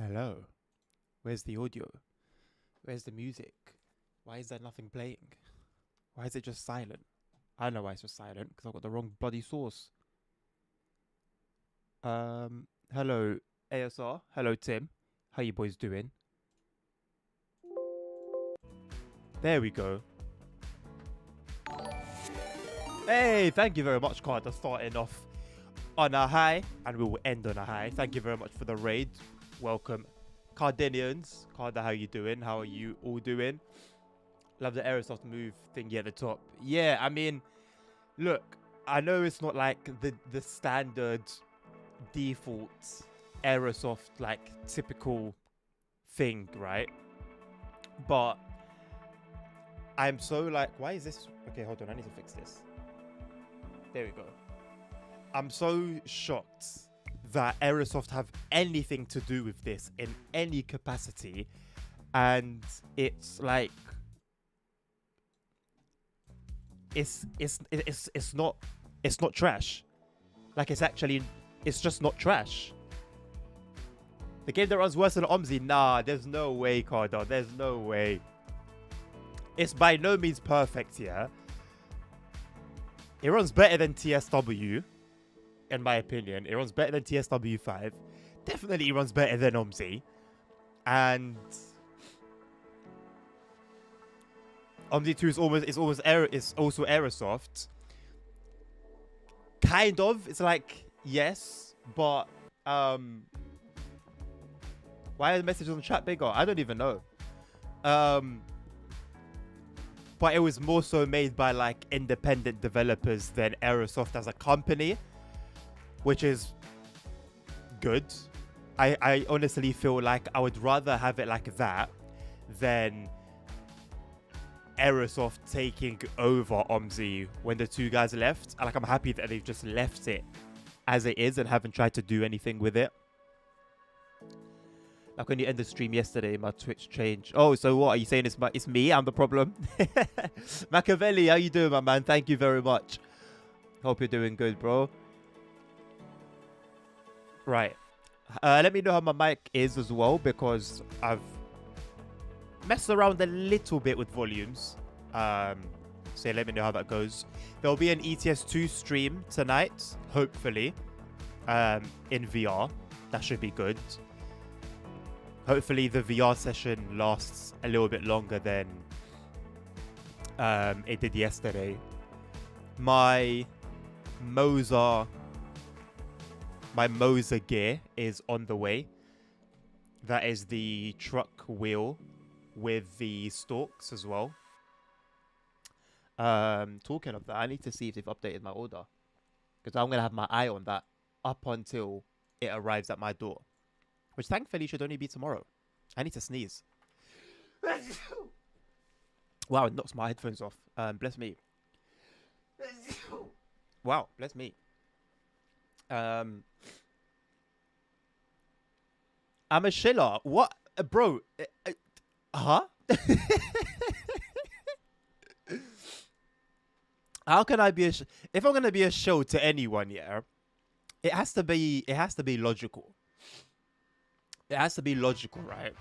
Hello. Where's the audio? Where's the music? Why is there nothing playing? Why is it just silent? I know why it's just silent, because I've got the wrong bloody source. Hello, ASR. Hello, Tim. How you boys doing? There we go. Hey, thank you very much, Carter, starting off on a high, and we will end on a high. Thank you very much for the raid. Welcome, Cardinians. Carter, how you doing? How are you all doing? Love the Aerosoft move thingy at the top. Yeah, I mean, look, I know it's not like the standard default Aerosoft like typical thing, right? But I'm so like, why is this? Okay, hold on, I need to fix this. There we go. I'm so shocked that Aerosoft have anything to do with this in any capacity, and it's like it's not trash. Like it's just not trash. The game that runs worse than OMSI, nah, there's no way, Cardo. There's no way. It's by no means perfect, yeah. It runs better than TSW, in my opinion. It runs better than TSW5. Definitely it runs better than OMSI. And OMSI 2 is also Aerosoft. Kind of. It's like, yes, but why are the messages on the chat bigger? I don't even know. But it was more so made by like independent developers than Aerosoft as a company, which is good. I honestly feel like I would rather have it like that than Aerosoft taking over OMSI when the two guys left. Like, I'm happy that they've just left it as it is and haven't tried to do anything with it. Like when you end the stream yesterday, my Twitch changed. Oh, so what are you saying? It's me. I'm the problem. Machiavelli, how you doing, my man? Thank you very much. Hope you're doing good, bro. Right. Let me know how my mic is as well, because I've messed around a little bit with volumes. So let me know how that goes. There'll be an ETS2 stream tonight, hopefully, in VR. That should be good. Hopefully the VR session lasts a little bit longer than it did yesterday. My Moser gear is on the way. That is the truck wheel with the stalks as well. Talking of that, I need to see if they've updated my order, because I'm going to have my eye on that up until it arrives at my door, which thankfully should only be tomorrow. I need to sneeze. Wow, it knocks my headphones off. Bless me. Wow, bless me. I'm a shiller. What? Bro. Huh? How can I be a... If I'm going to be a show to anyone, yeah, it has to be logical. It has to be logical, right?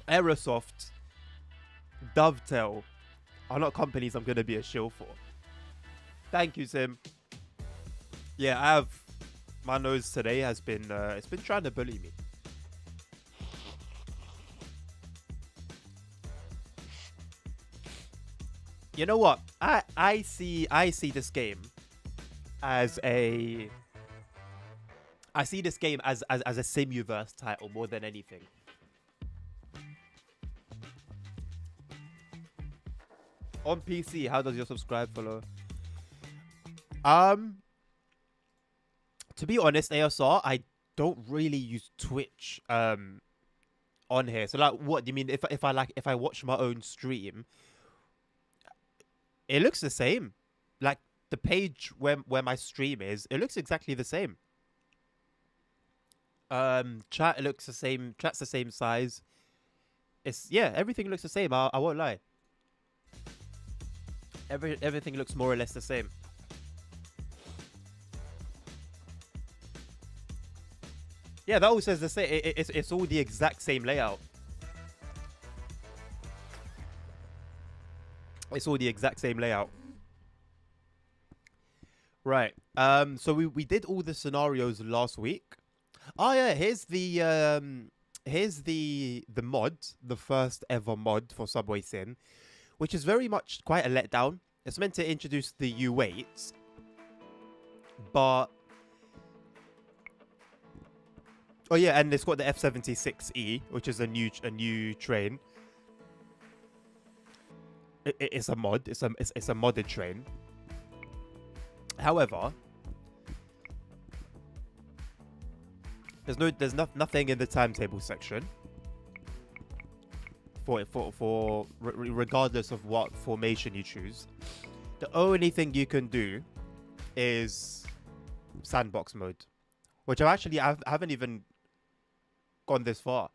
Aerosoft, Dovetail are not companies I'm going to be a shill for. Thank you, Sim. Yeah, I have... My nose today has been... it's been trying to bully me. You know what? I see this game as a... I see this game as a Simuverse title more than anything. On PC, how does your subscribe follow? To be honest, ASR, I don't really use Twitch on here. So like, what do you mean? If I watch my own stream, it looks the same. Like the page where my stream is, it looks exactly the same. Chat looks the same. Chat's the same size. Everything looks the same. I won't lie. Everything looks more or less the same. Yeah, that all says the same. It's all the exact same layout. It's all the exact same layout. Right. So we did all the scenarios last week. Oh yeah, here's the mod, the first ever mod for SubwaySim, which is very much quite a letdown. It's meant to introduce the U8s, but oh yeah, and it's got the F76E, which is a new train. It's a mod. It's a modded train. However, there's nothing in the timetable section for regardless of what formation you choose. The only thing you can do is sandbox mode, which I haven't even gone this far.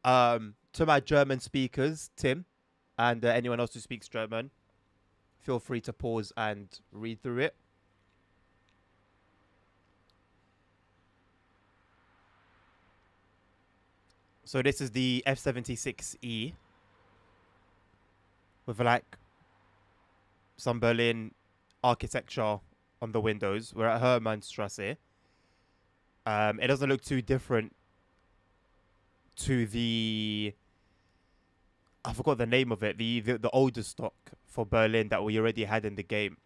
To my German speakers, Tim, and anyone else who speaks German, feel free to pause and read through it. So this is the F76E with like some Berlin architecture on the windows. We're at Hermannstrasse. It doesn't look too different to the, I forgot the name of it, the older stock for Berlin that we already had in the game.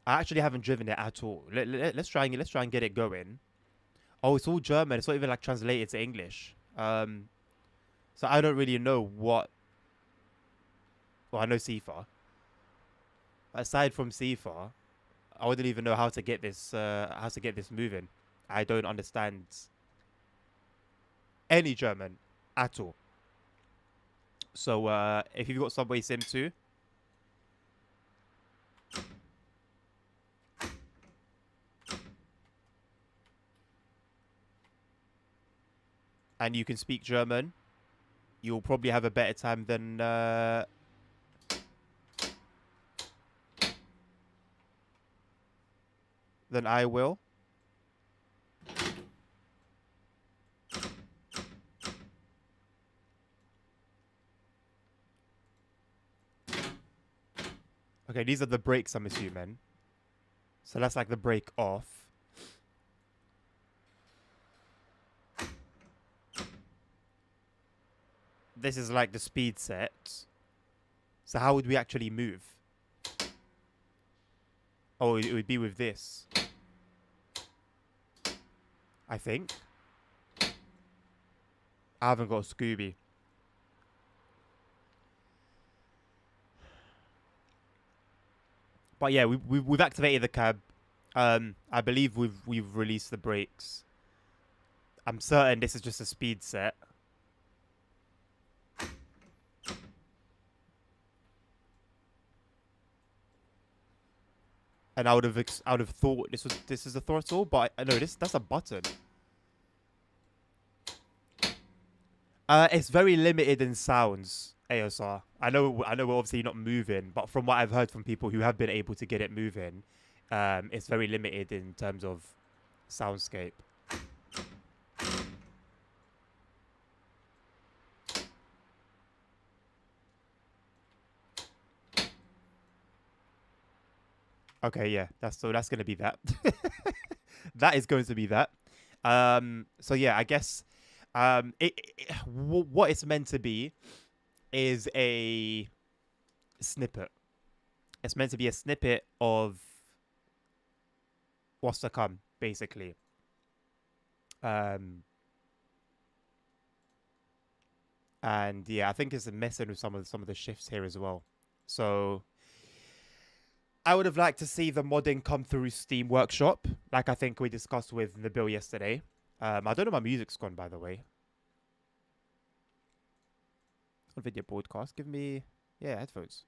I actually haven't driven it at all. Let's try and get it going. Oh, it's all German. It's not even like translated to English. So I don't really know what. Well, I know CFA. Aside from CFA, I wouldn't even know how to get this moving. I don't understand any German at all. So if you've got SubwaySim 2. And you can speak German, you'll probably have a better time than I will. Okay, these are the brakes, I'm assuming. So that's like the brake off. This is like the speed set. So how would we actually move? Oh, it would be with this, I think. I haven't got a Scooby. But yeah, we've activated the cab. I believe we've released the brakes. I'm certain this is just a speed set. And I would have thought this is a throttle, but I know that's a button. It's very limited in sounds, ASR. I know we're obviously not moving, but from what I've heard from people who have been able to get it moving, it's very limited in terms of soundscape. Okay, yeah, that's going to be that. That is going to be that. So yeah, I guess what it's meant to be is a snippet. It's meant to be a snippet of what's to come, basically. And yeah, I think it's messing with some of the shifts here as well. So I would have liked to see the modding come through Steam Workshop, like I think we discussed with Nabil yesterday. I don't know if my music's gone, by the way. On video broadcast, give me headphones.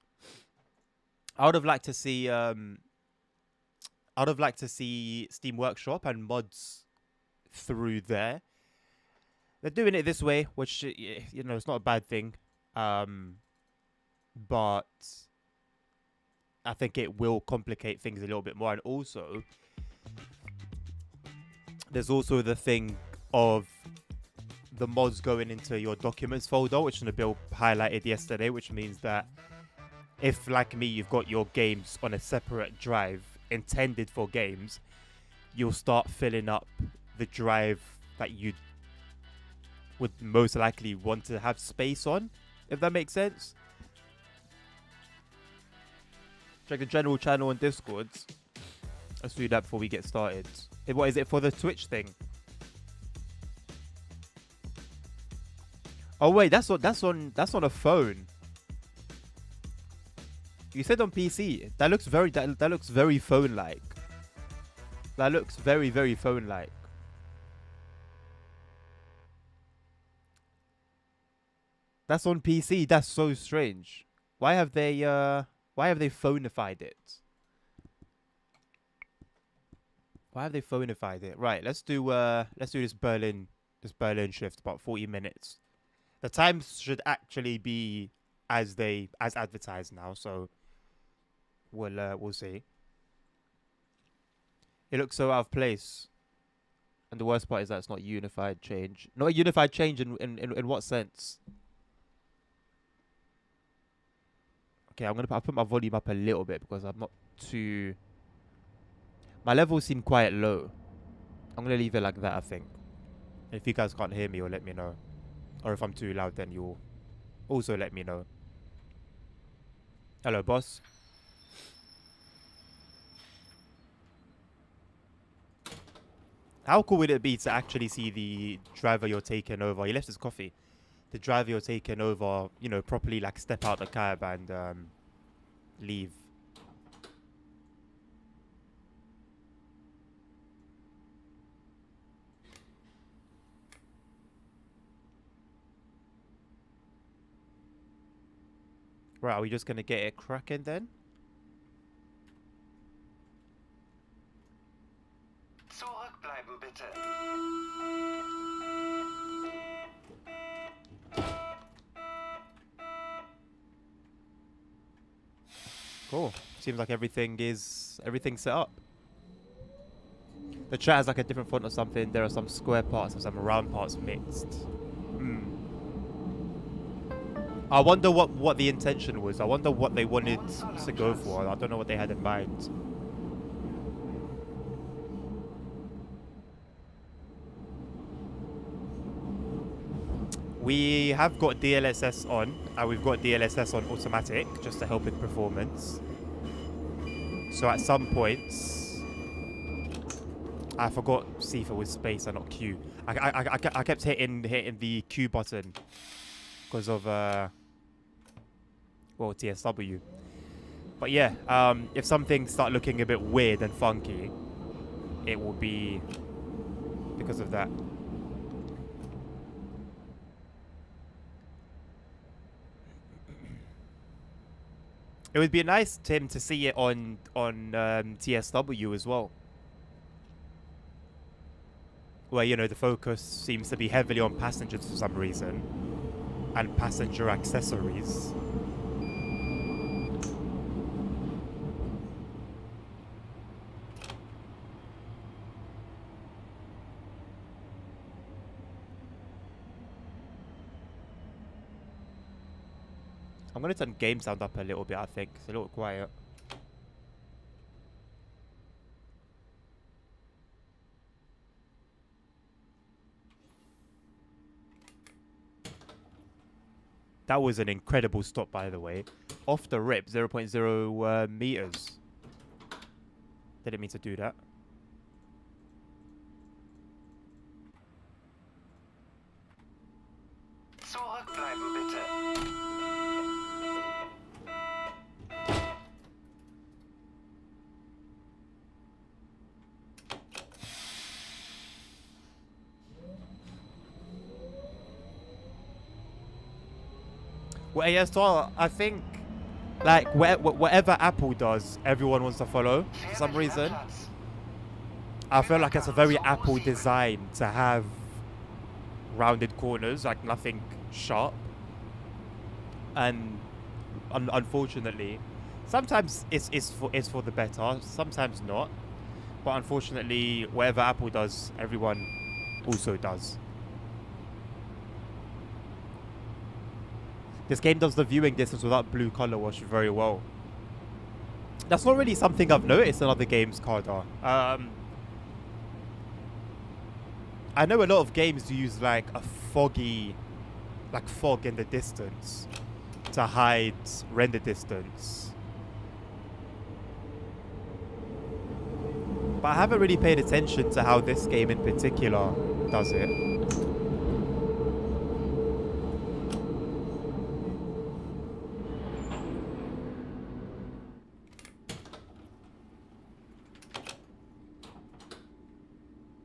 I would have liked to see Steam Workshop and mods through there. They're doing it this way, which it's not a bad thing. But I think it will complicate things a little bit more. And also, there's also the thing of the mods going into your documents folder, which Nabil highlighted yesterday, which means that if, like me, you've got your games on a separate drive intended for games, you'll start filling up the drive that you would most likely want to have space on, if that makes sense. Check the general channel on Discord. Let's do that before we get started. What is it for the Twitch thing? Oh wait, that's on a phone. You said on PC. That looks very that looks very phone-like. That looks very, very phone-like. That's on PC. That's so strange. Why have they phonified it? Why have they phonified it? Right, let's do this Berlin shift, about 40 minutes. The times should actually be as advertised now, so we'll see. It looks so out of place. And the worst part is that it's not unified change. Not a unified change in what sense? Okay, I'll put my volume up a little bit because I'm not too... My levels seem quite low. I'm going to leave it like that, I think. If you guys can't hear me, or let me know. Or if I'm too loud, then you'll also let me know. Hello, boss. How cool would it be to actually see the driver you're taking over? He left his coffee. The driver you're taking over, you know, properly like step out the cab and leave. Right, are we just gonna get it cracking then? Zurückbleiben bitte. Cool. Seems like everything's set up. The chat has like a different font or something. There are some square parts and some round parts mixed. I wonder what the intention was. I wonder what they wanted to go for. I don't know what they had in mind. We have got DLSS on, and we've got DLSS on automatic, just to help with performance. So at some points, I forgot C was space and not Q. I kept hitting the Q button because of well, TSW. But yeah, if some things start looking a bit weird and funky, it will be because of that. It would be nice, Tim, to see it on TSW as well, where, you know, the focus seems to be heavily on passengers for some reason and passenger accessories. I'm going to turn game sound up a little bit, I think. It's a little quiet. That was an incredible stop, by the way. Off the rip, 0.0 meters. Didn't mean to do that. Zurückbleiben bitte. Well, yeah, so I think, like, whatever Apple does, everyone wants to follow for some reason. I feel like it's a very Apple design to have rounded corners, like nothing sharp. And unfortunately, Sometimes it's for the better, sometimes not. But unfortunately, whatever Apple does, everyone also does. This game does the viewing distance without blue color wash very well. That's not really something I've noticed in other games, Carter. I know a lot of games use like a fog in the distance to hide render distance. But I haven't really paid attention to how this game in particular does it.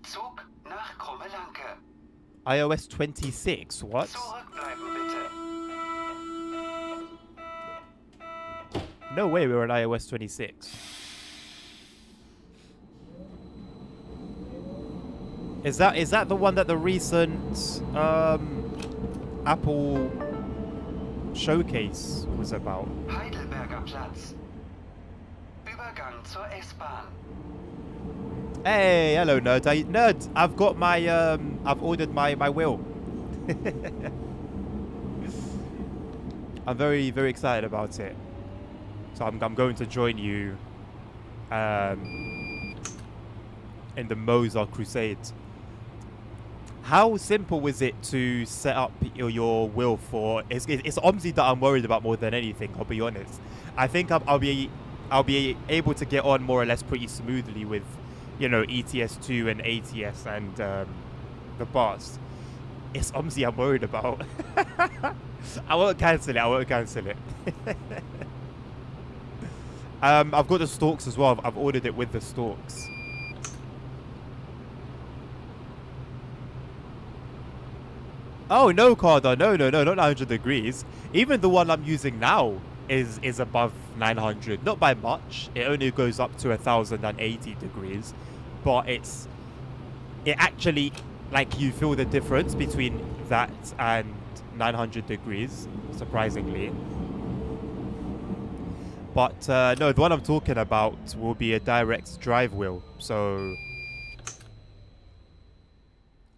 Zug nach Krummelanke. iOS 26, what? Zurückbleiben bitte. No way we were on iOS 26. Is that the one that the recent Apple showcase was about? Heidelberger Platz. Übergang zur S-Bahn. Hey, hello nerd. Nerd, I've got my I've ordered my wheel. I'm very excited about it. So I'm going to join you in the Mozart Crusade. How simple was it to set up your wheel for? It's Omzi that I'm worried about more than anything. I'll be honest. I think I'll be able to get on more or less pretty smoothly with, you know, ETS2 and ATS and the bus. It's Omzi I'm worried about. I won't cancel it. I've got the stalks as well. I've ordered it with the stalks. Oh no, Carda, no, not 900 degrees. Even the one I'm using now is above 900. Not by much. It only goes up to 1080 degrees, but it actually, like, you feel the difference between that and 900 degrees, surprisingly. But no, the one I'm talking about will be a direct drive wheel. So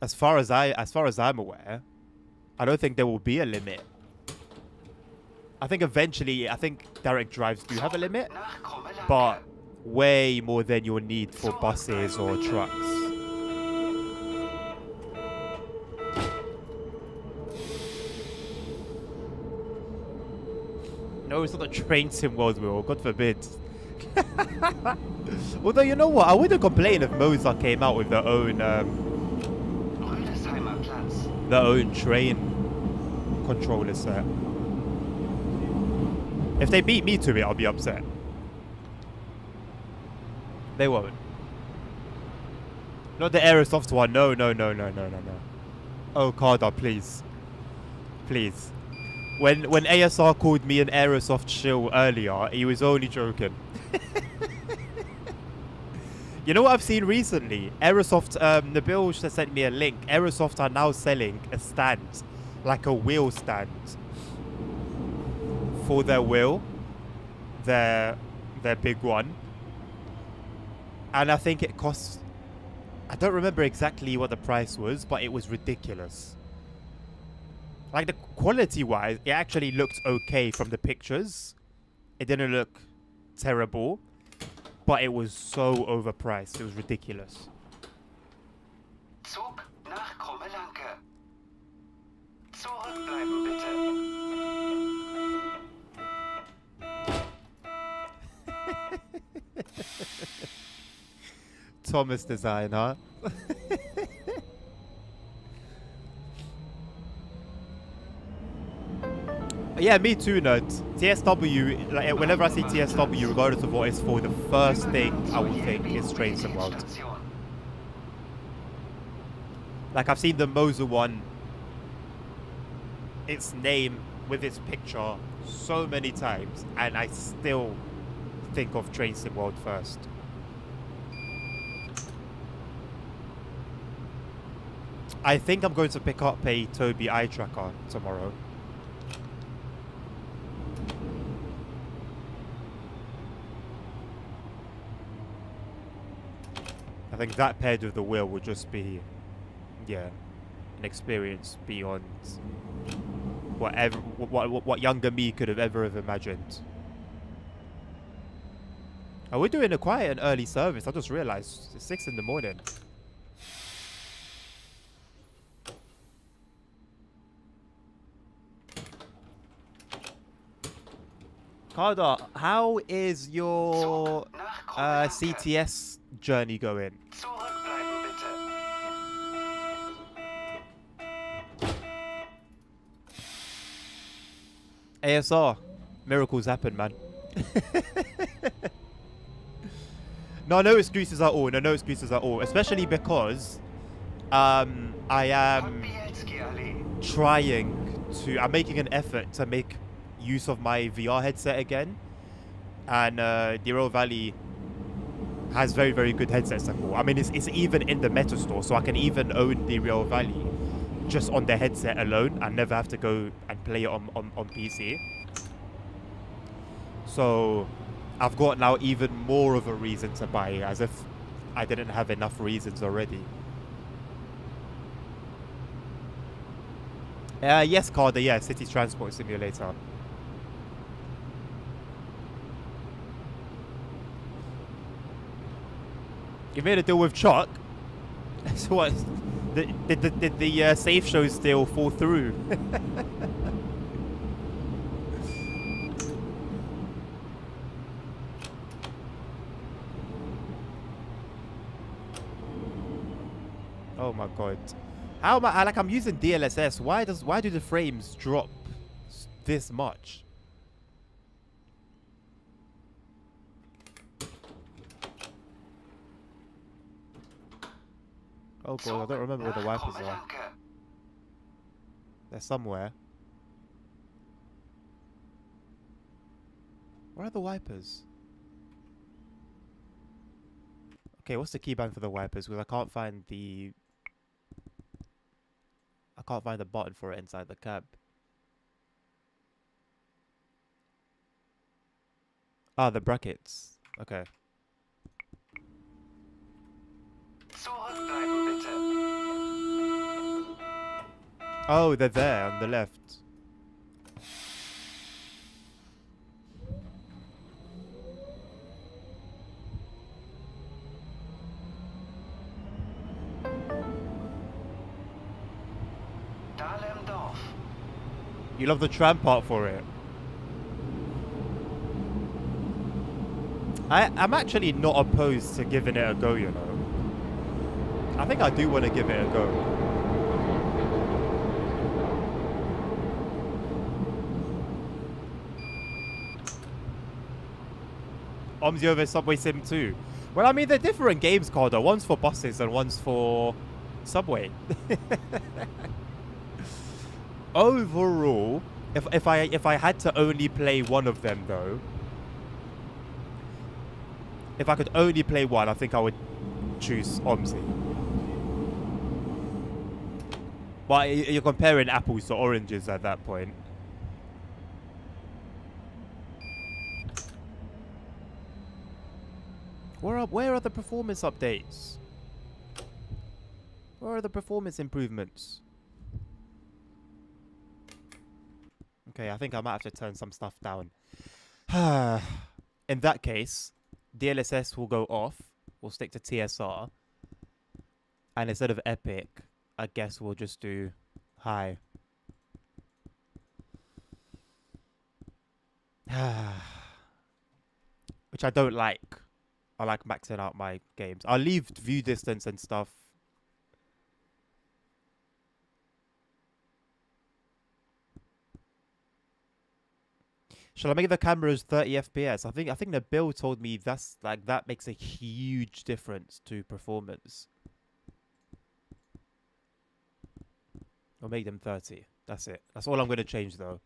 as far as I'm aware, I don't think there will be a limit. I think eventually, direct drives do have a limit, but way more than you'll need for buses or trucks. No, it's not a train sim world wheel, God forbid. Although, you know what, I wouldn't complain if Mozart came out with their own train controller set. If they beat me to it, I'll be upset. They won't. Not the Aerosoft one. No. Oh, Carda, please. Please. When ASR called me an Aerosoft shill earlier, he was only joking. You know what I've seen recently? Aerosoft, Nabil just sent me a link. Aerosoft are now selling a stand, like a wheel stand, for their wheel, their big one. And I think it costs, I don't remember exactly what the price was, but it was ridiculous. Like, the quality-wise, it actually looked okay from the pictures. It didn't look terrible. But it was so overpriced. It was ridiculous. Zug nach Krummelanke. Zurückbleiben bitte. Thomas design, huh? Yeah, me too, nerd. TSW, like, whenever I see TSW, regardless of what it's for, the first thing I will think is Train Sim World. Like, I've seen the Moser one, its name with its picture so many times, and I still think of Train Sim World first. I think I'm going to pick up a Tobii eye tracker tomorrow. think that paired with the wheel would just be, yeah, an experience beyond what younger me could have ever have imagined. Oh, we're doing quite an early service. I just realized it's 6 in the morning. Carter, how is your Zug nach Krummelanke. CTS journey going? Zurückbleiben bitte. ASR, miracles happen, man. No excuses at all. No excuses at all. Especially because I am Podbielski Allee. I'm making an effort to make use of my VR headset again. And Deero Valley has very, very good headset support. I mean, it's even in the Meta store, so I can even own Deero Valley just on the headset alone and never have to go and play it on PC. So I've got now even more of a reason to buy it, as if I didn't have enough reasons already. Yes, Carter, yeah, City Transport Simulator. You made a deal with Chuck? So what? Did the safe show still fall through? Oh my god. How am I, like, I'm using DLSS. Why do the frames drop this much? Oh god, I don't remember where the Nach wipers are. Krummelanke. They're somewhere. Where are the wipers? Okay, what's the keybind for the wipers? Because I can't find the button for it inside the cab. Ah, the brackets. Okay. Zurückbleiben bitte. Oh, they're there on the left. Dahlem-Dorf. You love the tram part for it. I'm actually not opposed to giving it a go, you know. I think I do want to give it a go. Omzi over Subway Sim 2. Well, I mean, they're different games, Calder. One's for buses and one's for Subway. Overall, if I had to only play one of them, though, if I could only play one, I think I would choose Omzi. But you're comparing apples to oranges at that point. Where are the performance updates? Where are the performance improvements? Okay, I think I might have to turn some stuff down. In that case, DLSS will go off. We'll stick to TSR. And instead of epic, I guess we'll just do high. Which I don't like. I like maxing out my games. I'll leave view distance and stuff. Shall I make the cameras 30 FPS? I think the Bill told me that makes a huge difference to performance. I'll make them 30. That's it. That's all I'm going to change, though.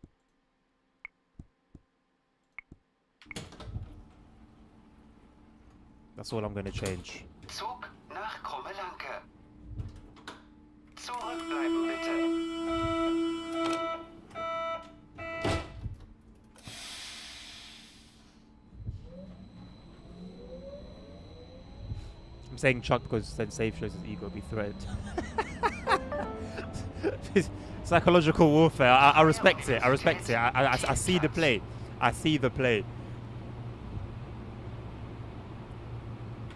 That's all I'm going to change. Zug nach Krummelanke. Zurückbleiben bitte. I'm I'm saying Chuck because Sensei shows his ego be threatened. Psychological warfare. I respect it. I respect it. I see the play. I see the play.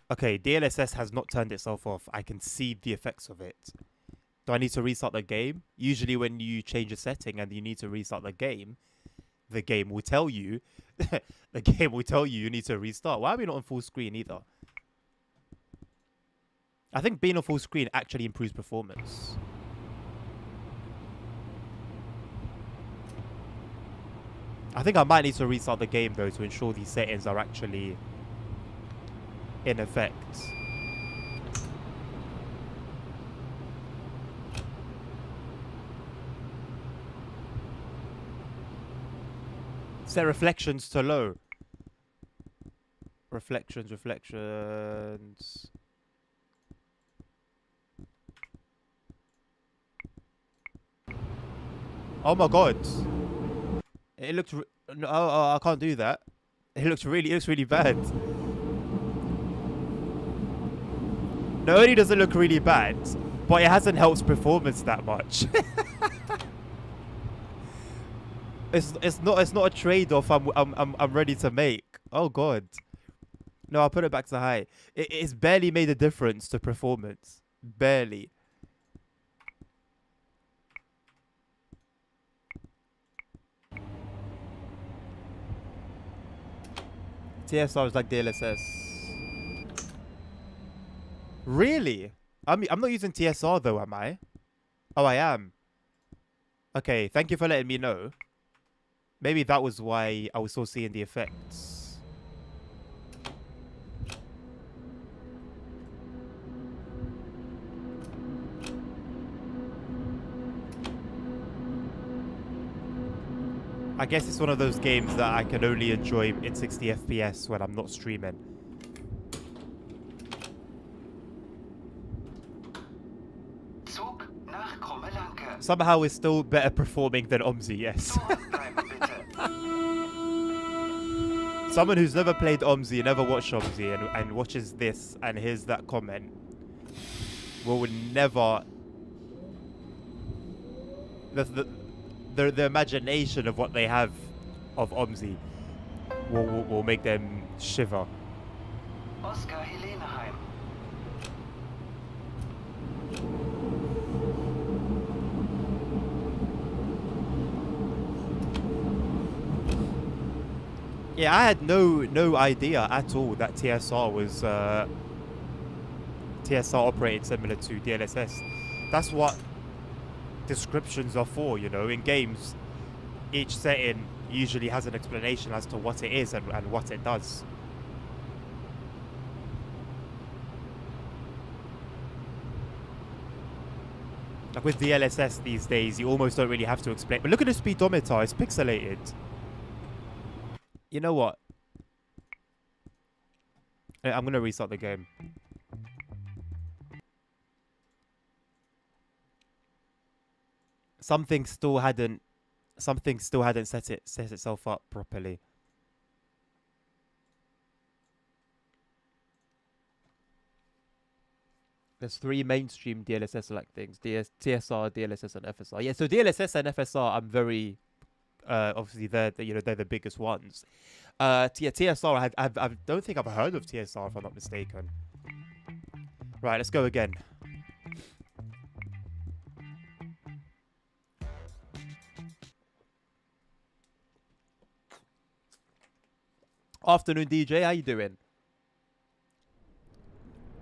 Okay, DLSS has not turned itself off. I can see the effects of it. Do I need to restart the game? Usually when you change a setting and you need to restart the game will tell you the game will tell you need to restart. Why are we not on full screen either? I think being on full screen actually improves performance. I think I might need to restart the game though to ensure these settings are actually in effect. Set reflections to low. Reflections. Oh my god. It looks no, I can't do that. It looks really bad. Not only does it look really bad, but it hasn't helped performance that much. It's not a trade-off I'm ready to make. Oh god. No, I'll put it back to high. It's barely made a difference to performance. Barely. TSR is like DLSS. Really? I'm not using TSR though, am I? Oh, I am. Okay, thank you for letting me know. Maybe that was why I was still seeing the effects. I guess it's one of those games that I can only enjoy in 60 FPS when I'm not streaming. Zug nach Krummelanke. Somehow it's still better performing than Omzi, yes. Zurückbleiben bitte. Someone who's never played Omzi and never watched Omzi and watches this and hears that comment will never... The imagination of what they have of Omzi will make them shiver. Oscar Heleneheim. Yeah, I had no idea at all that TSR was TSR operated similar to DLSS. That's what descriptions are for, you know. In games, each setting usually has an explanation as to what it is and what it does. Like with DLSS these days, you almost don't really have to explain. But look at the speedometer, it's pixelated. You know what? I'm gonna restart the game. Something still hadn't set itself up properly. There's 3 mainstream DLSS-like things: TSR, DLSS, and FSR. Yeah, so DLSS and FSR, I'm very obviously they're the biggest ones. TSR, I don't think I've heard of TSR if I'm not mistaken. Right, let's go again. Afternoon, DJ. How you doing?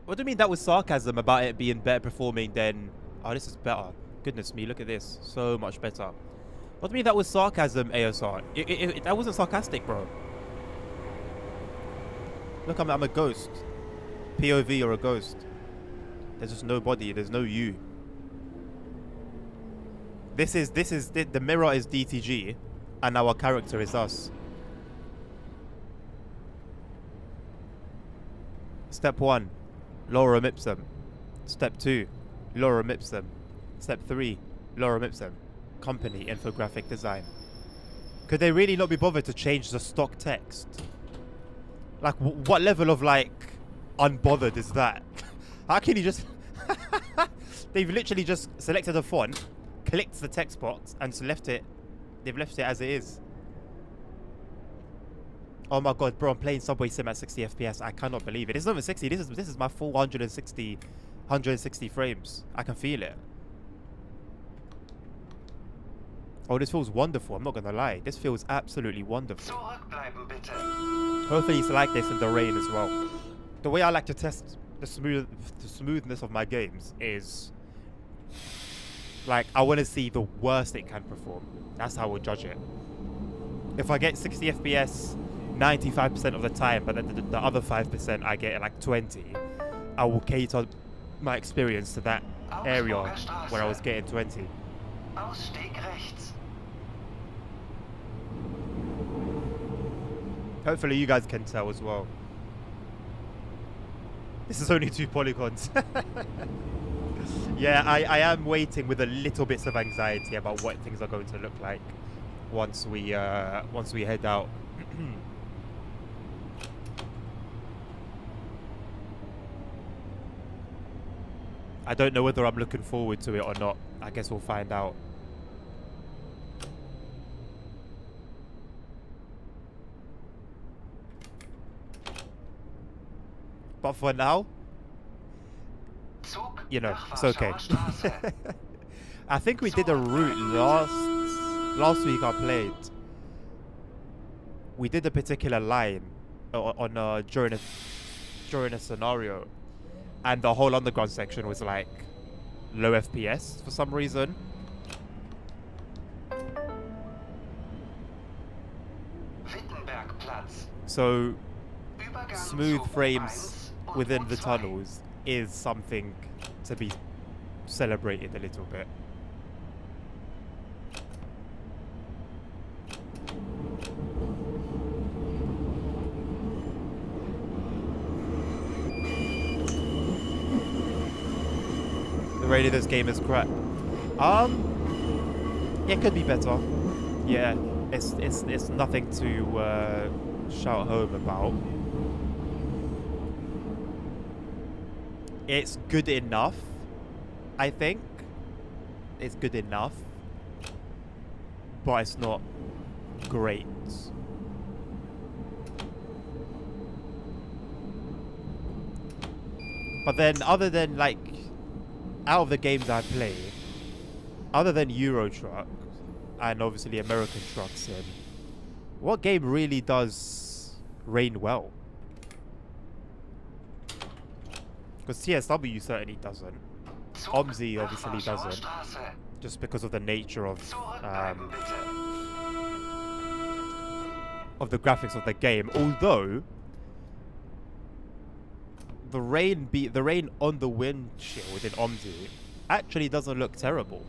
What do you mean that was sarcasm about it being better performing than... Oh, this is better. Goodness me, look at this. So much better. What do you mean that was sarcasm, ASR? That wasn't sarcastic, bro. Look, I'm a ghost. POV, you're a ghost. There's just no body. There's no you. The mirror is DTG, and our character is us. Step 1, lorem ipsum. Step 2, lorem ipsum. Step 3, lorem ipsum. Company, infographic design. Could they really not be bothered to change the stock text? Like, what level of, like, unbothered is that? How can you just... They've literally just selected a font, clicked the text box, and so left it. They've left it as it is. Oh my god, bro, I'm playing Subway Sim at 60 FPS. I cannot believe it. It's not even 60. This is my full 160 frames. I can feel it. Oh, this feels wonderful. I'm not gonna lie. This feels absolutely wonderful. Zurückbleiben bitte. Hopefully it's like this in the rain as well. The way I like to test the smoothness of my games is like I want to see the worst it can perform. That's how I would judge it. If I get 60 FPS 95% of the time, but then the other 5% I get like 20, I will cater my experience to that area where I was getting 20. Ausstieg rechts. Hopefully you guys can tell as well. This is only 2 polygons. Yeah, I am waiting with a little bits of anxiety about what things are going to look like once we head out. I don't know whether I'm looking forward to it or not. I guess we'll find out. But for now, you know, it's okay. I think we did a route last week I played. We did a particular line on during a scenario, and the whole underground section was like low FPS for some reason. So smooth frames within the tunnels is something to be celebrated a little bit. The rating of this game is crap. It could be better. Yeah, it's nothing to shout home about. It's good enough, I think. It's good enough, but it's not great. But then, other than like, out of the games I play, other than Euro Truck and obviously American Truck Sim, what game really does rain well? Because TSW certainly doesn't. OMSI obviously doesn't, just because of the nature of the graphics of the game. Although the rain on the windshield in OMSI actually doesn't look terrible.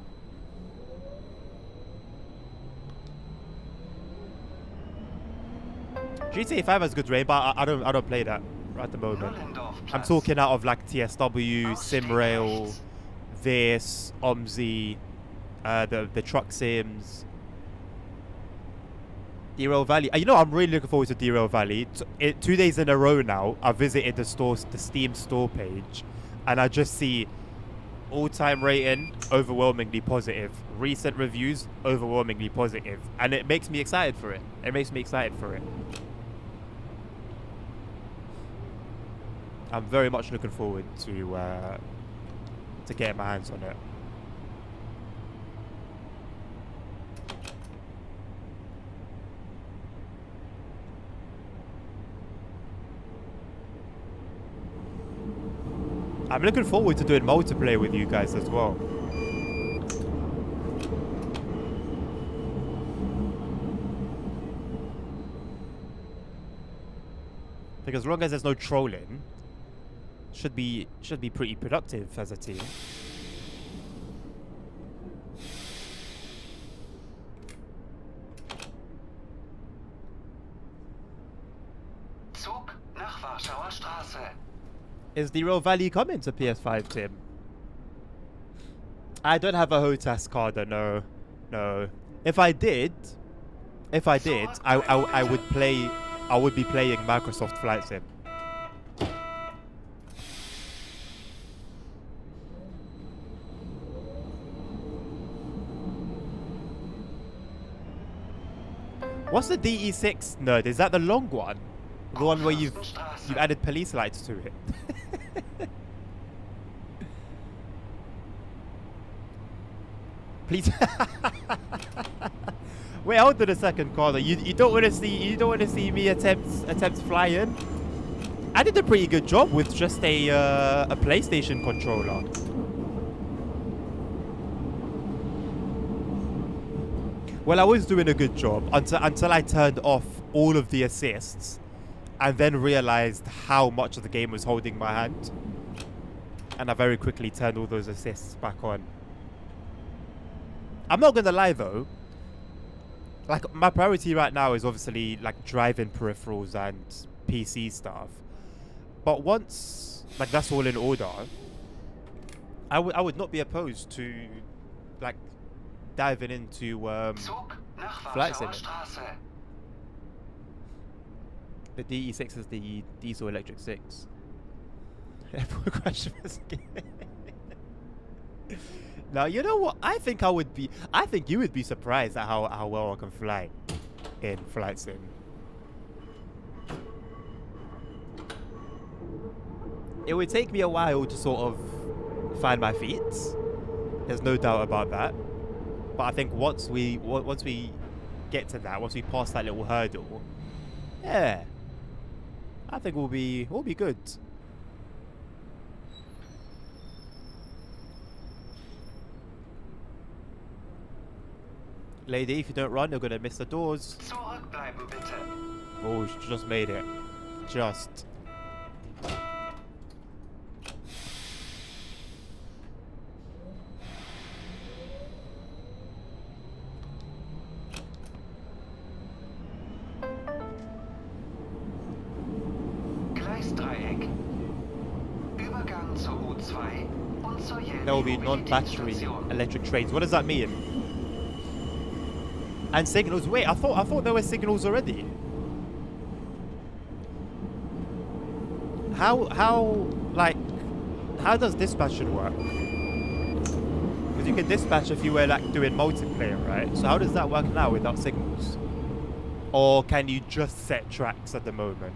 GTA 5 has good rain, but I don't play that at the moment. I'm talking out of like TSW, Simrail, this, OMSI, the truck sims, Derail Valley. You know, I'm really looking forward to Derail Valley. 2 days in a row now, I visited the Steam store page, and I just see all-time rating overwhelmingly positive, recent reviews overwhelmingly positive, and it makes me excited for it. I'm very much looking forward to getting my hands on it. I'm looking forward to doing multiplayer with you guys as well. I think as long as there's no trolling, should be pretty productive as a team. Zug nach Warschauer Straße. Is the Derail Valley coming to PS5, Tim? I don't have a HOTAS card, no. If I did, I would be playing Microsoft Flight Sim. What's the DE6 nerd? Is that the long one? The one where you've Kurfürstenstraße. added police lights to it? Please. Wait, hold on a second, Carla. You don't want to see me attempt flying. I did a pretty good job with just a PlayStation controller. Well, I was doing a good job until I turned off all of the assists and then realized how much of the game was holding my hand. And I very quickly turned all those assists back on. I'm not gonna lie though, like my priority right now is obviously like driving peripherals and PC stuff. But once like that's all in order, I would not be opposed to like diving into Zug nach Flight Warschauer Sim. Straße. The DE6 is the diesel electric 6. Now you know what? I think you would be surprised at how well I can fly in Flight Sim. It would take me a while to sort of find my feet. There's no doubt about that. But I think once we get to that, once we pass that little hurdle, yeah, I think we'll be good. Lady, if you don't run, you're gonna miss the doors. Zurückbleiben bitte. Oh, she just made it. Just. Gleisdreieck. Übergang zur U2 und zur There will be non-battery Jellicoe-Station. electric trains. What does that mean? And signals. Wait, I thought there were signals already. How does dispatching work? Because you can dispatch if you were like doing multiplayer, right? So how does that work now without signals? Or can you just set tracks at the moment?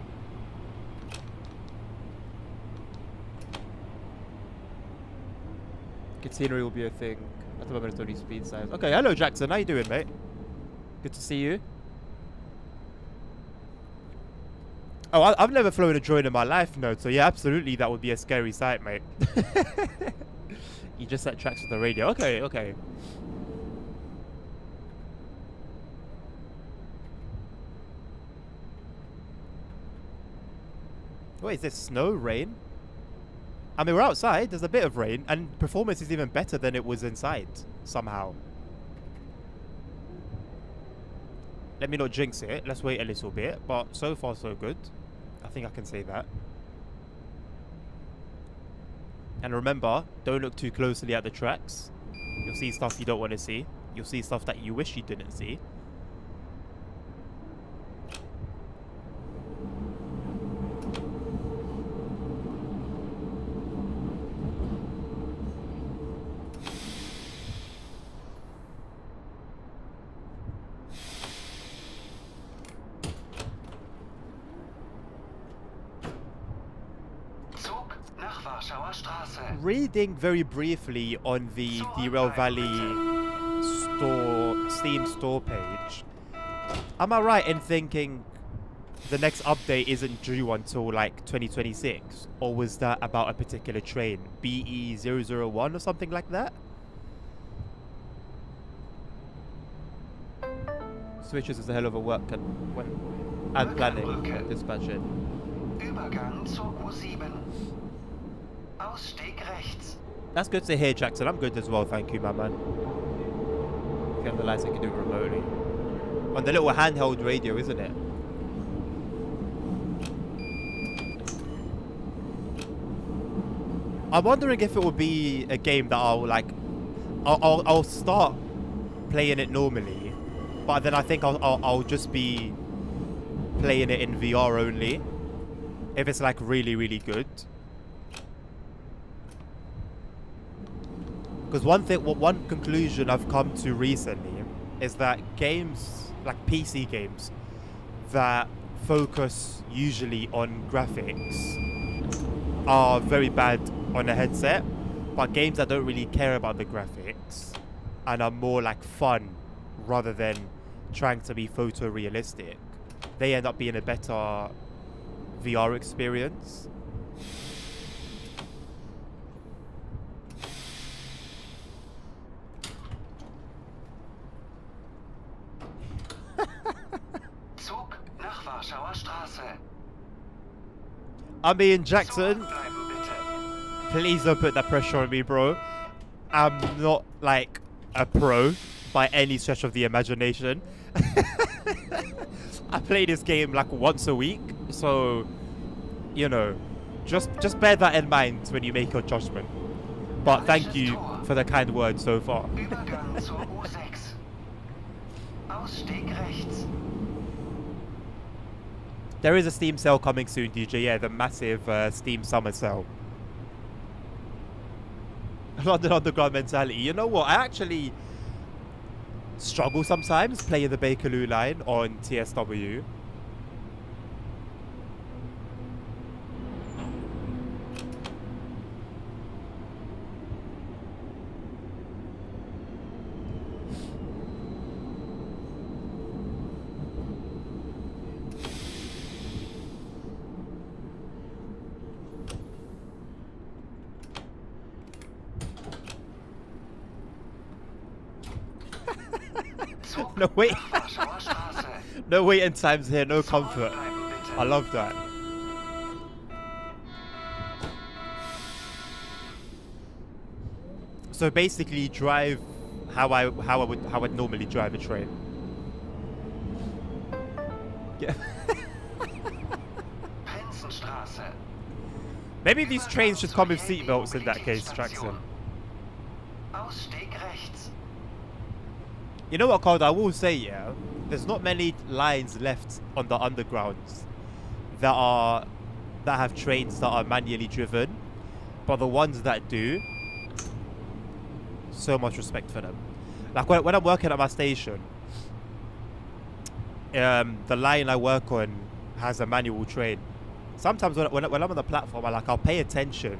Catenary will be a thing. At the moment it's only speed size. Okay, hello Jackson, how you doing, mate? Good to see you. Oh, I've never flown a drone in my life, no. So yeah, absolutely, that would be a scary sight, mate. You just set tracks with the radio. Okay, okay. What is this? Snow? Rain? I mean, we're outside. There's a bit of rain, and performance is even better than it was inside somehow. Let me not jinx it. Let's wait a little bit. But so far, so good. I think I can say that. And remember, don't look too closely at the tracks. You'll see stuff you don't want to see. You'll see stuff that you wish you didn't see. Warschauer Straße. Reading very briefly on the Derail Valley Steam store page. Am I right in thinking the next update isn't due until like 2026? Or was that about a particular train? BE001 or something like that? Switches is a hell of a work and planning and dispatching. Übergang zur U7. Ausstieg rechts. That's good to hear, Jackson. I'm good as well, thank you, my man. If you have the lights, I can do it remotely. On the little handheld radio, isn't it? I'm wondering if it will be a game that I'll start playing it normally, but then I think I'll just be playing it in VR only. If it's like really, really good. Because one conclusion I've come to recently is that games like PC games that focus usually on graphics are very bad on a headset, but games that don't really care about the graphics and are more like fun rather than trying to be photorealistic, they end up being a better VR experience. Zug nach Warschauer Straße. I mean, Jackson, Zurückbleiben bitte. please don't put that pressure on me, bro. I'm not like a pro by any stretch of the imagination. I play this game like once a week, so you know, just bear that in mind when you make your judgment. But thank you for the kind words so far. Übergang zur U6. Ausstieg rechts. There is a Steam sale coming soon, DJ. Yeah, the massive Steam summer sale. London Underground mentality. You know what? I actually struggle sometimes playing the Bakerloo line on TSW. Zug No wait. nach Warschauer Straße. No waiting times here, no comfort. Zurückbleiben bitte. I love that. So basically, drive how I'd normally drive a train. Yeah. Prinzenstraße. Maybe these trains should come with seatbelts in that case, Jackson. Ausstieg rechts. You know what, Card? I will say, yeah, there's not many lines left on the undergrounds that have trains that are manually driven, but the ones that do, so much respect for them. Like when I'm working at my station, the line I work on has a manual train. Sometimes when I'm on the platform, I'll pay attention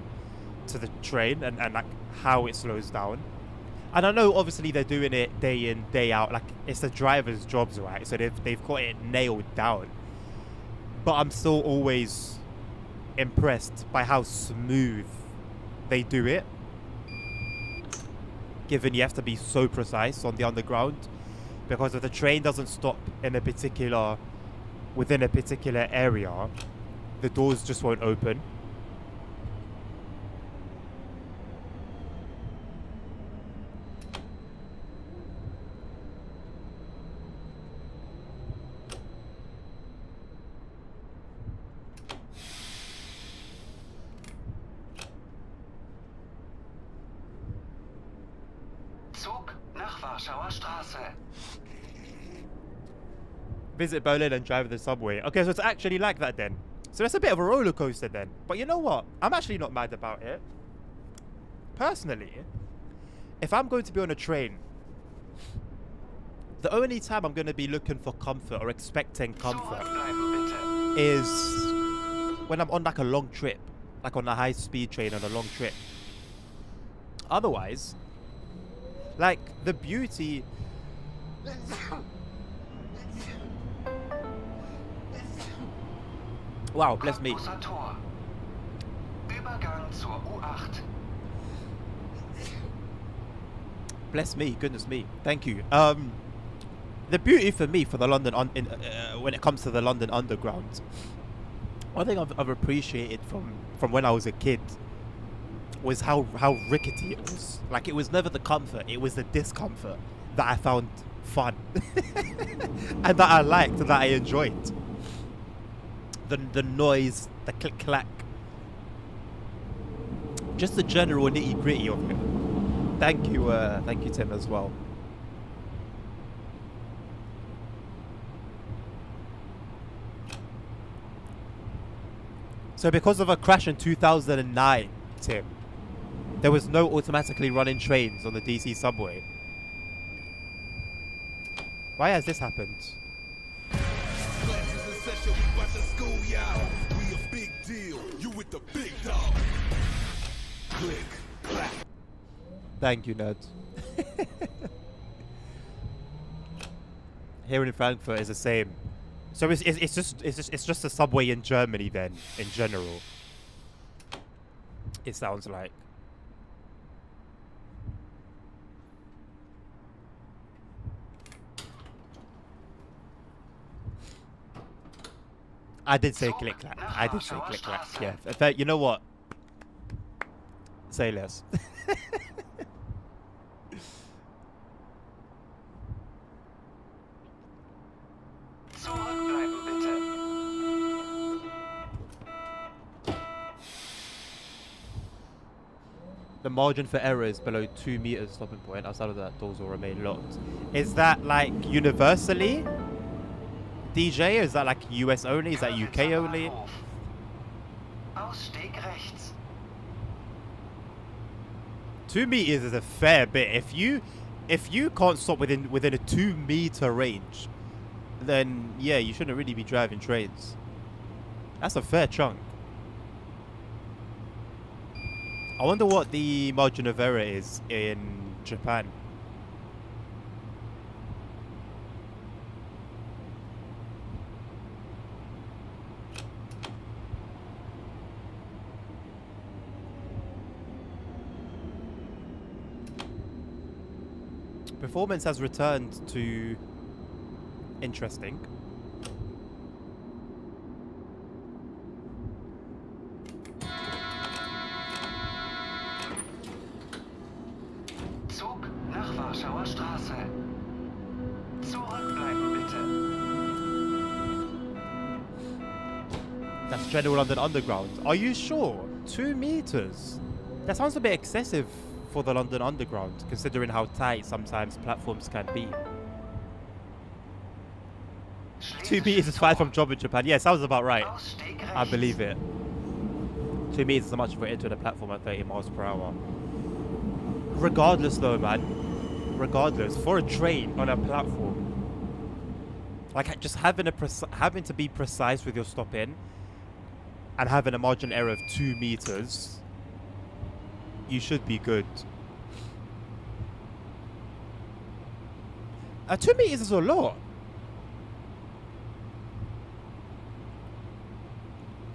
to the train and like how it slows down. And I know obviously they're doing it day in, day out. Like it's the driver's jobs, right? So they've got it nailed down. But I'm still always impressed by how smooth they do it. Given you have to be so precise on the underground. Because if the train doesn't stop within a particular area, the doors just won't open. Zug nach Warschauer Straße. Visit Berlin and drive the subway. Okay, so it's actually like that then. So it's a bit of a roller coaster then. But you know what? I'm actually not mad about it. Personally, if I'm going to be on a train, the only time I'm going to be looking for comfort or expecting comfort Zurückbleiben bitte. is when I'm on like a long trip. Like on a high-speed train on a long trip. Otherwise, like the beauty... Wow, bless me. Cottbusser Tor. Übergang zur U8. Bless me, goodness me. Thank you. The beauty for me for the London when it comes to the London Underground, one thing I've appreciated from when I was a kid was how rickety it was. Like it was never the comfort, it was the discomfort that I found fun and that I liked, that I enjoyed. The noise, the click clack, just the general nitty gritty of it. Thank you Tim as well. So because of a crash in 2009, Tim, there was no automatically running trains on the DC subway. Why has this happened? Classes in session, we about to school y'all. We a big deal. You with the big dog. Click, clap. Thank you, nerd. Here in Frankfurt is the same. So it's just a subway in Germany then, in general. It sounds like. I did say click clack. I did say click clack. Yeah. In fact, you know what? Say less. Zurückbleiben bitte. The margin for error is below 2 meters stopping point. Outside of that, doors will remain locked. Is that like universally? DJ? Is that like US only? Is that UK only? Ausstieg rechts. 2 meters is a fair bit. If you can't stop within a 2 meter range, then yeah, you shouldn't really be driving trains. That's a fair chunk. I wonder what the margin of error is in Japan. Performance has returned to interesting. Zug nach Warschauer Straße. Zurückbleiben bitte. That's General London Underground. Are you sure? 2 meters? That sounds a bit excessive for the London Underground, considering how tight sometimes platforms can be. 2 meters is fine from job in Japan. Yeah, sounds about right. Ausstieg rechts. I believe it. 2 meters is so much for into the platform at 30 miles per hour. Regardless though, man. Regardless, for a train on a platform, like just having to be precise with your stop in and having a margin error of 2 meters, you should be good. 2 meters is a lot.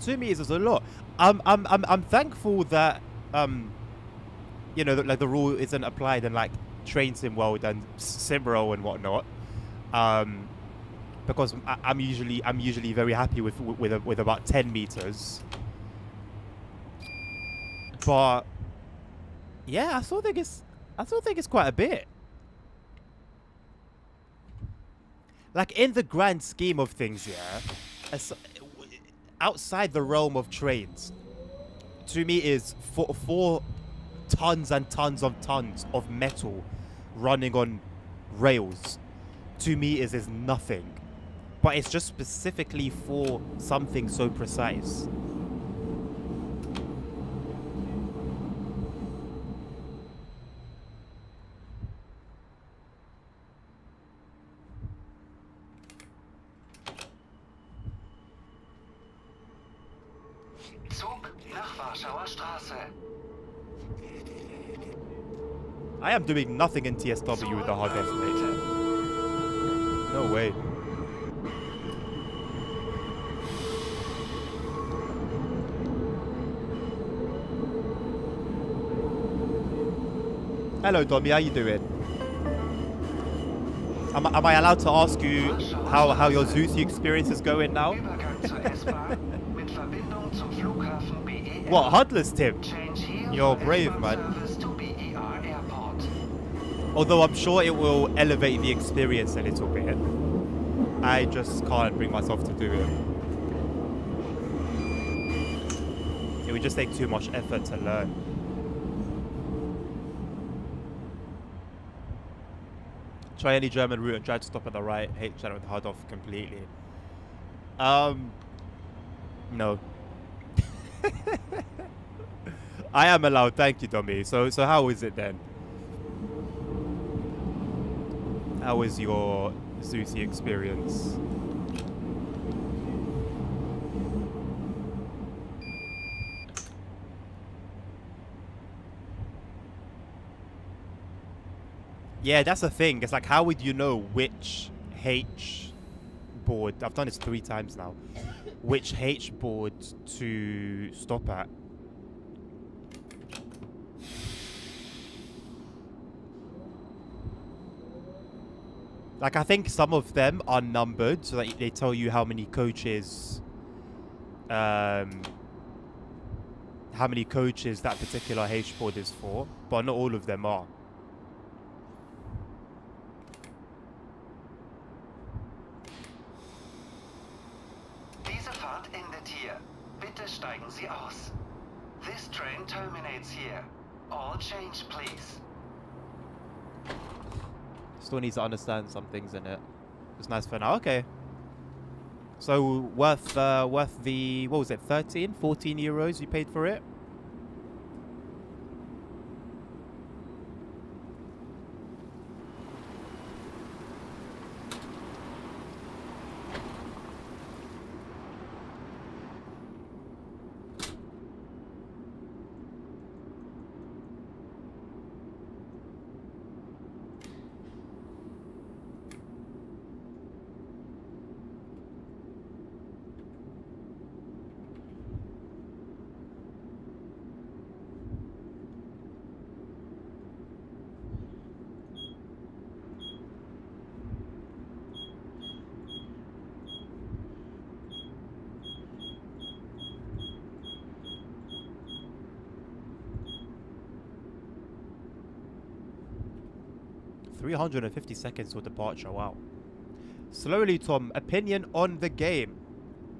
2 meters is a lot. I'm thankful that you know, like the rule isn't applied in like Train Sim World and Simro and whatnot. Because I'm usually very happy with about 10 meters. But yeah, I still think it's quite a bit. Like in the grand scheme of things, yeah, outside the realm of trains, to me is four tons and tons of metal running on rails. 2 meters is nothing, but it's just specifically for something so precise. Zug nach Warschauer Straße. I am doing nothing in TSW with the hard F, mate. No way. Hello, Dommy. How you doing? Am I allowed to ask you how your Zusi experience is going now? Übergang zur S-Bahn mit Verbindung zum Flughafen BER. What, Hudless, Tim? Change here You're for brave, S-Bahn man. service to BER Airport. Although I'm sure it will elevate the experience a little bit. I just can't bring myself to do it. It would just take too much effort to learn. Try any German route and try to stop at the right. Hate channel with hard off completely. No. I am allowed. Thank you, Dommy. So how is it then? How is your Zeusy experience. Yeah, that's the thing. It's like, how would you know which H board? I've done this 3 times now. Which H board to stop at? Like, I think some of them are numbered so that they tell you how many coaches, that particular H board is for, but not all of them are. Diese Fahrt endet hier. Bitte steigen Sie aus. This train terminates here. All change, please. Still needs to understand some things in it. It's nice for now. Okay. So worth the, what was it, 13, 14 euros you paid for it? $350 till departure. Wow. Slowly, Tom. Opinion on the game.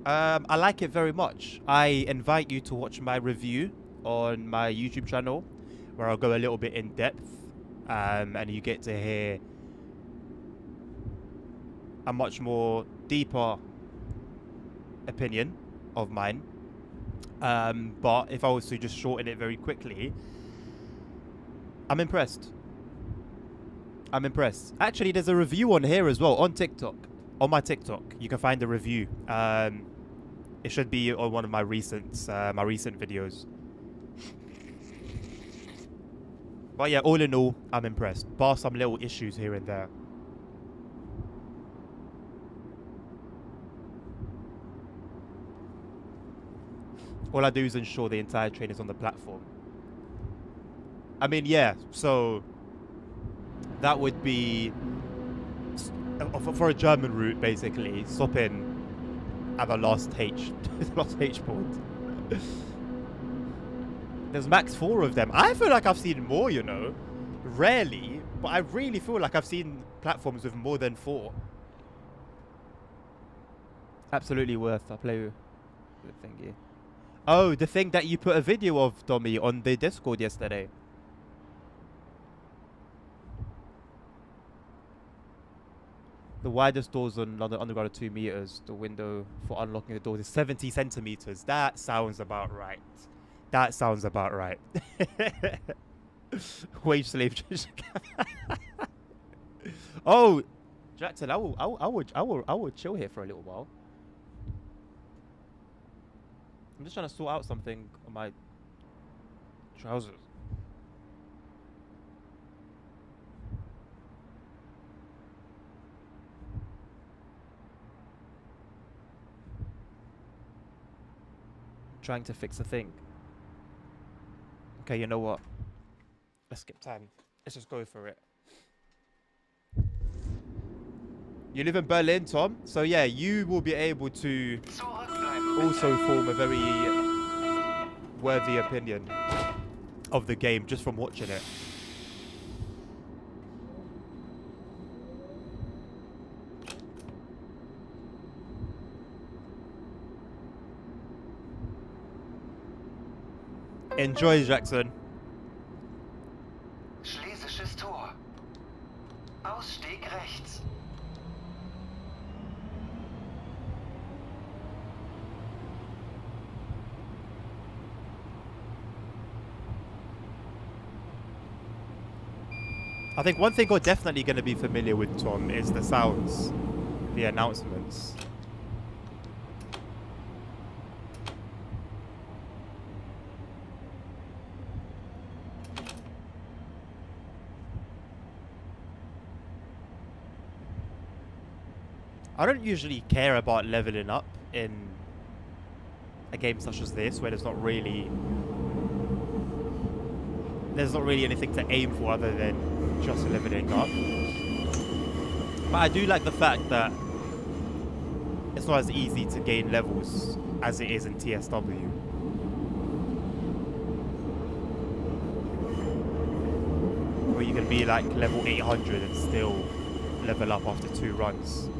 I like it very much. I invite you to watch my review on my YouTube channel, where I'll go a little bit in depth, and you get to hear a much more deeper opinion of mine. But if I was to just shorten it very quickly, I'm impressed. I'm impressed. Actually, there's a review on here as well, on TikTok. On my TikTok, you can find the review. It should be on one of my recent videos. But yeah, all in all, I'm impressed. Bar some little issues here and there. All I do is ensure the entire train is on the platform. I mean, yeah, so that would be for a German route, basically, stopping at the last H, last H board. There's max 4 of them. I feel like I've seen more, you know. Rarely, but I really feel like I've seen platforms with more than 4. Absolutely worth. I play with thingy. Oh, the thing that you put a video of, Tommy, on the Discord yesterday. The widest doors on London Underground are 2 meters. The window for unlocking the doors is 70 centimeters. That sounds about right. That sounds about right. Wage slave. Oh, Jackson, I will chill here for a little while. I'm just trying to sort out something on my trousers. Trying to fix a thing. Okay, you know what? Let's skip time. Let's just go for it. You live in Berlin, Tom? So yeah, you will be able to also form a very worthy opinion of the game just from watching it. Enjoy, Jackson. Schlesisches Tor. Ausstieg rechts. I think one thing we're definitely going to be familiar with, Tom, is the sounds, the announcements. I don't usually care about leveling up in a game such as this, where there's not really anything to aim for other than just leveling up. But I do like the fact that it's not as easy to gain levels as it is in TSW. Where you can be like level 800 and still level up after 2 runs.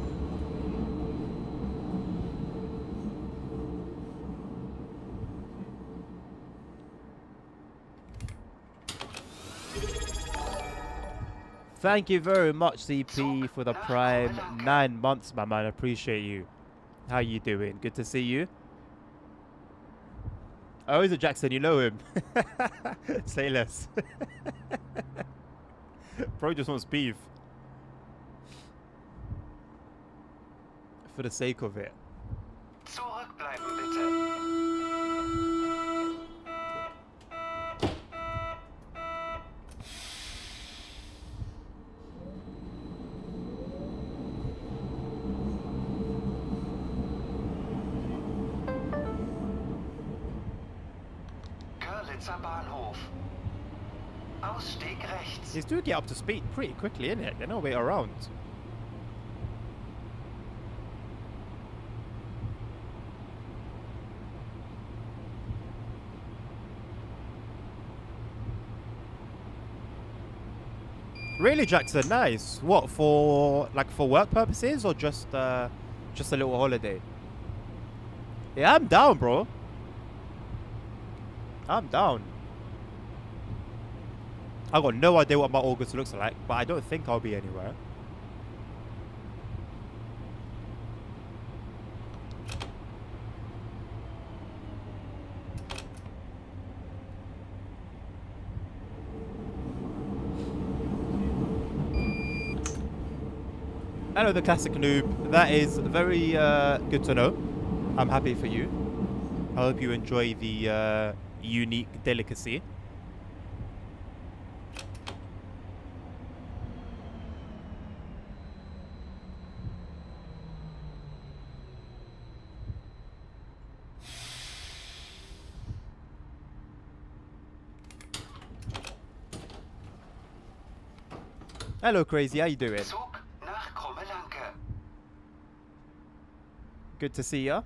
Thank you very much, CP, for the Prime 9 months, my man. Appreciate you. How you doing? Good to see you. Oh, is it Jackson? You know him. Say less. Bro just wants beef. For the sake of it. Zurückbleiben bitte. Bahnhof. Ausstieg rechts. These do get up to speed pretty quickly, innit? There's no way around. Really, Jackson? Nice. What, for work purposes or just a little holiday? Yeah, I'm down, bro. I'm down. I got no idea what my August looks like, but I don't think I'll be anywhere. Hello, the classic noob. That is very good to know. I'm happy for you. I hope you enjoy the unique delicacy. Hello, Crazy. How you doing? Good to see ya.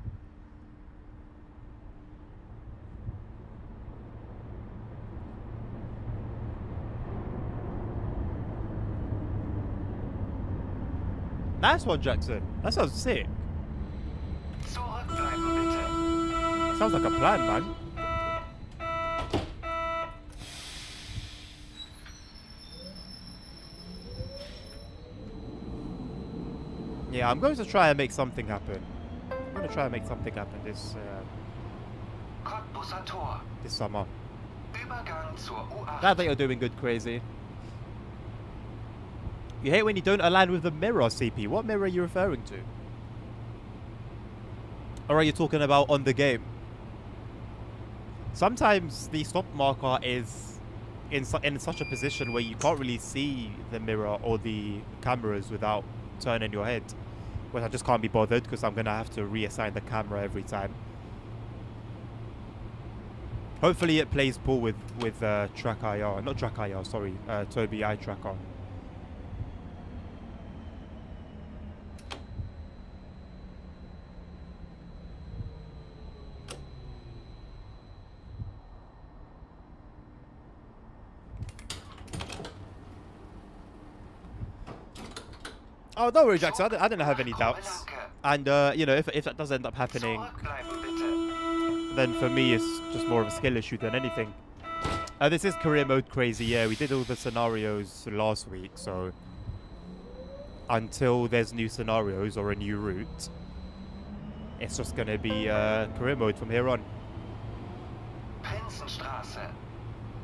Nice one, Jackson. That sounds sick. Sounds like a plan, man. Yeah, I'm going to try and make something happen. I'm going to try and make something happen this summer. Glad that you're doing good, Crazy. You hate when you don't align with the mirror, CP. What mirror are you referring to? Or are you talking about on the game? Sometimes the stop marker is in such a position where you can't really see the mirror or the cameras without turning your head. Which I just can't be bothered because I'm going to have to reassign the camera every time. Hopefully it plays pool with Track IR. Not Track IR, sorry. Toby Eye Tracker. Oh, don't worry, Jackson. I didn't have any doubts. And, you know, if that does end up happening, then for me, it's just more of a skill issue than anything. This is career mode Crazy. Yeah, we did all the scenarios last week, so until there's new scenarios or a new route, it's just going to be career mode from here on.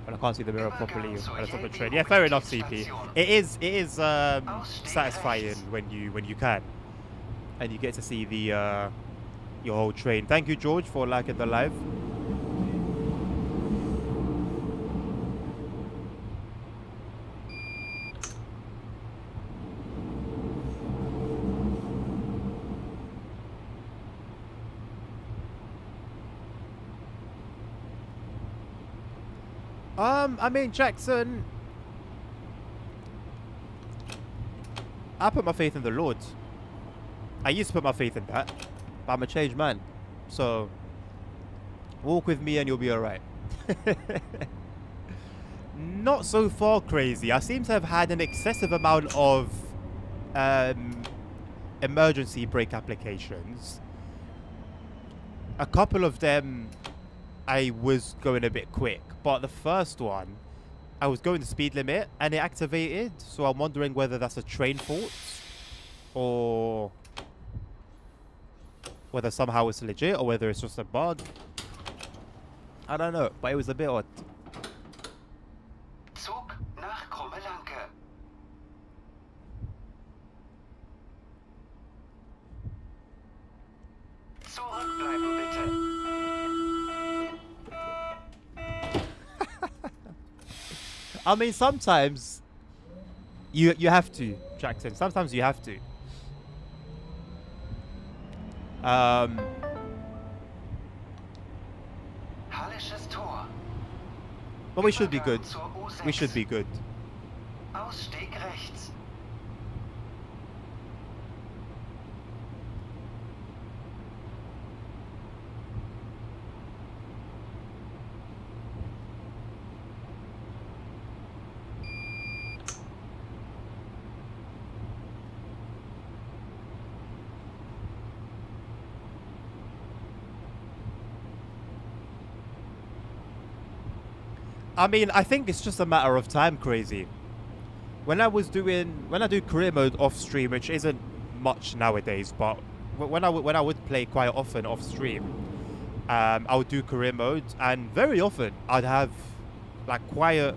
And I can't see the mirror properly Übergang zur when it's on the train. Yelby Yeah, fair enough, CP. Mobilitätsstation. It is Ausstieg satisfying rechts. when you can, and you get to see the your whole train. Thank you, George, for liking the live. I mean, Jackson, I put my faith in the Lord. I used to put my faith in that, but I'm a changed man. So, walk with me and you'll be alright. Not so far crazy. I seem to have had an excessive amount of emergency brake applications. A couple of them I was going a bit quick, but the first one I was going the speed limit and it activated, so I'm wondering whether that's a train fault or whether somehow it's legit or whether it's just a bug. I don't know, but it was a bit odd. Zug nach Krummelanke. Zurückbleiben bitte. I mean, sometimes you have to, Jackson. Sometimes you have to. Hallisches Tor. But we should be good. Übergang zur U6. We should be good. Ausstieg rechts. I mean, I think it's just a matter of time, crazy. When I do career mode off stream, which isn't much nowadays, but when I would play quite often off stream, I would do career mode, and very often I'd have like quiet.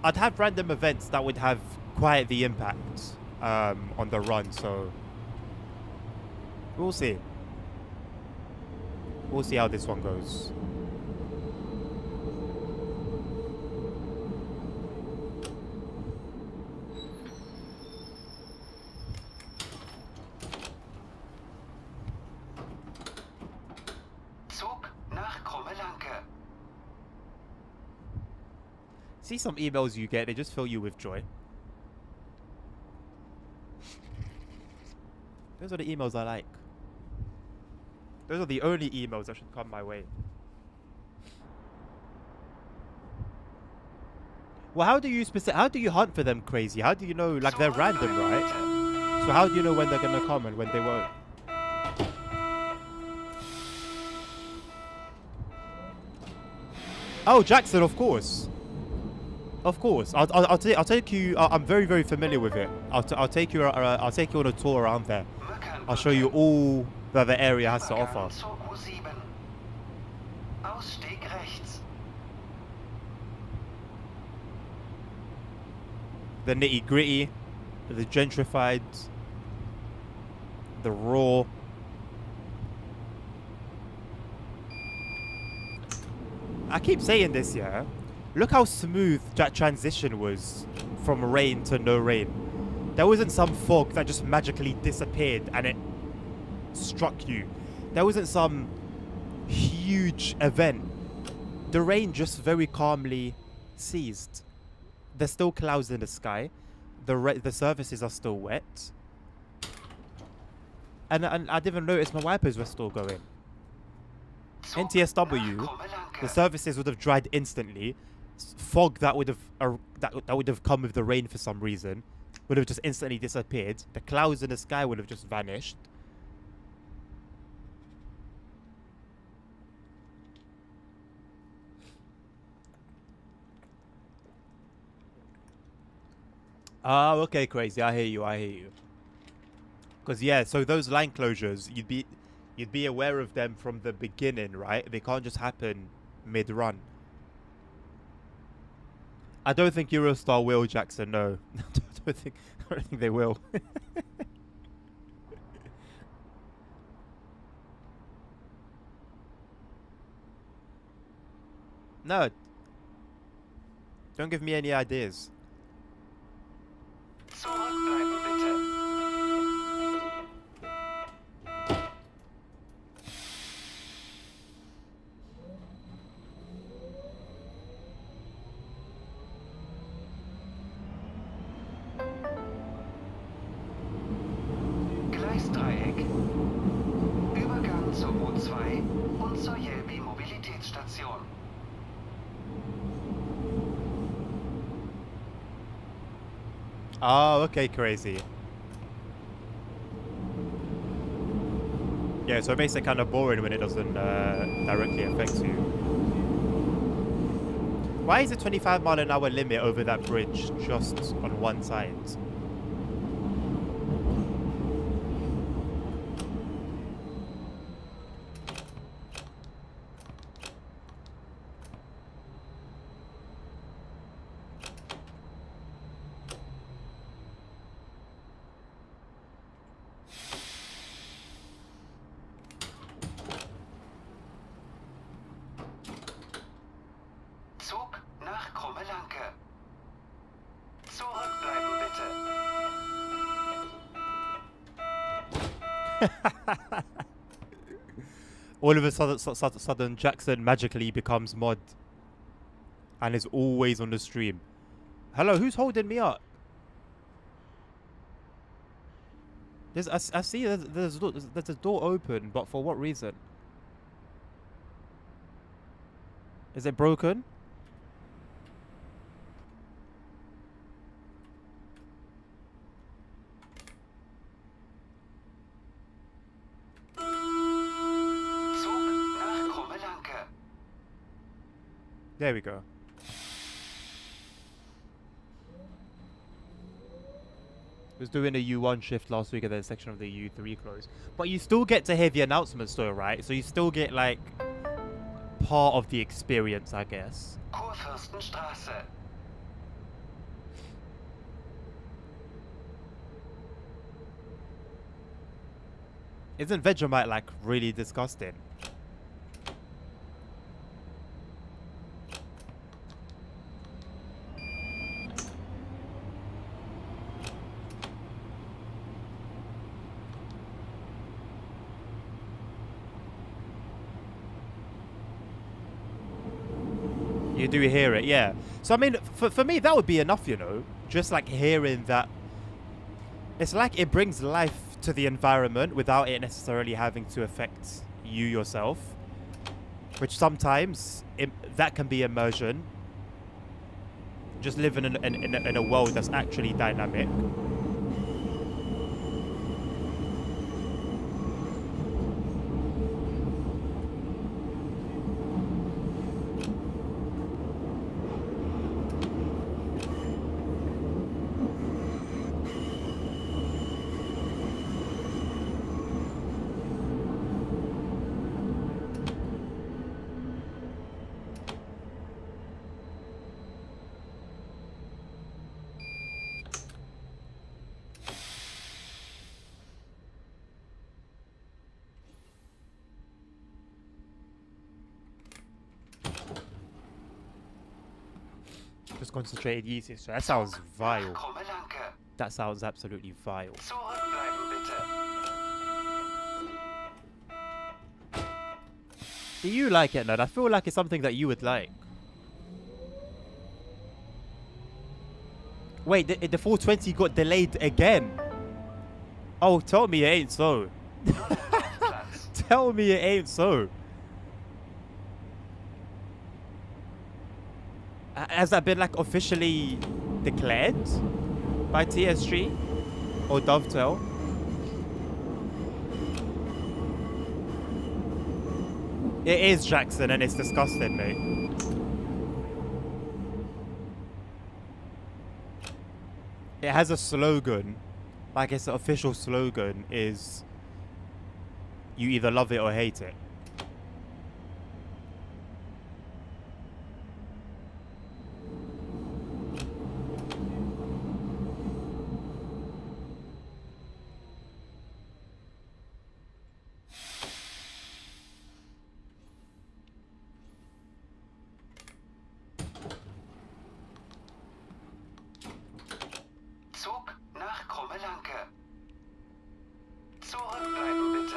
I'd have random events that would have quite the impact on the run, so we'll see. We'll see how this one goes. Zug nach Krummelanke. See some emails you get, they just fill you with joy. Those are the emails I like. Those are the only emails that should come my way. Well, how do you hunt for them, crazy? How do you know, like, they're random, right? So how do you know when they're gonna come and when they won't? Oh, Jackson, of course. Of course. I'll take you. I'm very, very familiar with it. I'll take you on a tour around there. I'll show you all that the area has to offer. Übergang zur U7. Ausstieg rechts. The nitty gritty, the gentrified, the raw. I keep saying this, yeah. Look how smooth that transition was from rain to no rain. There wasn't some fog that just magically disappeared and it struck you. There wasn't some huge event. The rain just very calmly ceased. There's still clouds in the sky. The surfaces are still wet. And I didn't even notice my wipers were still going. Zug NTSW, nach Krummelanke. the surfaces would have dried instantly. Fog that would have come with the rain for some reason would have just instantly disappeared. The clouds in the sky would have just vanished. Oh, okay, crazy. I hear you. Because yeah, so those line closures, you'd be aware of them from the beginning, right? They can't just happen mid-run. I don't think Eurostar will, Jackson. No, I don't think they will. No, don't give me any ideas. Zurückbleiben bitte. Gleisdreieck. Übergang zur U2 und zur Jelbi Mobilitätsstation. Oh, okay, crazy. Yeah, so it makes it kind of boring when it doesn't directly affect you. Why is a 25-mile-an-hour limit over that bridge just on one side? Zug nach Krummelanke. Zurückbleiben bitte. All of a sudden, Jackson magically becomes mod and is always on the stream. Hello, who's holding me up? I see there's a door open, but for what reason? Is it broken? There we go. Was doing a U1 shift last week and then a section of the U3 closed. But you still get to hear the announcements though, right? So you still get like part of the experience, I guess. Kurfürstenstraße. Isn't Vegemite like really disgusting? You do hear it, yeah. So I mean, for me, that would be enough, you know. Just like hearing that. It's like it brings life to the environment without it necessarily having to affect you yourself. Which sometimes, that can be immersion. Just living in a world that's actually dynamic. Just concentrated usage. That sounds vile. That sounds absolutely vile. Do you like it, Ned? I feel like it's something that you would like. Wait, the 420 got delayed again. Oh, tell me it ain't so. Tell me it ain't so. Has that been like officially declared by TSG or Dovetail? It is, Jackson, and it's disgusting, mate. It has a slogan, like its official slogan is You either love it or hate it. Zug nach Krummelanke. Zurückbleiben bitte.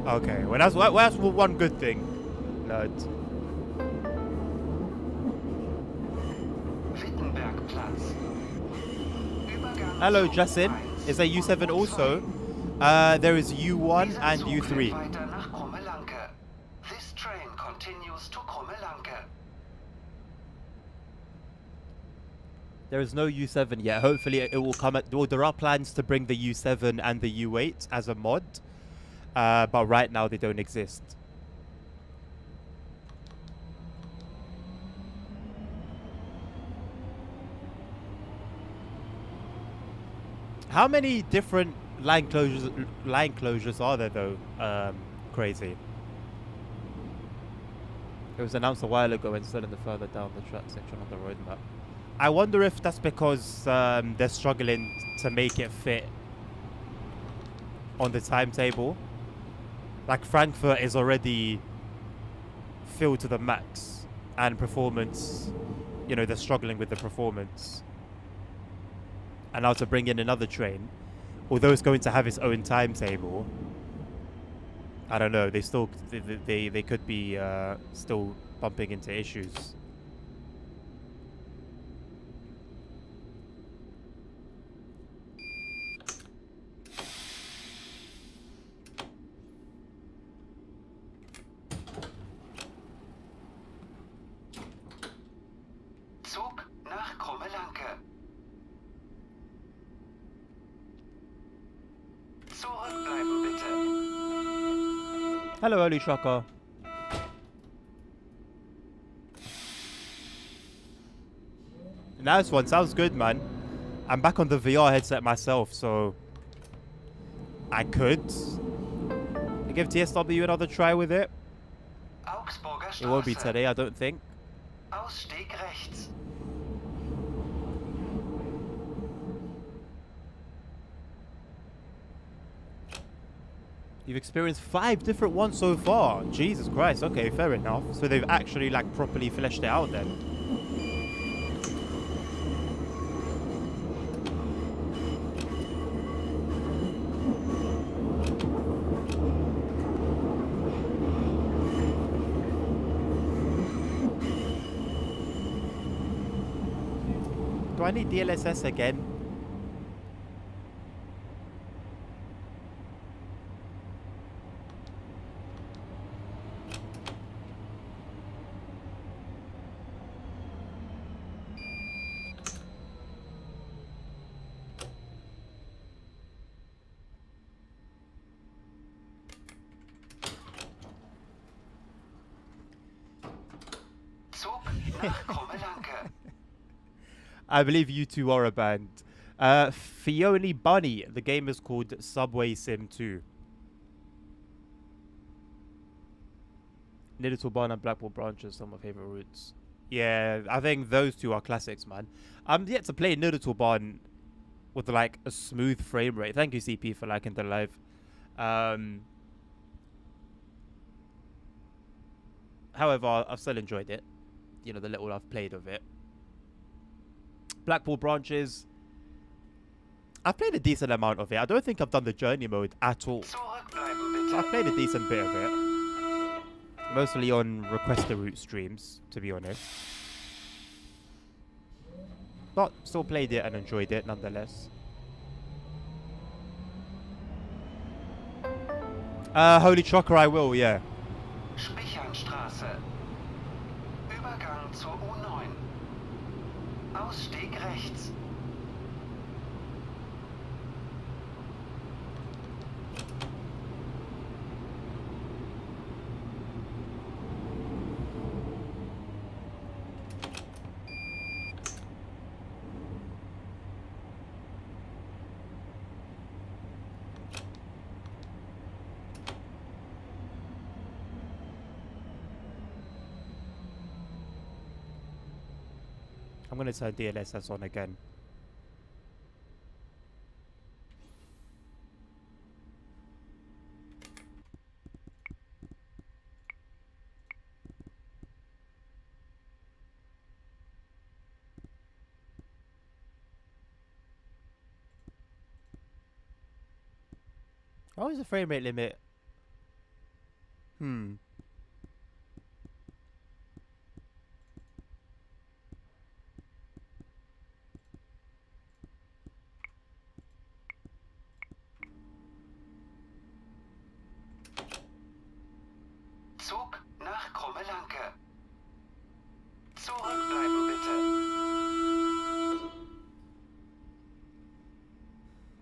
Okay, well that's one good thing. Nerds. Wittenbergplatz. Übergang Hello, zu Jasin. U1 Is there U7 und also? U2. There is U1 Dieser and Zug fährt U3. weiter nach Krummelanke. This train continues to Krummelanke. There is no U7 yet. Hopefully it will come at... Well, there are plans to bring the U7 and the U8 as a mod. But right now they don't exist. How many different line closures are there though? Crazy. It was announced a while ago and still in the further down the track section of the roadmap. I wonder if that's because they're struggling to make it fit on the timetable. Like Frankfurt is already filled to the max, and performance, you know, they're struggling with the performance. And now to bring in another train, although it's going to have its own timetable, I don't know. They still they could be still bumping into issues. Zug nach Krummelanke. Zurückbleiben bitte. Hello, early trucker. Nice one. Sounds good, man. I'm back on the VR headset myself, so I could give TSW another try with it. Augsburger It won't be Straße. today, I don't think. Ausstieg rechts. You've experienced 5 different ones so far. Jesus Christ. Okay, fair enough. So they've actually like properly fleshed it out then. Do I need DLSS again? Zug nach Krummelanke. I believe you two are a band. Fiona Bunny. The game is called SubwaySim 2. Little Barn and Blackpool Branches are my favorite routes. Yeah, I think those two are classics, man. I'm yet to play Little Barn with like a smooth frame rate. Thank you, CP, for liking the live. However, I've still enjoyed it. You know, the little I've played of it. Blackpool Branches. I've played a decent amount of it. I don't think I've done the journey mode at all. Zurückbleiben bitte. I've played a decent bit of it. Mostly on Request the Route streams, to be honest. But still played it and enjoyed it nonetheless. Holy Trucker, I will, yeah. Spichernstraße. Übergang zur U9. Ausstieg rechts. I'm going to turn DLSS on again. Oh, is the frame rate limit? Hmm. Zug nach Krummelanke. Zurückbleiben bitte.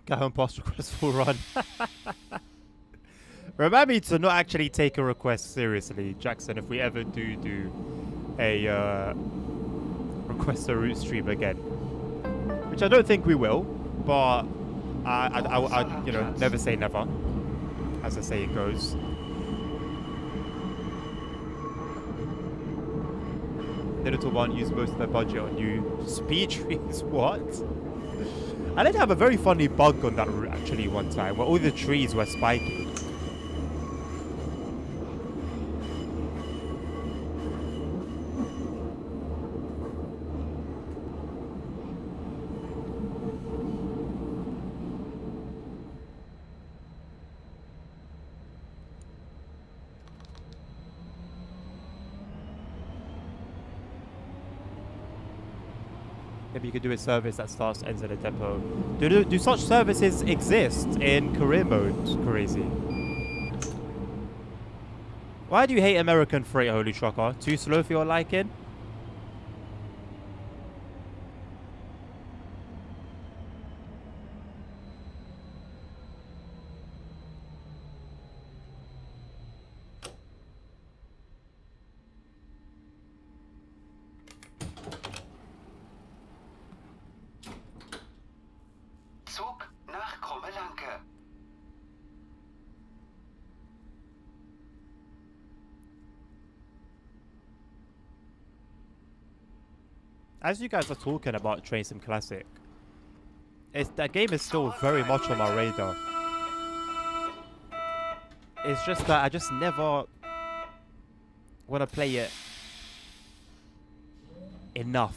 Get home past request full run. Remind me to not actually take a request seriously, Jackson, if we ever do a request a route stream again. Which I don't think we will, but I you know, never say never, as the saying goes. The little one used most of their budget on new speed trees. What? I did have a very funny bug on that route actually one time, where all the trees were spiky. Maybe you could do a service that starts, ends at a depot. Do such services exist in career mode, Crazy? Why do you hate American freight, Holy Trucker? Too slow for your liking? Zug nach Krummelanke. As you guys are talking about Train Sim Classic, that game is still very much on my radar. It's just that I just never want to play it enough,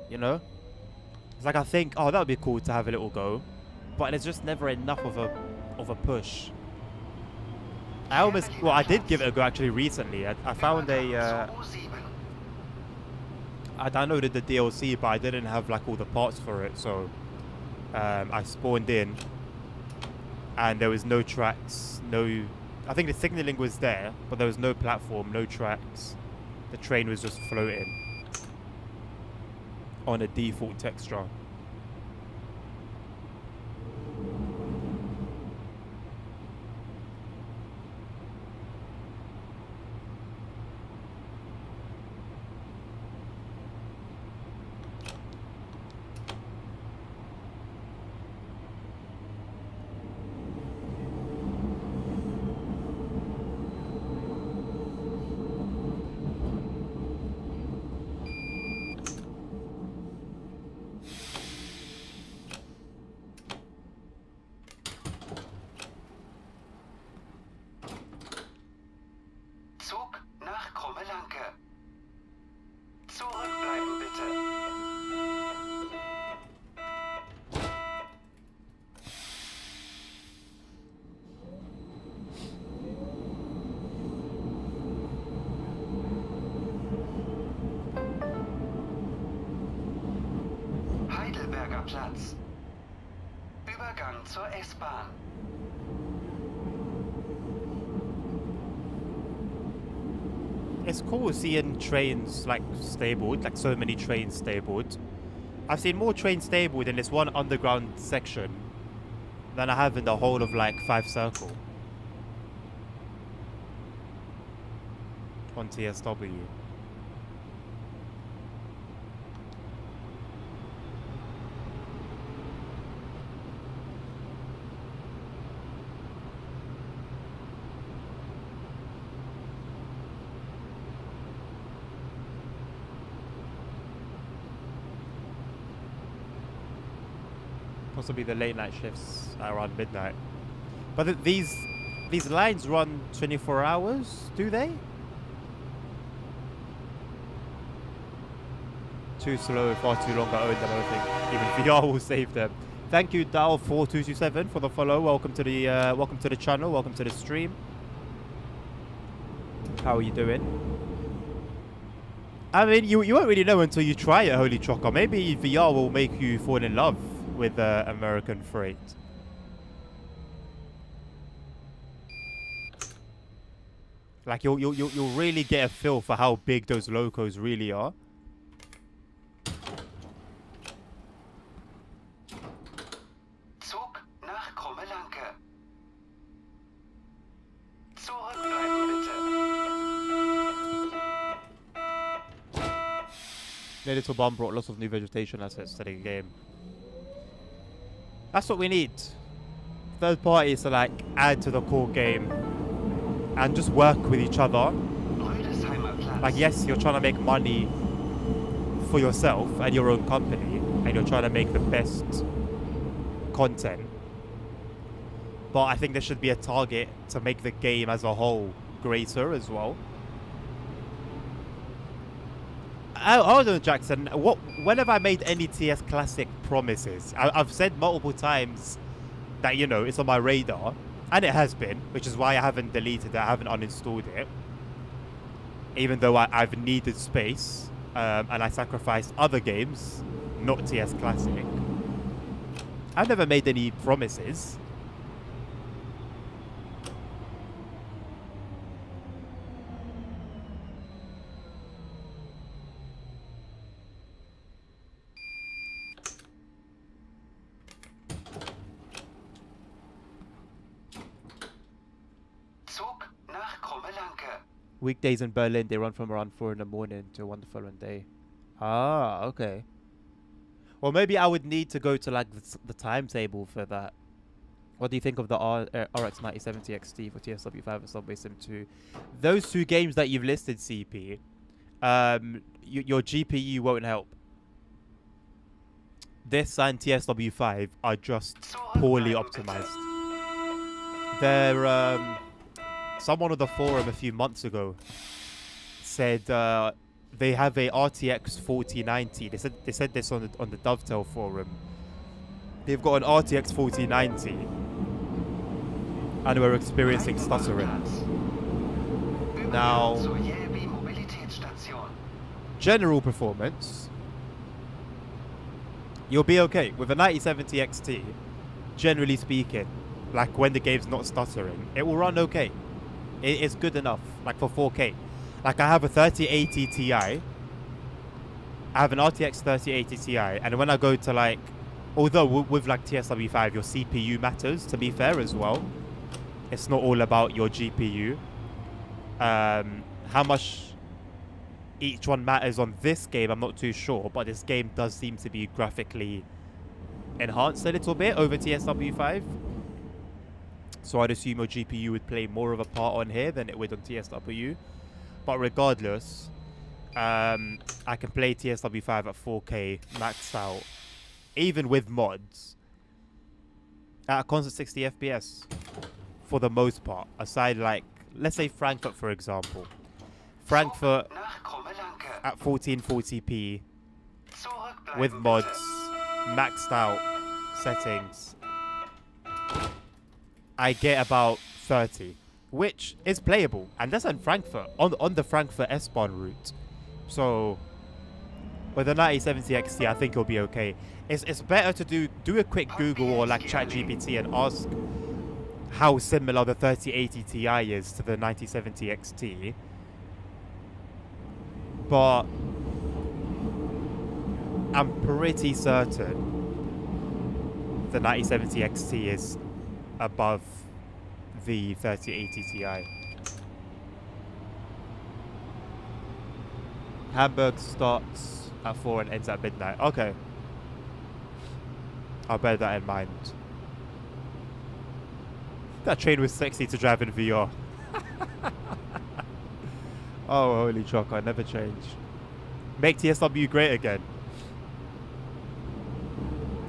you know? It's like I think, oh, that would be cool to have a little go, but it's just never enough of a push. I almost, well, I did give it a go actually recently. I found I downloaded the DLC, but I didn't have like all the parts for it, so I spawned in, and there was no tracks, I think the signaling was there, but there was no platform, no tracks. The train was just floating on a default texture. Zug nach Krummelanke. Zurückbleiben bitte. Heidelberger Platz. Übergang zur S-Bahn. It's cool seeing trains like stabled, like so many trains stabled. I've seen more trains stabled in this one underground section than I have in the whole of like 5 Circle on TSW. Possibly the late night shifts at around midnight. But these lines run 24 hours, do they? Too slow, far too long. I own them. I don't think even VR will save them. Thank you, Dal4227 for the follow. Welcome to the channel. Welcome to the stream. How are you doing? I mean, you won't really know until you try it, Holy Chocker. Maybe VR will make you fall in love with American freight. Like you'll really get a feel for how big those locos really are. Zug nach Krummelanke. Zurückbleiben bitte. The little bomb brought lots of new vegetation assets to the game. That's what we need. Third parties to like add to the core game and just work with each other. Like, yes, you're trying to make money for yourself and your own company, and you're trying to make the best content. But I think there should be a target to make the game as a whole greater as well. Hold on, Jackson. When have I made any TS Classic promises? I've said multiple times that, you know, it's on my radar. And it has been, which is why I haven't deleted it. I haven't uninstalled it. Even though I've needed space. And I sacrificed other games, not TS Classic. I've never made any promises. Weekdays in Berlin, they run from around 4 in the morning to 1 the following day. Ah, okay. Well, maybe I would need to go to like the timetable for that. What do you think of the RX 9070 XT for TSW5 and SubwaySim 2? Those two games that you've listed, CP, your GPU won't help. This and TSW5 are just poorly optimized. They're someone on the forum a few months ago said they have a RTX 4090. They said this on the Dovetail forum. They've got an RTX 4090 and we're experiencing stuttering. Now, general performance, you'll be okay with a 9070 XT. Generally speaking, like when the game's not stuttering, it will run okay. It's good enough, like for 4K. Like I have a 3080 Ti. I have an RTX 3080 Ti, and when I go to like, although with like TSW5, your CPU matters, to be fair as well. It's not all about your GPU. How much each one matters on this game, I'm not too sure, but this game does seem to be graphically enhanced a little bit over TSW5. So I'd assume your GPU would play more of a part on here than it would on TSW. But regardless, I can play TSW5 at 4K maxed out, even with mods, at a constant 60 FPS for the most part. Aside, like, let's say Frankfurt, for example. Frankfurt at 1440p with mods, maxed out settings, I get about 30, which is playable, and that's in Frankfurt, on the Frankfurt S-Bahn route. So with the 9070 XT, I think it'll be okay. It's better to do a quick Google or like ChatGPT and ask how similar the 3080 Ti is to the 9070 XT. But I'm pretty certain the 9070 XT is above the 3080 Ti. Hamburg starts at 4 and ends at midnight. Okay. I'll bear that in mind. That train was sexy to drive in VR. Oh, holy chocolate, never change. Make TSW great again.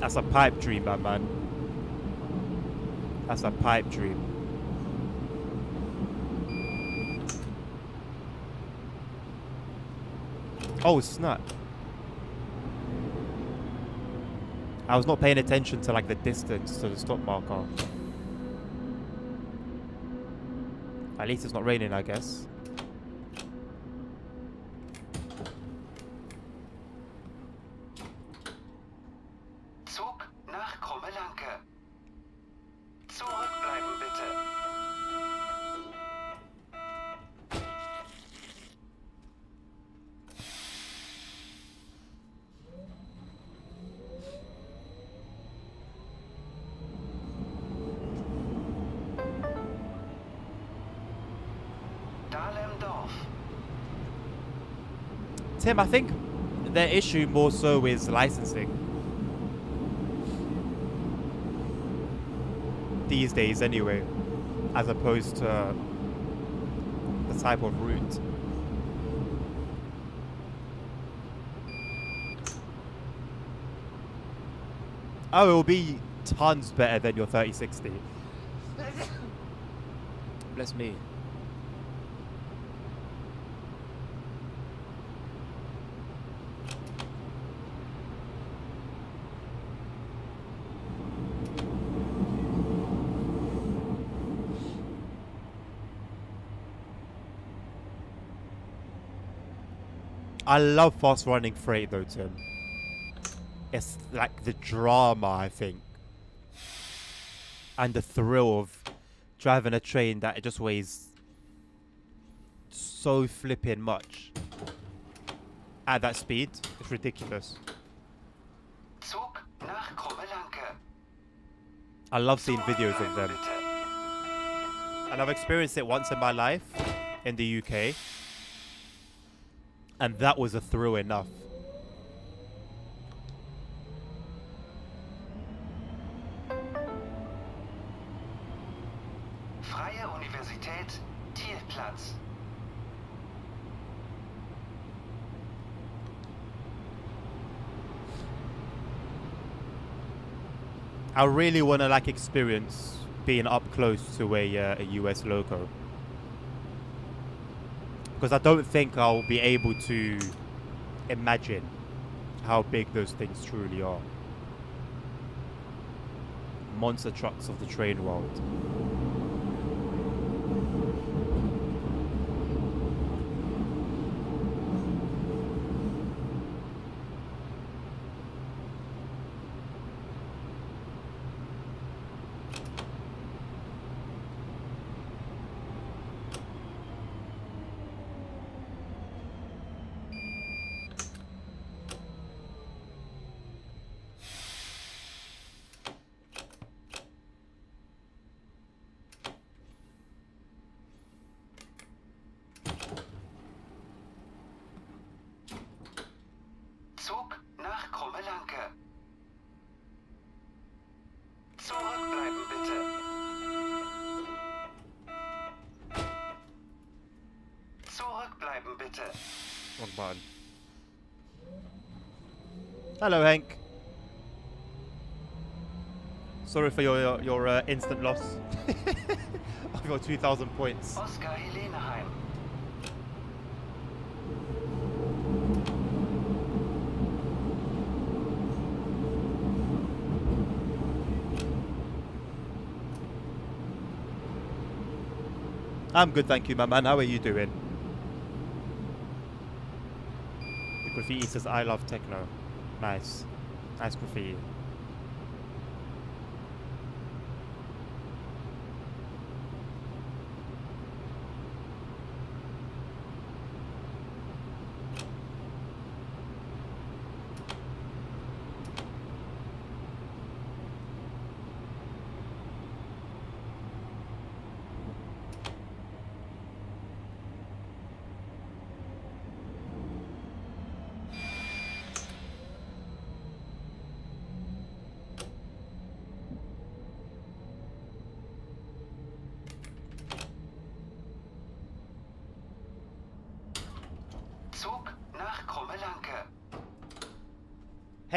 That's a pipe dream, my man. That's a pipe dream. Oh, snap. I was not paying attention to like the distance to the stop marker. At least it's not raining, I guess. Zug nach Krummelanke. Zurückbleiben bitte. Dahlemdorf. Tim, I think their issue more so is licensing. These days anyway, as opposed to the type of route. Oh, it will be tons better than your 3060. Bless me. I love fast running freight though, Tim. It's like the drama, I think. And the thrill of driving a train that it just weighs so flipping much. At that speed, it's ridiculous. Zug nach Krummelanke. I love seeing videos of them. And I've experienced it once in my life in the UK. And that was a thrill enough. Freie Universität, Thielplatz. I really want to like experience being up close to a US loco. Because I don't think I'll be able to imagine how big those things truly are. Monster trucks of the train world. Zug nach Krummelanke. Zurückbleiben bitte. Zurückbleiben bitte. Wrong button. Hello, Hank. Sorry for your instant loss of your 2,000 points. Oskar Heleneheim. I'm good, thank you, my man. How are you doing? The graffiti says, I love techno. Nice. Nice graffiti.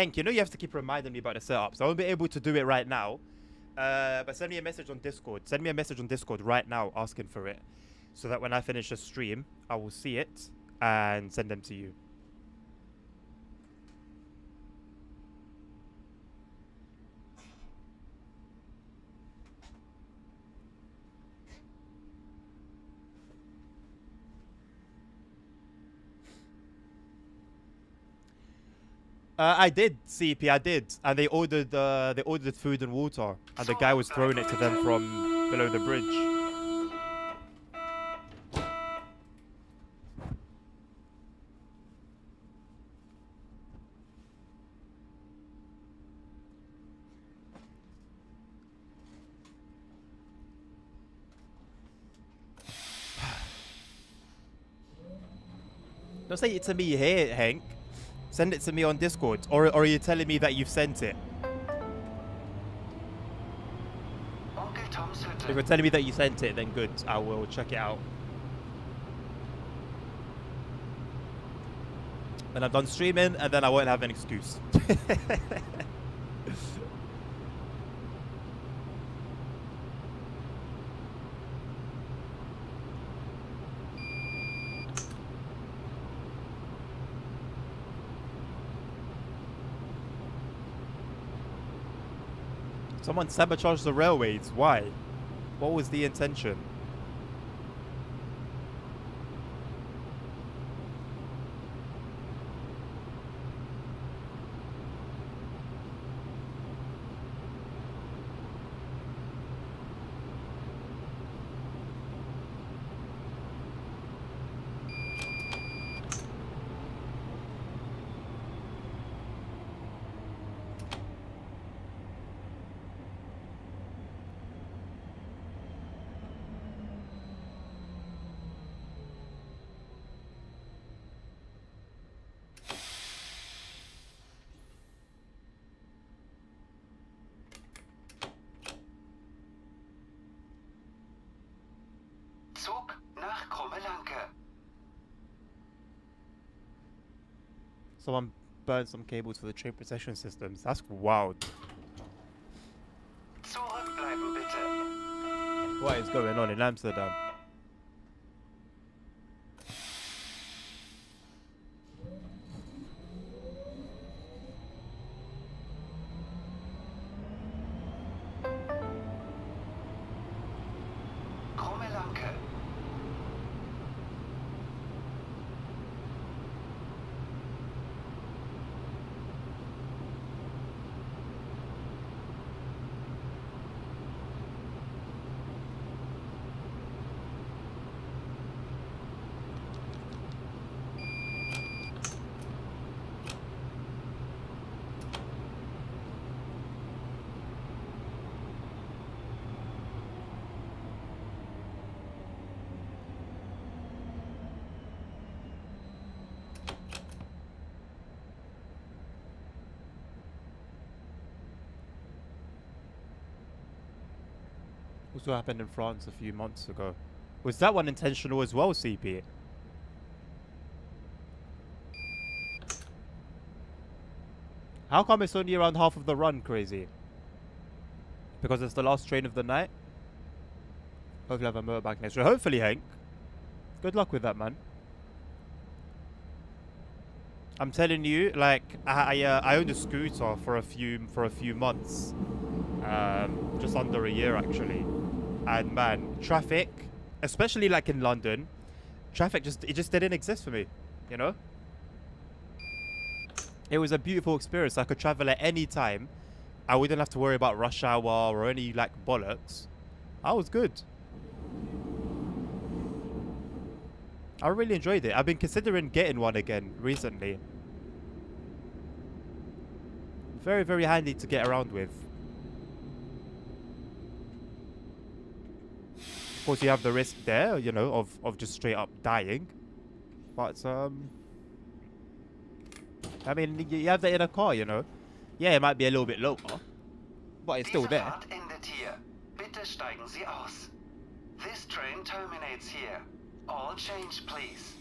Hank, you know you have to keep reminding me about the setup, so I won't be able to do it right now. But send me a message on Discord. Send me a message on Discord right now asking for it, so that when I finish the stream, I will see it and send them to you. I did, CP, I did, and they ordered food and water, and the guy was throwing it to them from below the bridge. Don't say it to me here, Hank. Send it to me on Discord, or are you telling me that you've sent it? If you're telling me that you sent it, then good. I will check it out. When I'm done streaming, and then I won't have an excuse. Someone sabotaged the railways. Why? What was the intention? Zug nach Krummelanke. Someone burned some cables for the train procession systems. That's wild. Zurückbleiben bitte. What is going on in Amsterdam? Krummelanke. Also happened in France a few months ago. Was that one intentional as well, CP? How come it's only around half of the run, crazy? Because it's the last train of the night? Hopefully I have a motorbike next year. Hopefully, Hank. Good luck with that, man. I'm telling you, like, I owned a scooter for a few months. Just under a year, actually. And man, traffic, especially like in London, traffic just didn't exist for me, you know? It was a beautiful experience. I could travel at any time. I wouldn't have to worry about rush hour or any like bollocks. I was good. I really enjoyed it. I've been considering getting one again recently. Very, very handy to get around with. Of course, you have the risk there, you know, of just straight up dying. But, I mean, you have that in a car, you know. Yeah, it might be a little bit lower, but it's still Diese there. Fahrt endet hier. Bitte steigen Sie aus. This train terminates here. All change, please.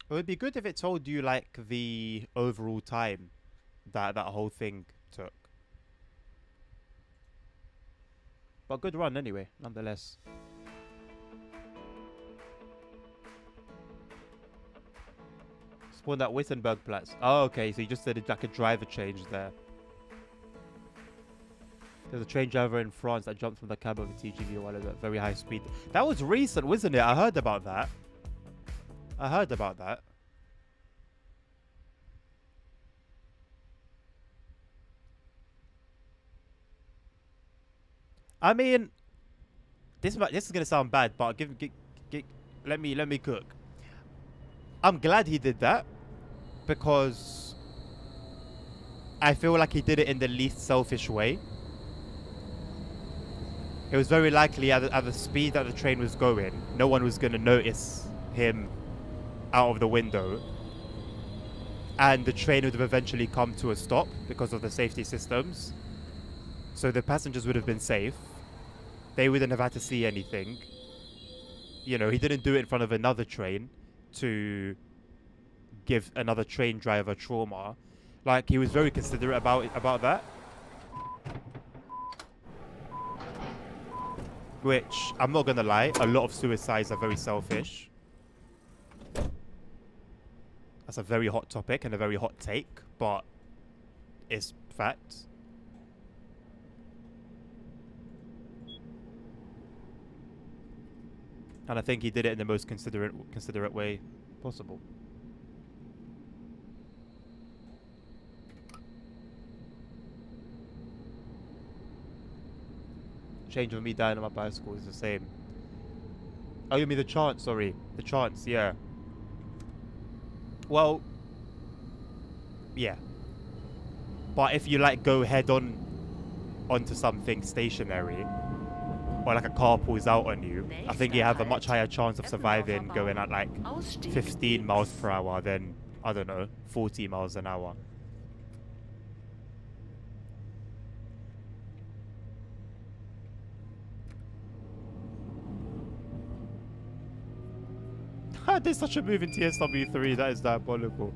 It would be good if it told you like the overall time that whole thing took. But good run anyway, nonetheless. Spawned at Wittenbergplatz. Oh, okay, so you just did like a driver change there. There's a train driver in France that jumped from the cab of a TGV while at very high speed. That was recent, wasn't it? I heard about that. I heard about that. I mean, this is gonna sound bad, but let me cook. I'm glad he did that because I feel like he did it in the least selfish way. It was very likely at the speed that the train was going, no one was gonna notice him out of the window, and the train would have eventually come to a stop because of the safety systems. So the passengers would have been safe. They wouldn't have had to see anything. You know, he didn't do it in front of another train to give another train driver trauma. Like, he was very considerate about that. Which, I'm not gonna lie, a lot of suicides are very selfish. That's a very hot topic and a very hot take, but it's fact. And I think he did it in the most considerate way possible. Change of me dying on my bicycle is the same. Oh, you mean the chance? Sorry, the chance. Yeah. Well, yeah. But if you like go head on onto something stationary, or like a car pulls out on you, I think you have a much higher chance of surviving going at like 15 miles per hour than, I don't know, 40 miles an hour. There's such a move in TSW3, that is diabolical.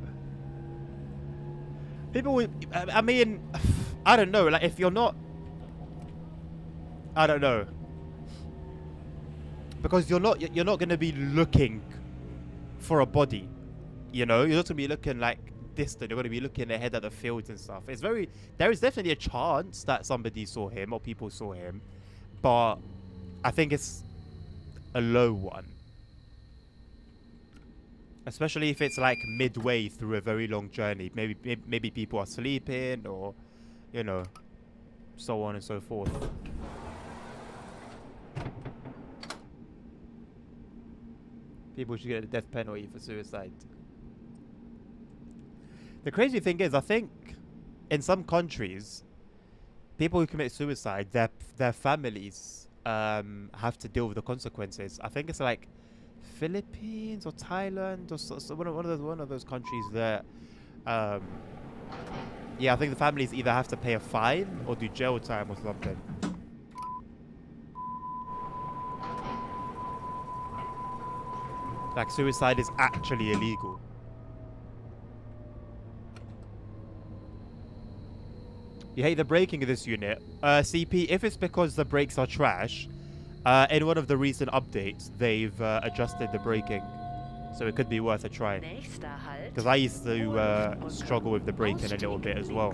People, I mean, I don't know, like if you're not, I don't know. Because you're not going to be looking for a body, you know? You're not going to be looking like distant. You're going to be looking ahead at the fields and stuff. There is definitely a chance that somebody saw him or people saw him, but I think it's a low one. Especially if it's like midway through a very long journey. Maybe people are sleeping or, you know, so on and so forth. People should get the death penalty for suicide. The crazy thing is, I think in some countries, people who commit suicide, their families have to deal with the consequences. I think it's like Philippines or Thailand or so one of those countries that, yeah, I think the families either have to pay a fine or do jail time or something. Like, suicide is actually illegal. You hate the braking of this unit. CP, if it's because the brakes are trash, in one of the recent updates, they've adjusted the braking. So it could be worth a try. Because I used to struggle with the braking a little bit as well.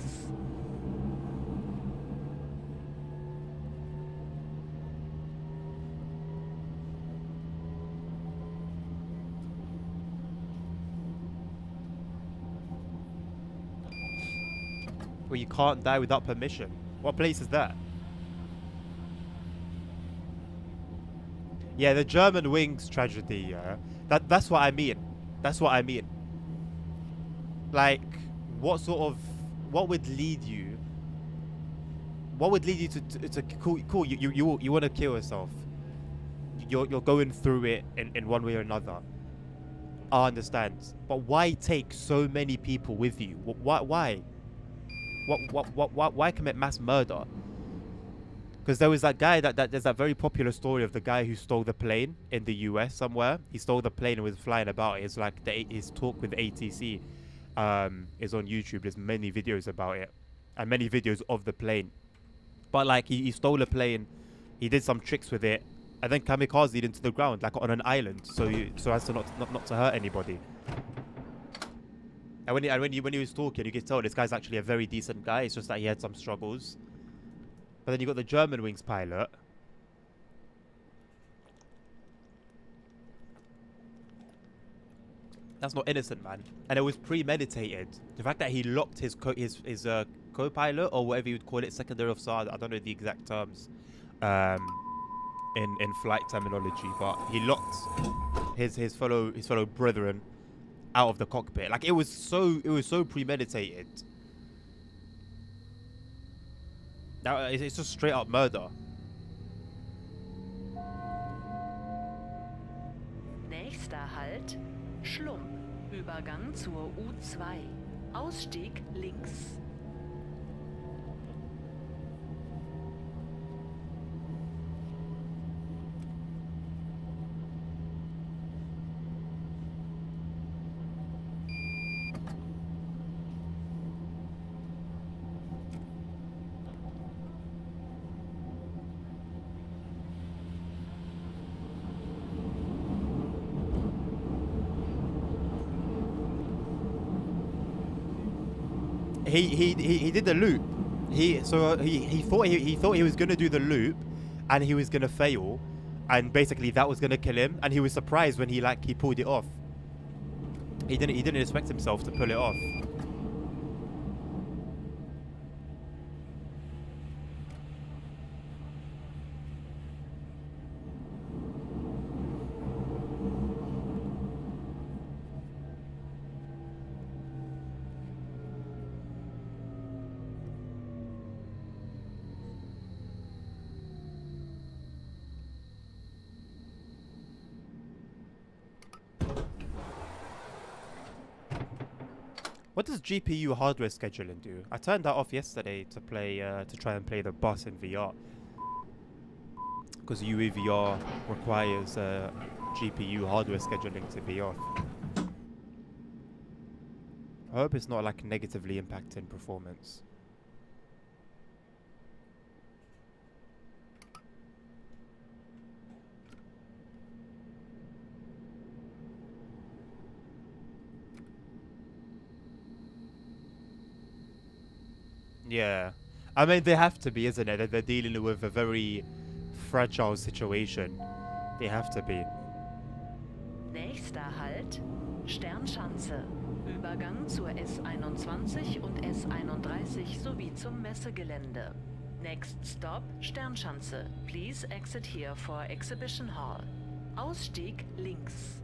Well, you can't die without permission. What place is that? Yeah, the German wings tragedy, yeah. That's what I mean. That's what I mean. Like, what would lead you? What would lead you to cool, you want to kill yourself. You're going through it in one way or another. I understand. But why take so many people with you? Why? Why commit mass murder? Because there was that guy that there's that very popular story of the guy who stole the plane in the US somewhere. He stole the plane and was flying about. It's like his talk with ATC is on YouTube. There's many videos about it and many videos of the plane. But like he stole a plane, he did some tricks with it, and then kamikazed into the ground like on an island, so as to not to hurt anybody. And when he was talking, you could tell this guy's actually a very decent guy. It's just that he had some struggles. But then you got the German Wings pilot. That's not innocent, man. And it was premeditated. The fact that he locked his co-pilot, or whatever you would call it, secondary officer, I don't know the exact terms in flight terminology, but he locked his fellow brethren out of the cockpit. Like it was so premeditated. Now it's just straight up murder. Nächster Halt, Schlump. Übergang zur U2. Ausstieg links. He did the loop. He thought he was gonna do the loop, and he was gonna fail, and basically that was gonna kill him. And he was surprised when he pulled it off. He didn't expect himself to pull it off. What does GPU hardware scheduling do? I turned that off yesterday to try and play the bus in VR. Because UEVR requires GPU hardware scheduling to be off. I hope it's not like negatively impacting performance. Yeah. I mean, they have to be, isn't it? They're dealing with a very fragile situation. They have to be. Nächster Halt, Sternschanze. Übergang zur S21 und S31 sowie zum Messegelände. Next stop, Sternschanze. Please exit here for Exhibition Hall. Ausstieg links.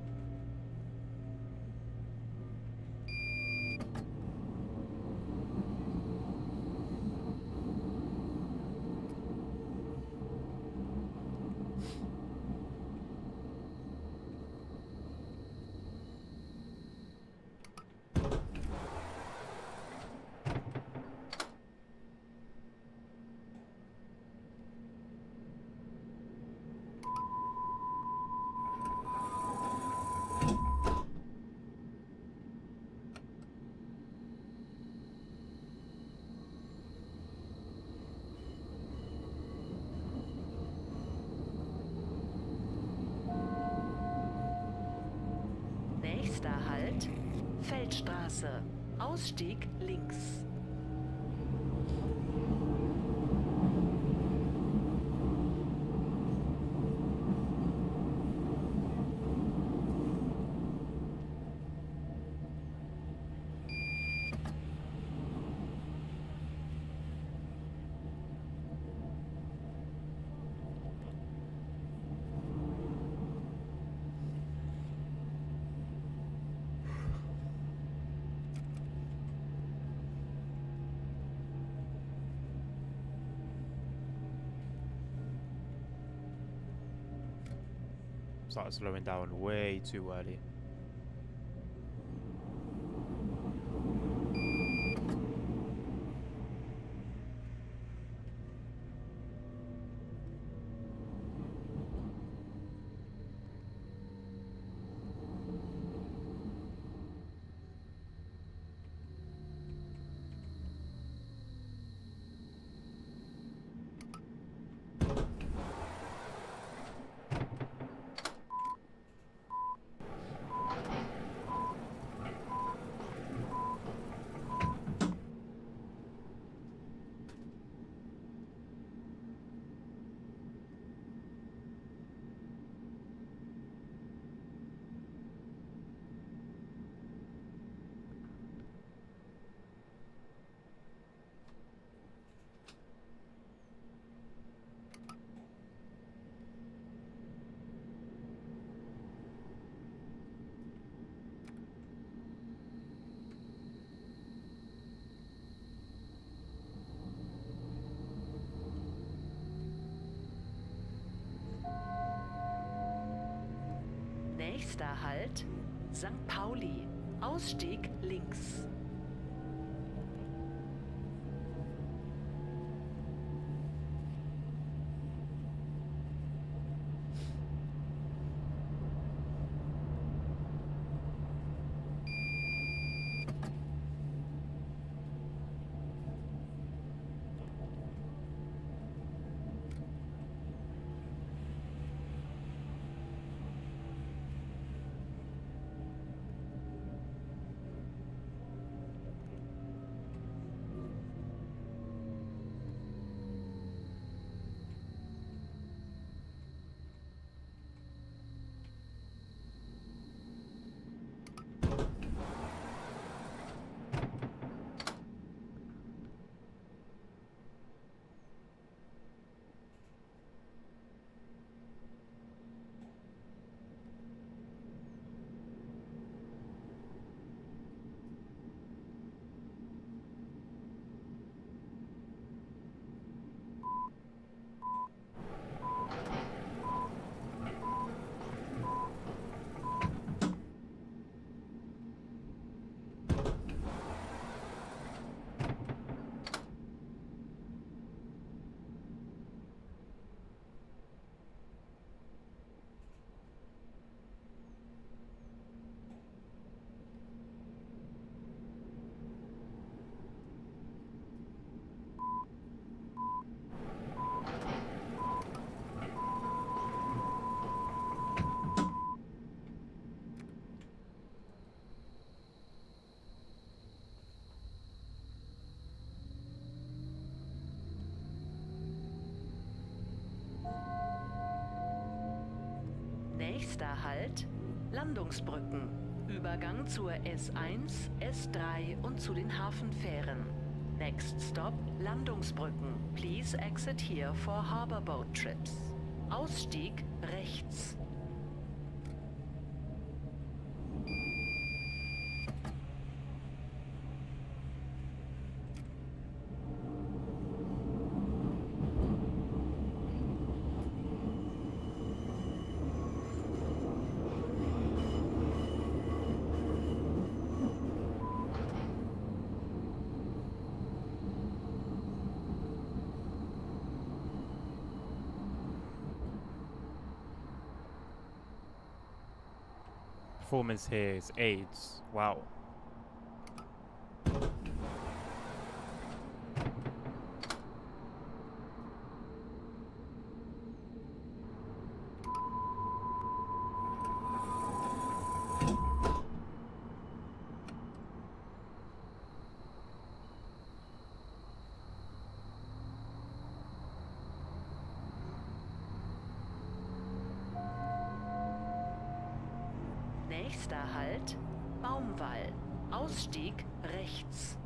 Nächster Halt, Feldstraße. Ausstieg links. Started slowing down way too early. Nächster Halt, St. Pauli. Ausstieg links. Nächster Halt, Landungsbrücken. Übergang zur S1, S3 und zu den Hafenfähren. Next stop, Landungsbrücken. Please exit here for harbor boat trips. Ausstieg rechts. Performance here is AIDS. Wow. Nächster Halt, Baumwall. Ausstieg rechts.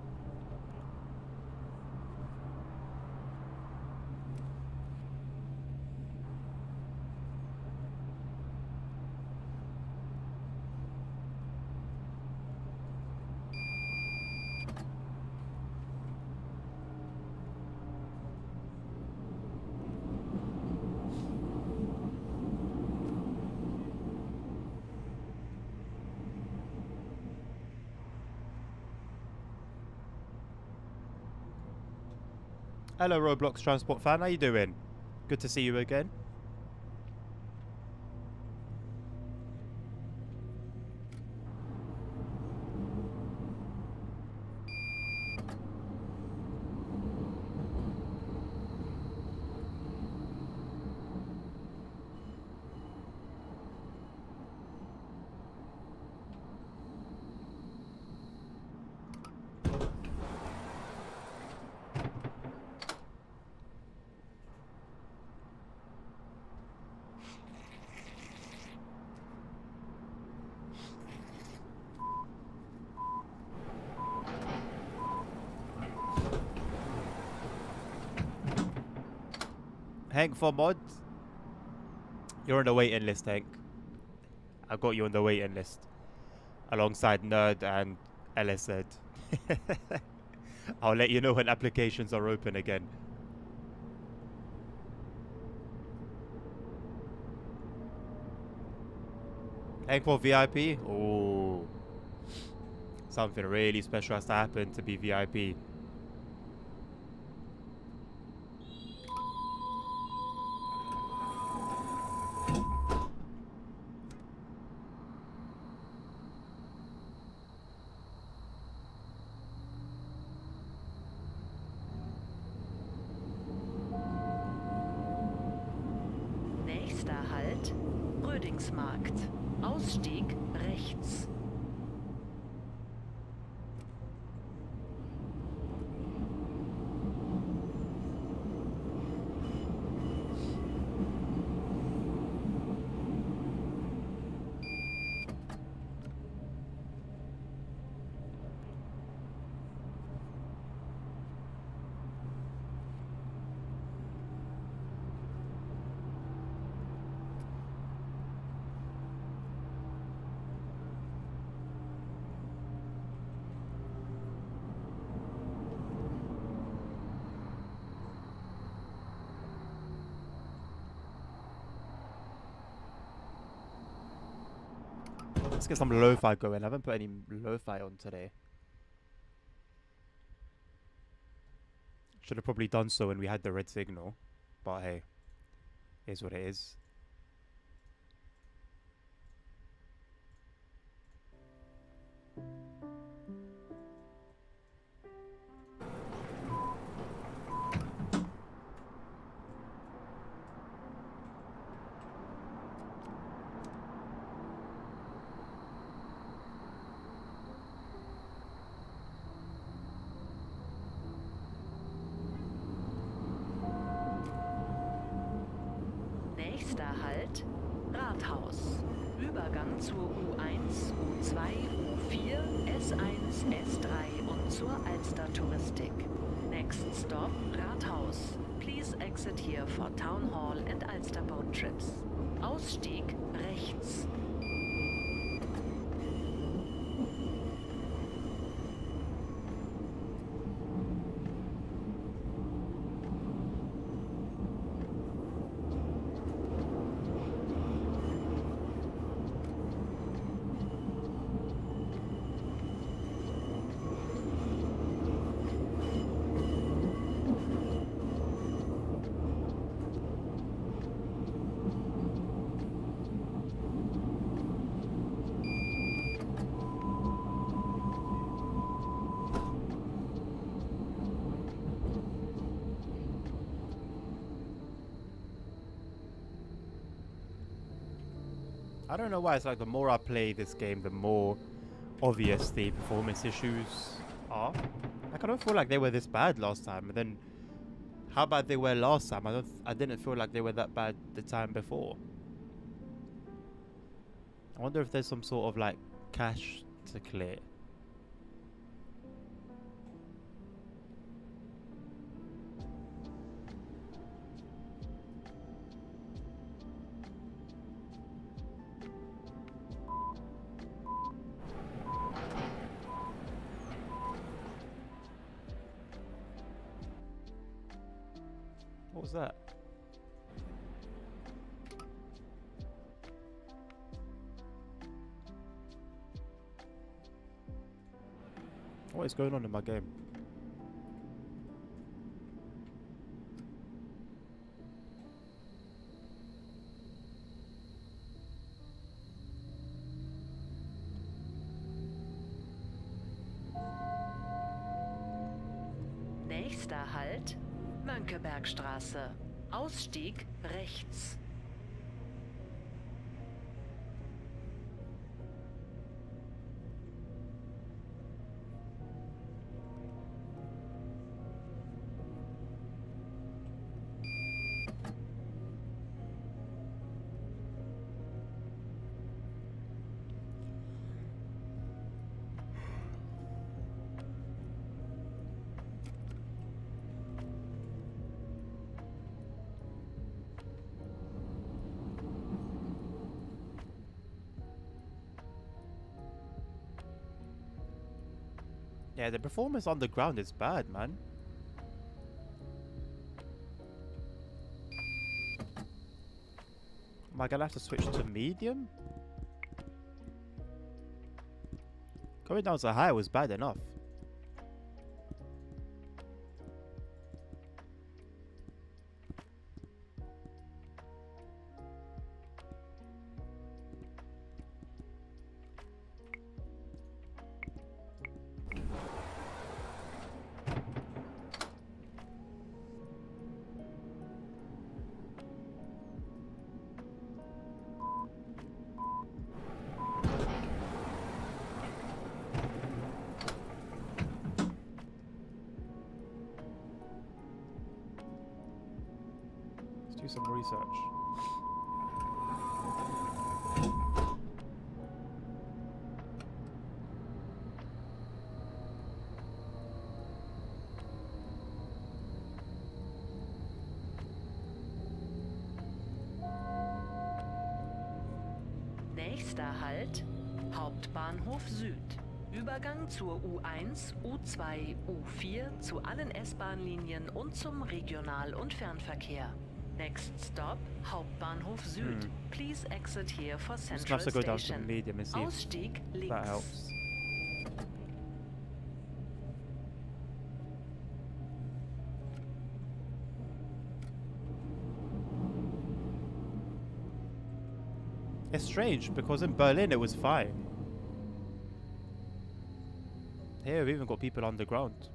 Hello, Roblox Transport fan. How you doing? Good to see you again. Hank for mod. You're on the waiting list, Hank. I got you on the waiting list. Alongside Nerd and LSZ. I'll let you know when applications are open again. Encore VIP? Oh. Something really special has to happen to be VIP. Nächster Halt, Rödingsmarkt. Ausstieg rechts. Let's get some lo-fi going. I haven't put any lo-fi on today. Should have probably done so when we had the red signal. But hey, here's what it is. Nächster Halt, Rathaus. Übergang zur U1, U2, U4, S1, S3 und zur Alster-Touristik. Next stop, Rathaus. Please exit here for Town Hall and Alster boat trips. Ausstieg rechts. I don't know why, it's like the more I play this game, the more obvious the performance issues are. Like, I don't feel like they were this bad last time, and then how bad they were last time, I didn't feel like they were that bad the time before. I wonder if there's some sort of like cache to clear. What was that? What is going on in my game? Nächster Halt, Mönckebergstraße. Ausstieg rechts. Yeah, the performance on the ground is bad, man. Am I gonna have to switch to medium? Going down so high was bad enough. Do some research. Nächster Halt, Hauptbahnhof Süd. Übergang zur U1, U2, U4 zu allen S-Bahn-Linien und zum Regional- und Fernverkehr. Next stop, Hauptbahnhof Süd. Please exit here for Just Central have to go down to the Station. medium and see if Ausstieg that links. helps. It's strange because in Berlin it was fine. Here we've even got people underground.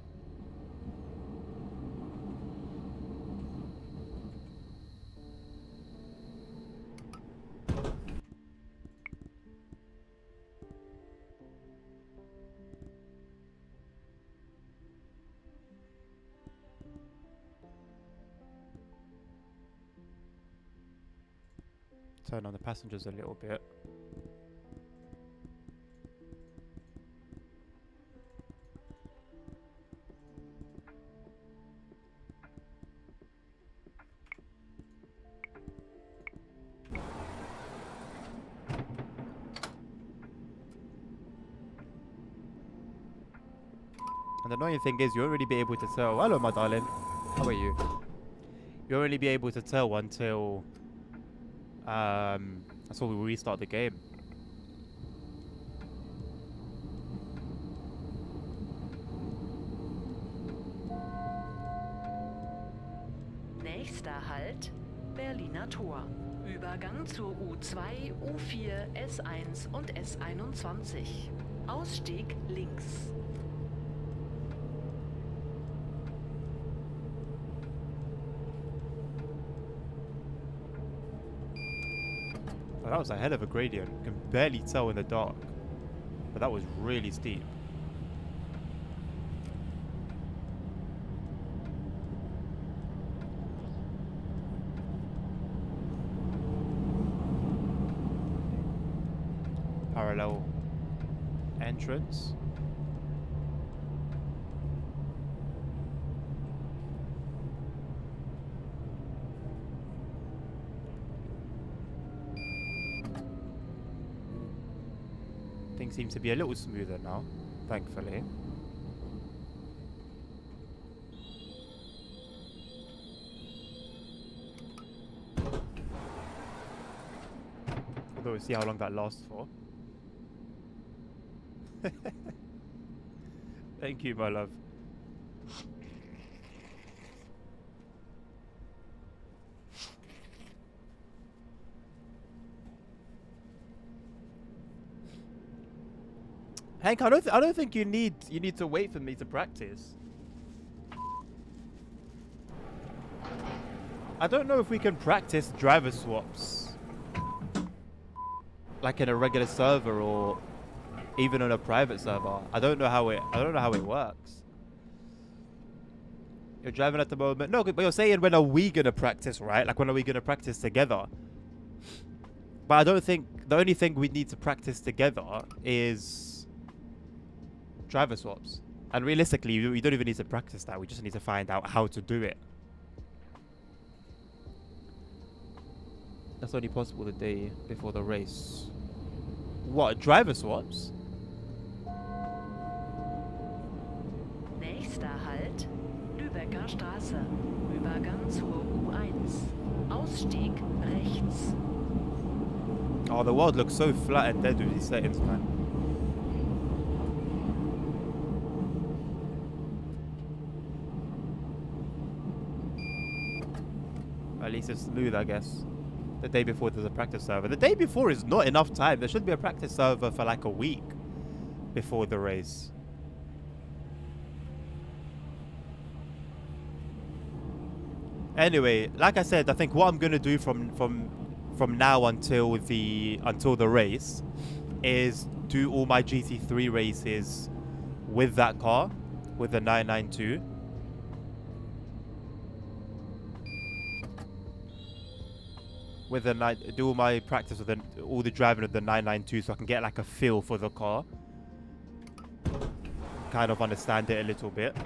Turn on the passengers a little bit. And the annoying thing is you won't really be able to tell. Hello, my darling. How are you? You won't really be able to tell until that's when we restart the game. Nächster Halt, Berliner Tor. Übergang zur U2, U4, S1 und S21. Ausstieg links. Oh, that was a hell of a gradient. You can barely tell in the dark. But that was really steep. Parallel entrance. Things seem to be a little smoother now, thankfully. Although we'll see how long that lasts for. Thank you, my love. Hank, I don't think you need to wait for me to practice. I don't know if we can practice driver swaps like in a regular server or even on a private server. I don't know how it works. You're driving at the moment. No, but you're saying when are we gonna practice, right? Like when are we gonna practice together? But I don't think the only thing we need to practice together is driver swaps. And realistically, we don't even need to practice that. We just need to find out how to do it. That's only possible the day before the race. What, driver swaps? Nächster Halt, Lübecker Straße. Übergang zur U1. Ausstieg rechts. Oh, the world looks so flat and dead with these settings, man. at least it's smooth, I guess. The day before there's a practice server. The day before is not enough time. There should be a practice server for like a week before the race. Anyway, like I said, I think what I'm gonna do from now until the race is do all my GT3 races with that car, with the 992. Do all my practice with all the driving of the 992 so I can get like a feel for the car. Kind of understand it a little bit.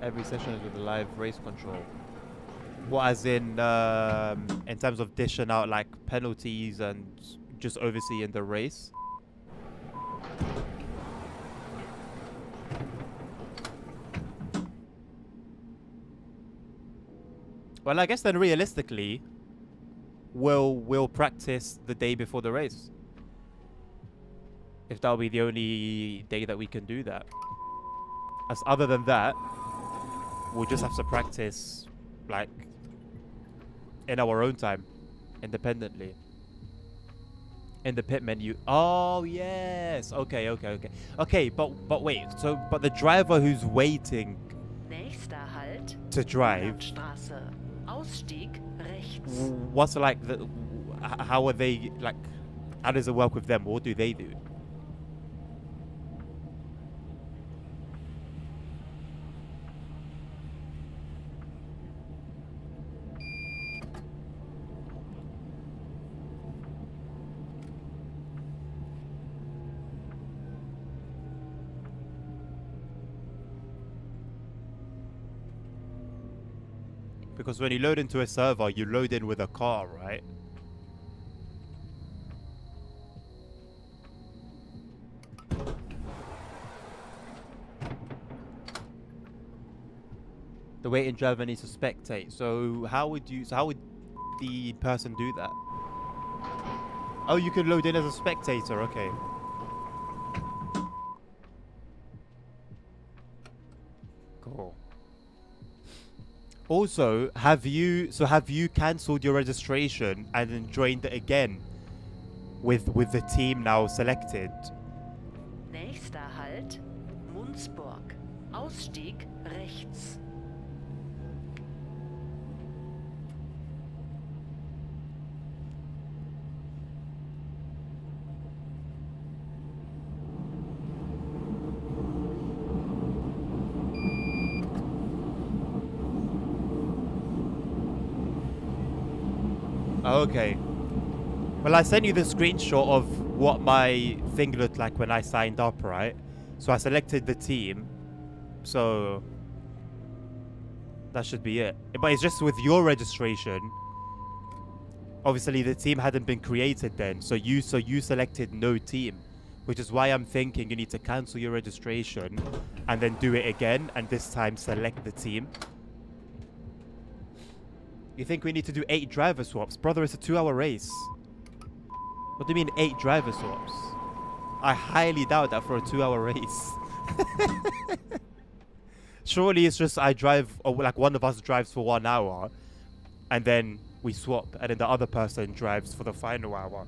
Every session is with the live race control. What, as in terms of dishing out like penalties and just overseeing the race? Well, I guess then realistically, we'll practice the day before the race. If that'll be the only day that we can do that. As other than that, we'll just have to practice like in our own time, independently. In the pit menu. Oh yes. Okay. But wait. So, but the driver who's waiting Nächster Halt. to drive. Straße. Ausstieg rechts. What's like the? How are they like? How does it work with them? What do they do? Because when you load into a server, you load in with a car, right? The waiting driver needs to spectate. So how would the person do that? Oh, you can load in as a spectator. Okay. Cool. Also, have you cancelled your registration and then joined it again with the team now selected? Nächster Halt. Munzburg. Ausstieg rechts. Okay. Well, I sent you the screenshot of what my thing looked like when I signed up, right? So I selected the team. So that should be it. But it's just with your registration. Obviously, the team hadn't been created then. So you selected no team, which is why I'm thinking you need to cancel your registration and then do it again, and this time select the team. You think we need to do 8 driver swaps? Brother, it's a 2-hour race. What do you mean 8 driver swaps? I highly doubt that for a 2-hour race. Surely it's just I drive, or like one of us drives for 1 hour, and then we swap, and then the other person drives for the final hour.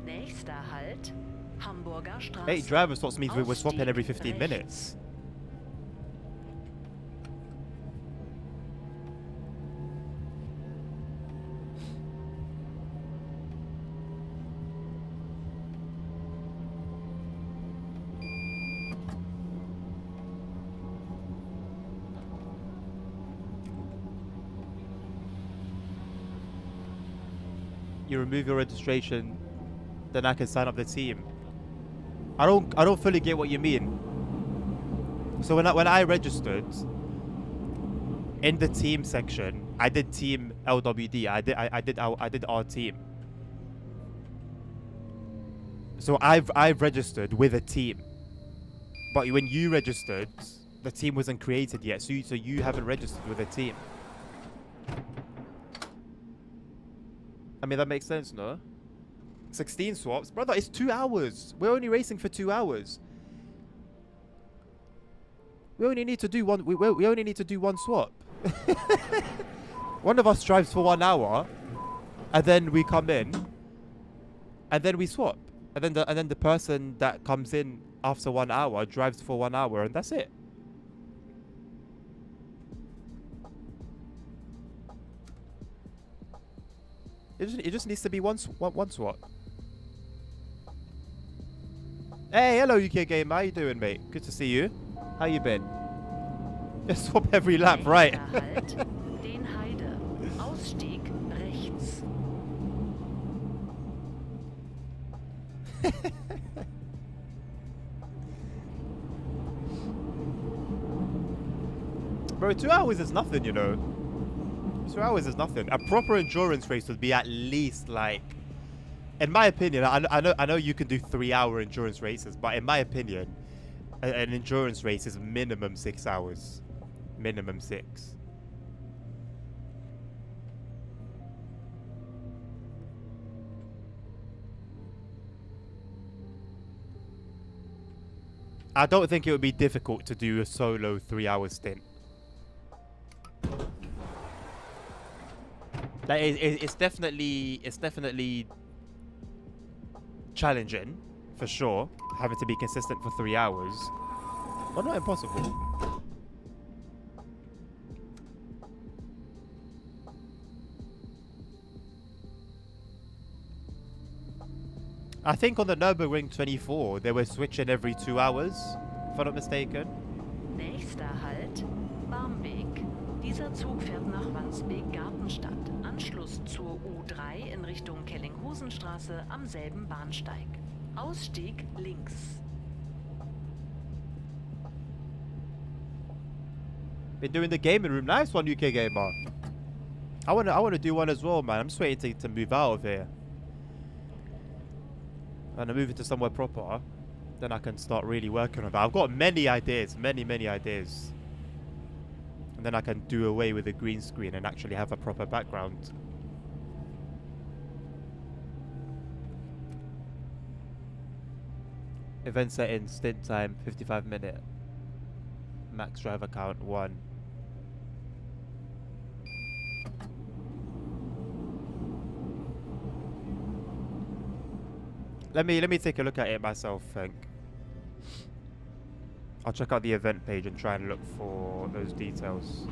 Nächster Halt. Hamburger Straße. 8 driver swaps means we're swapping Ausstieg every 15 rechts. minutes. You remove your registration, then I can sign up the team. I don't fully get what you mean. So when I registered in the team section, I did team LWD. I did our team. So I've registered with a team. But when you registered, the team wasn't created yet. So you haven't registered with a team. I mean, that makes sense, no? 16 swaps? Brother, it's 2 hours. We're only racing for 2 hours. We only need to do one. We only need to do one swap. One of us drives for 1 hour, and then we come in, and then we swap, and then the person that comes in after 1 hour drives for 1 hour, and that's it. It just needs to be one swap. Hey, hello UK Gamer, how you doing, mate? Good to see you. How you been? Just swap every lap, right? Halt, den Heide. Ausstieg rechts. Bro, 2 hours is nothing, you know. 2 hours is nothing. A proper endurance race would be at least like, in my opinion, I know you can do 3-hour endurance races, but in my opinion, an endurance race is minimum 6 hours. Minimum 6. I don't think it would be difficult to do a solo 3-hour stint. Like it's definitely challenging, for sure, having to be consistent for 3 hours, but not impossible. I think on the Nürburgring 24, they were switching every 2 hours, if I'm not mistaken. Nächster Halt, Barmbek. Dieser Zug fährt nach Wandsbek-Gartenstadt. Anschluss zur U3 in Richtung Kellinghusenstraße am selben Bahnsteig. Ausstieg links. Been doing the gaming room. Nice one, UK Gamer. I wanna do one as well, man. I'm just waiting to move out of here. And I move into somewhere proper, then I can start really working on that. I've got many ideas, many ideas. And then I can do away with the green screen and actually have a proper background. Event settings, stint time, 55-minute. Max driver count, 1. Let me take a look at it myself, I think. I'll check out the event page and try and look for those details.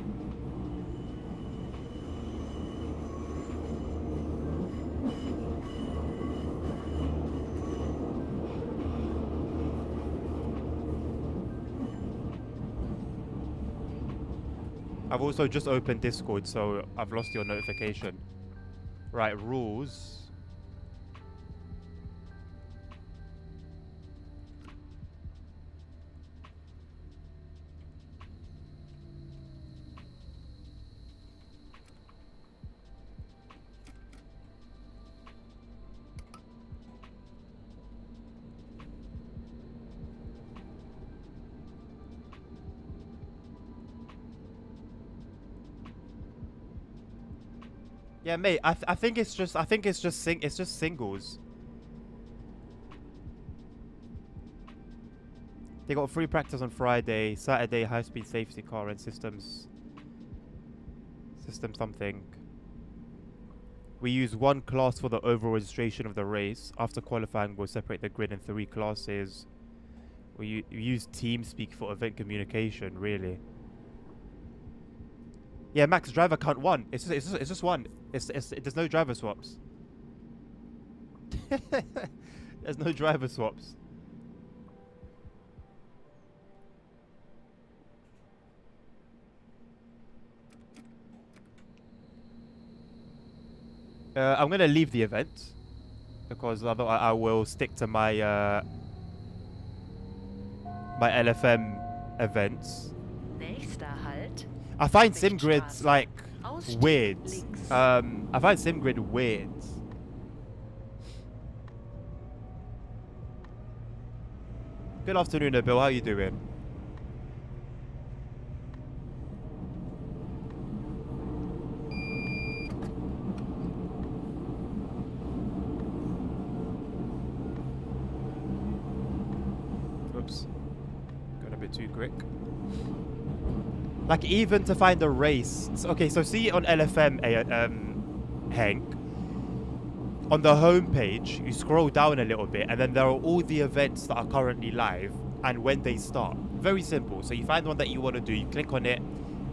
I've also just opened Discord, so I've lost your notification. Right, rules. Yeah, mate. I think it's just singles. They got free practice on Friday, Saturday high-speed safety car and systems something. We use one class for the overall registration of the race. After qualifying, we'll separate the grid in 3 classes. We use TeamSpeak for event communication. Really? Yeah, max driver count 1. It's just 1. There's no driver swaps. There's no driver swaps. I'm gonna leave the event because I will stick to my my LFM events. Nächster Halt. I find SimGrid like weird. I find SimGrid weird. Good afternoon, Bill. How you doing? too quick. Like, even to find a race. Okay, so see on LFM, Hank. On the home page, you scroll down a little bit, and then there are all the events that are currently live and when they start. Very simple. So you find one that you want to do, you click on it,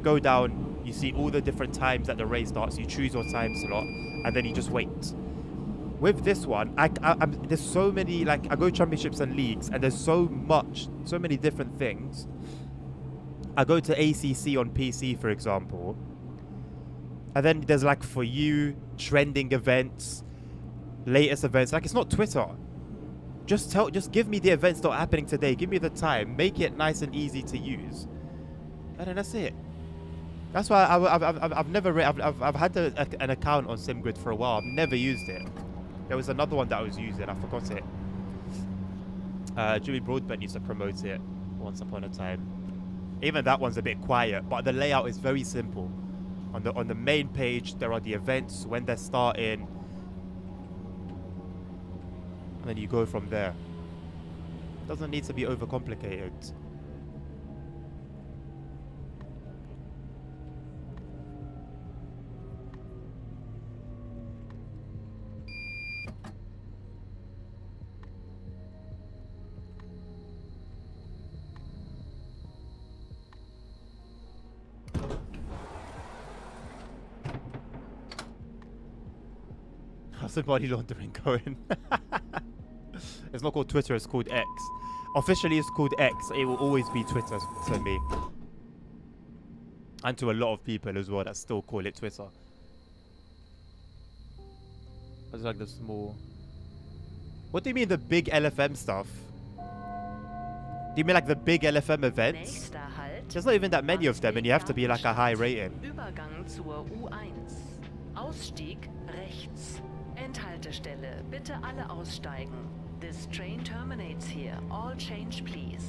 go down, you see all the different times that the race starts, you choose your time slot, and then you just wait. With this one, there's so many, like, I go championships and leagues, and there's so many different things. I go to ACC on PC, for example, and then there's like for you, trending events, latest events. Like, it's not Twitter. Just give me the events that are happening today. Give me the time. Make it nice and easy to use, and then that's it. That's why I've had an account on SimGrid for a while. I've never used it. There was another one that I was using. I forgot it. Jimmy Broadbent used to promote it once upon a time. Even that one's a bit quiet, but the layout is very simple. On the main page, there are the events, when they're starting, and then you go from there. Doesn't need to be overcomplicated. How's the money laundering going? It's not called Twitter, it's called X. Officially it's called X. It will always be Twitter to me. And to a lot of people as well that still call it Twitter. It's like the small... What do you mean the big LFM stuff? Do you mean like the big LFM events? There's not even that many of them and you have to be like a high rating. Übergang zur U1. Ausstieg rechts. Endhaltestelle. Bitte alle aussteigen. This train terminates here. All change, please.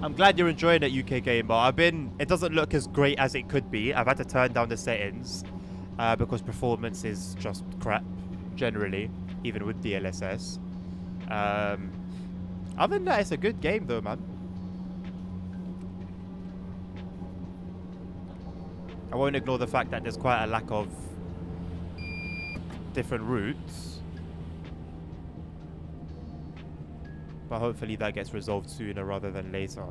I'm glad you're enjoying it, UK Gamer. It doesn't look as great as it could be. I've had to turn down the settings because performance is just crap, generally, even with DLSS. Other than that, it's a good game though, man. I won't ignore the fact that there's quite a lack of different routes. But hopefully that gets resolved sooner rather than later.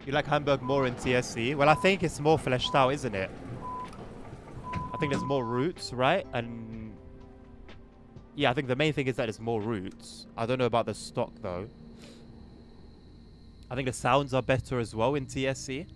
You like Hamburg more in TSC? Well, I think it's more fleshed out, isn't it? I think there's more routes, right? And yeah, I think the main thing is that there's more routes. I don't know about the stock though. I think the sounds are better as well in TSC.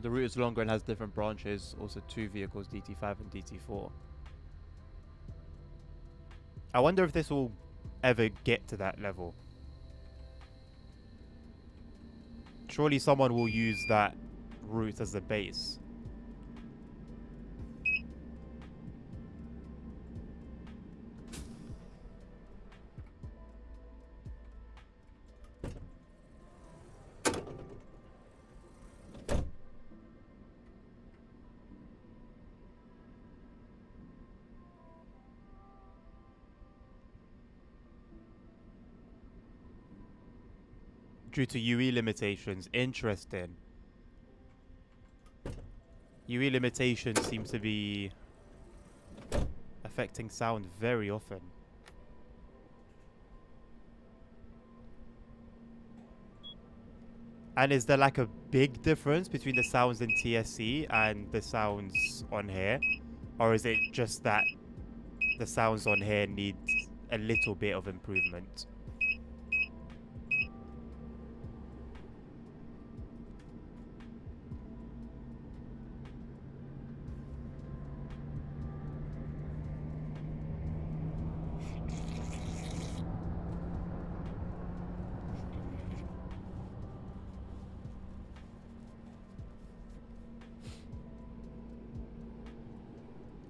The route is longer and has different branches. Also 2 vehicles, DT5 and DT4. I wonder if this will ever get to that level. Surely someone will use that route as the base. Due to UE limitations. Interesting. UE limitations seem to be affecting sound very often. And is there like a big difference between the sounds in TSC and the sounds on here? Or is it just that the sounds on here need a little bit of improvement?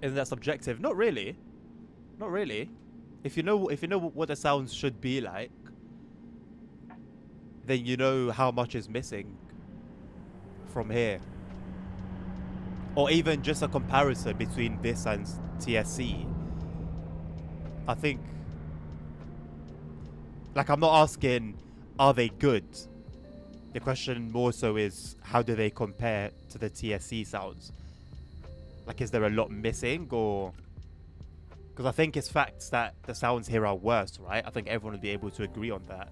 Isn't that subjective? Not really. Not really. If you know what the sounds should be like, then you know how much is missing from here. Or even just a comparison between this and TSC. I think, like, I'm not asking, are they good? The question more so is, how do they compare to the TSC sounds? Like, is there a lot missing, or... Because I think it's facts that the sounds here are worse, right? I think everyone would be able to agree on that.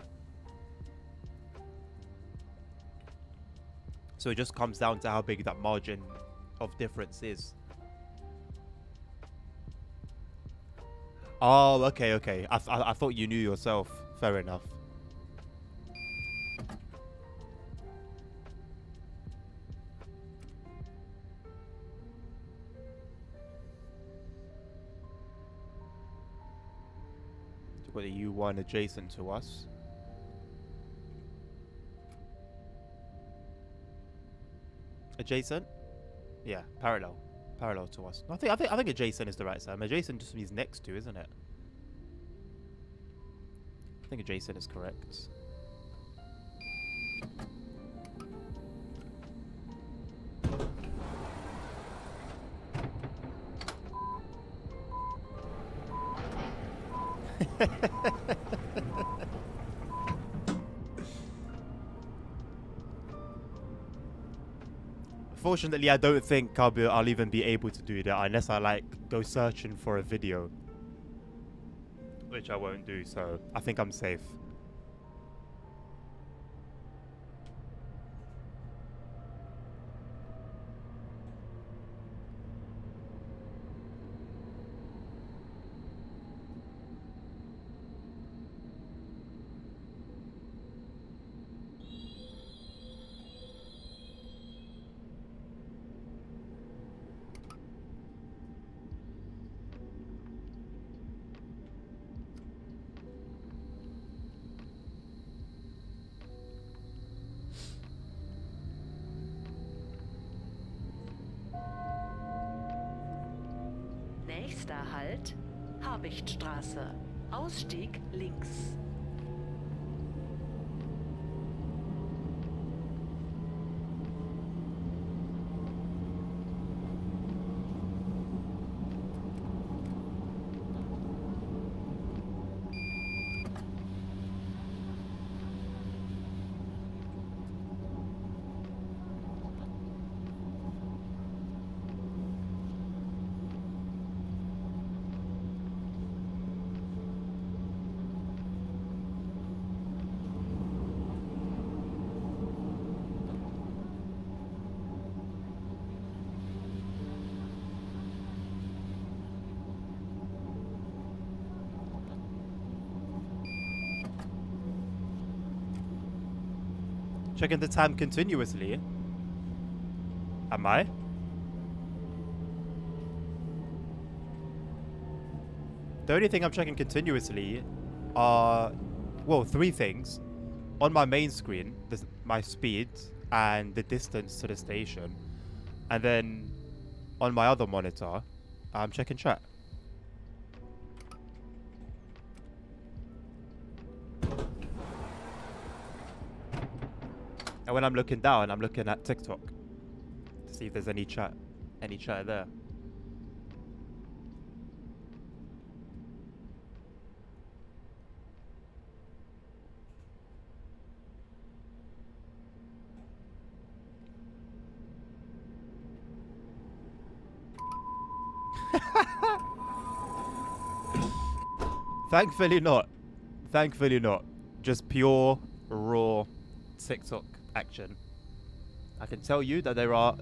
So it just comes down to how big that margin of difference is. Oh, okay, okay. I thought you knew yourself. Fair enough. So we've got a U1 adjacent to us. Adjacent? Yeah, parallel. Parallel to us. I think adjacent is the right term. Adjacent just means next to, isn't it? I think adjacent is correct. Fortunately, I don't think I'll even be able to do that unless I like go searching for a video, which I won't do, so I think I'm safe. Nächster Halt, Habichtstraße. Ausstieg links. Checking the time continuously. Am I? The only thing I'm checking continuously are, well, three things. On my main screen, my speed and the distance to the station. And then on my other monitor, I'm checking chat. And when I'm looking down, I'm looking at TikTok to see if there's any chat there. Thankfully not. Thankfully not. Just pure, raw TikTok action. I can tell you that there are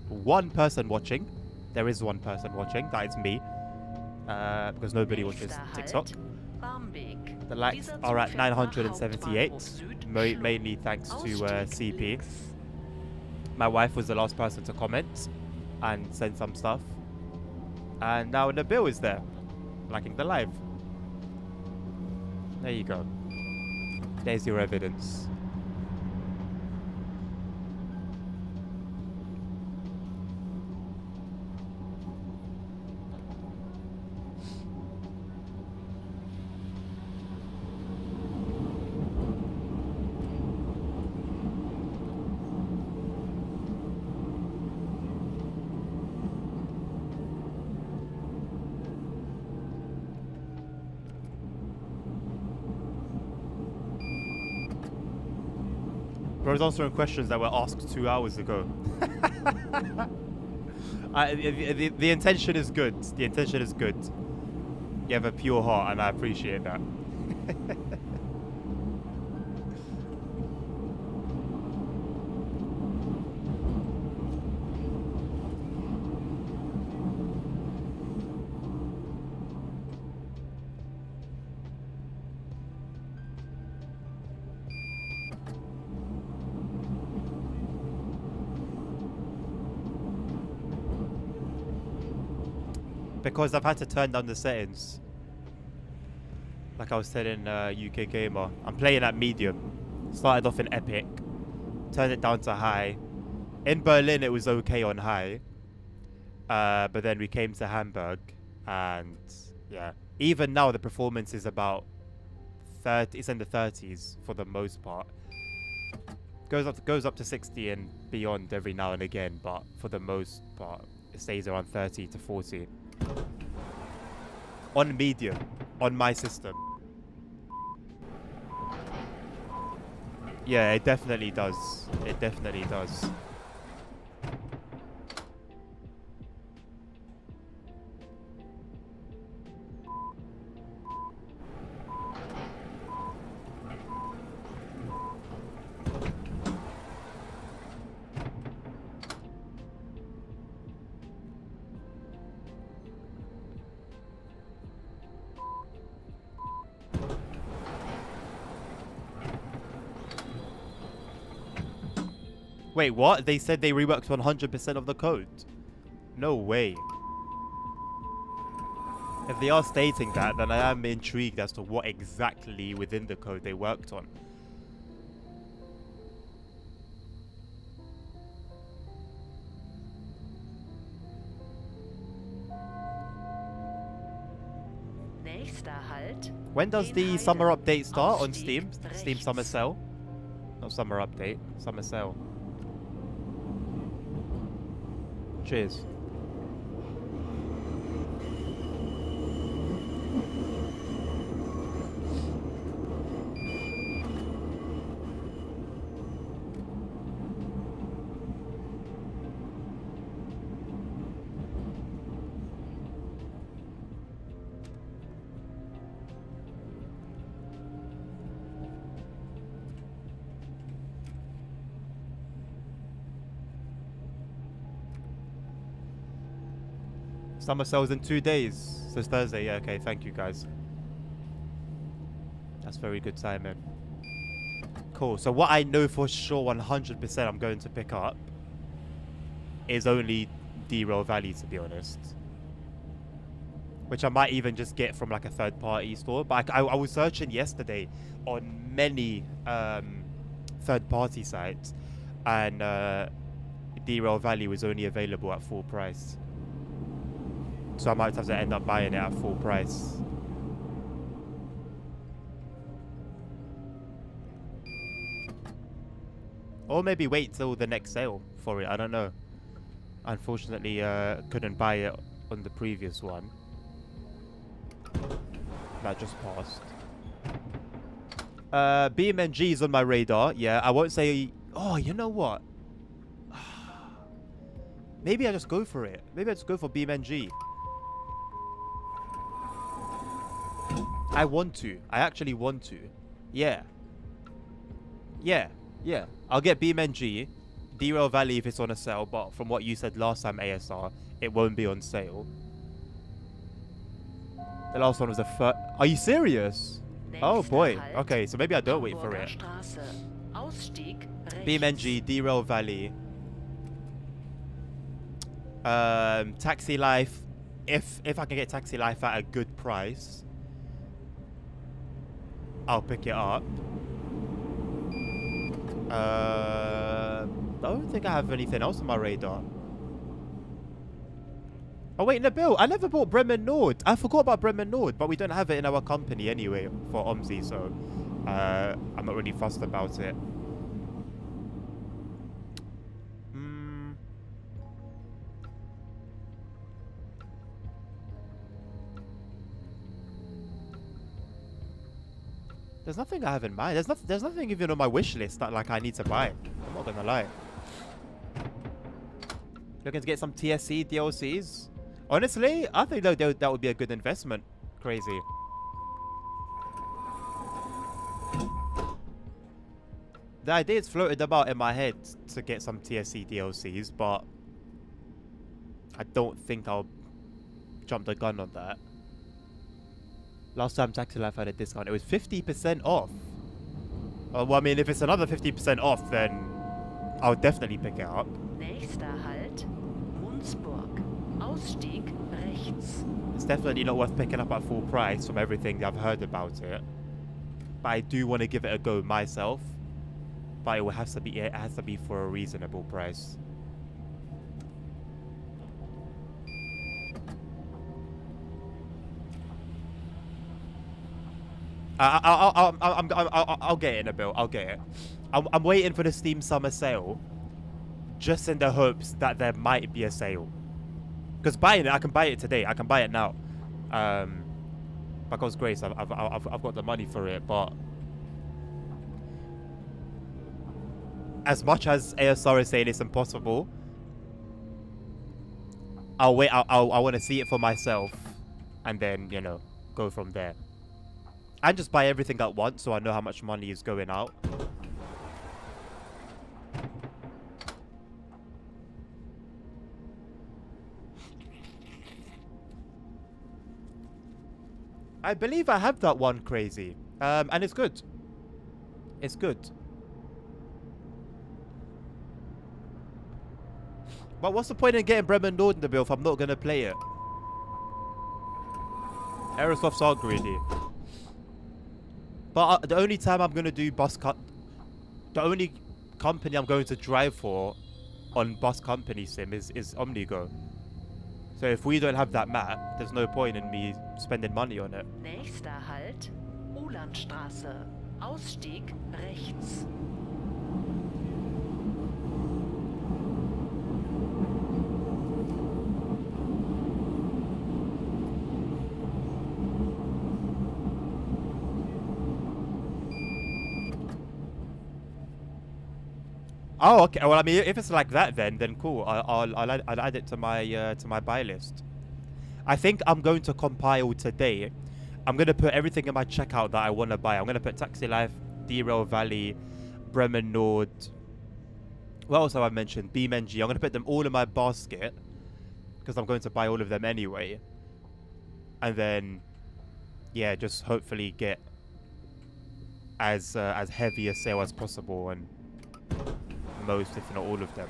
one person watching. There is one person watching. That is me. Because nobody watches Nächster TikTok. Halt, Barmbek. The likes Dieser are Zug at fährt nach 978. Hauptbahnhof Süd, Mainly thanks to Ausstieg CP. links. My wife was the last person to comment and send some stuff. And now Nabil is there, liking the live. There you go. There's your evidence. Bro's answering questions that were asked 2 hours ago. The intention is good. The intention is good. You have a pure heart, and I appreciate that. Because I've had to turn down the settings. Like I was telling UK Gamer. I'm playing at medium. Started off in epic. Turned it down to high. In Berlin it was okay on high. But then we came to Hamburg. And yeah. Even now the performance is about 30. It's in the 30s for the most part. Goes up to 60 and beyond every now and again. But for the most part it stays around 30 to 40. On medium, on my system. Yeah, it definitely does. It definitely does. Wait, what? They said they reworked 100% of the code? No way. If they are stating that, then I am intrigued as to what exactly within the code they worked on. Nächster Halt. When does the Inhalte. summer update start on Ausstieg Steam? Steam rechts. Summer Sale? Not summer update, summer sale. Cheers. Summer sales in 2 days. So it's Thursday. Yeah, okay. Thank you, guys. That's very good timing. Cool. So what I know for sure 100% I'm going to pick up is only D-Roll Valley, to be honest. Which I might even just get from like a third-party store. But I was searching yesterday on many third-party sites. And D-Roll Valley was only available at full price. So I might have to end up buying it at full price. Or maybe wait till the next sale for it. I don't know. Unfortunately, couldn't buy it on the previous one. That just passed. BMNG is on my radar. Yeah, I won't say... Oh, you know what? Maybe I just go for it. Maybe I just go for BMNG. I want to. I actually want to. Yeah. Yeah. Yeah. I'll get BeamNG. Derail Valley if it's on a sale, but from what you said last time, ASR, it won't be on sale. The last one was the first. Are you serious? Oh boy. Okay, so maybe I don't wait for it. BeamNG, Derail Valley. Taxi Life. If I can get Taxi Life at a good price, I'll pick it up. I don't think I have anything else on my radar. Oh wait, Nabil, I never bought Bremen Nord. I forgot about Bremen Nord, but we don't have it in our company anyway for OMSI, so I'm not really fussed about it. There's nothing I have in mind. There's nothing even on my wish list that like I need to buy. I'm not gonna lie. Looking to get some TSC DLCs. Honestly, I think that would be a good investment. Crazy. The idea's floated about in my head to get some TSC DLCs, but I don't think I'll jump the gun on that. Last time Taxi Life had a discount, it was 50% off. Well, I mean, if it's another 50% off, then I'll definitely pick it up. Nächster Halt, Munzburg. Ausstieg rechts. It's definitely not worth picking up at full price from everything I've heard about it. But I do want to give it a go myself. But it has to be for a reasonable price. I'll get it in a bill. I'll get it. I'm waiting for the Steam Summer Sale, just in the hopes that there might be a sale. Because buying it, I can buy it today. I can buy it now. By God's grace, I've got the money for it. But as much as ASR is saying it's impossible, I'll wait. I want to see it for myself, and then go from there. And just buy everything at once so I know how much money is going out. I believe I have that one, Crazy. And it's good. It's good. But what's the point in getting Bremen Nord in the bill if I'm not going to play it? Aerosofts are greedy. But the only time I'm going to do the only company I'm going to drive for on Bus Company Sim is Omnigo. So if we don't have that map, there's no point in me spending money on it. Nächster Halt, Ulandstraße. Ausstieg rechts. Oh, okay. Well, I mean, if it's like that, then cool. I'll add it to my buy list. I think I'm going to compile today. I'm gonna put everything in my checkout that I want to buy. I'm gonna put Taxi Life, Derail Valley, Bremen Nord. What else have I mentioned? BeamNG. I'm gonna put them all in my basket because I'm going to buy all of them anyway. And then, yeah, just hopefully get as heavy a sale as possible and most, if not all of them.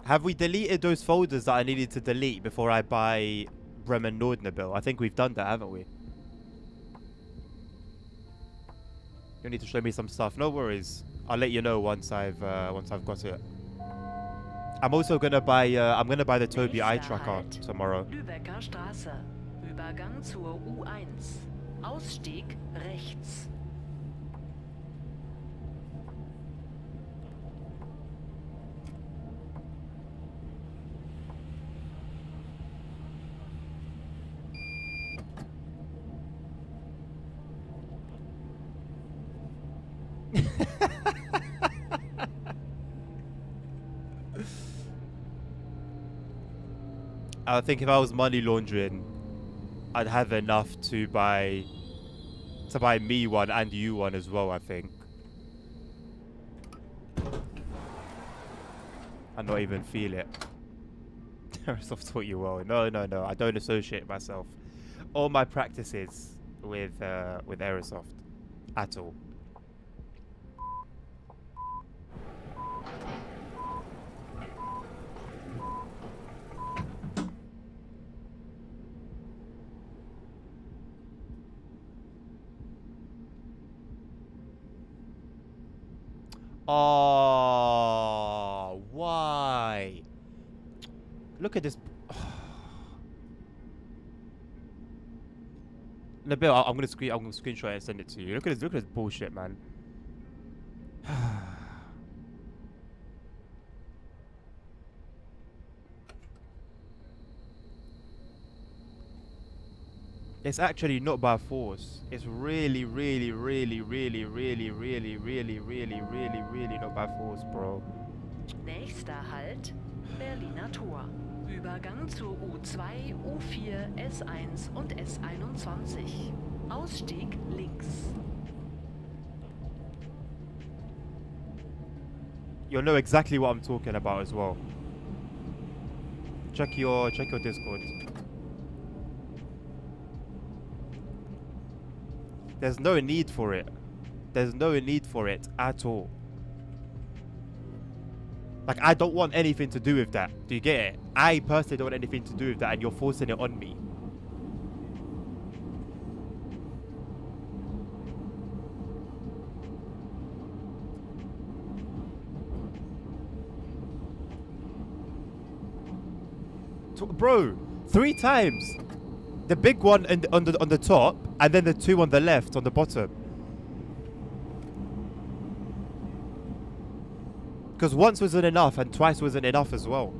Have we deleted those folders that I needed to delete before I buy Bremen Nordnabil? I think we've done that, haven't we? You need to show me some stuff. No worries. I'll let you know once I've got it. I'm also gonna buy the Toby eye tracker tomorrow. Lübecker Straße. Übergang zur U1. Ausstieg rechts. I think if I was money laundering, I'd have enough to buy me one and you one as well, I think. And not even feel it. Airsoft taught you well. No, I don't associate myself or my practices with Airsoft at all. Oh, why? Look at this. Nabil, I'm gonna screenshot it and send it to you. Look at this bullshit, man. It's actually not by force. It's really not by force, bro. Nächster Halt, Berliner Tor. Übergang zur U2, U4, S1 und S21. Ausstieg links. You'll know exactly what I'm talking about as well. Check your Discord. There's no need for it. There's no need for it at all. Like, I don't want anything to do with that. Do you get it? I personally don't want anything to do with that, and you're forcing it on me. Bro, 3 times. The big one on the top, and then the 2 on the left on the bottom. Because once wasn't enough, and twice wasn't enough as well.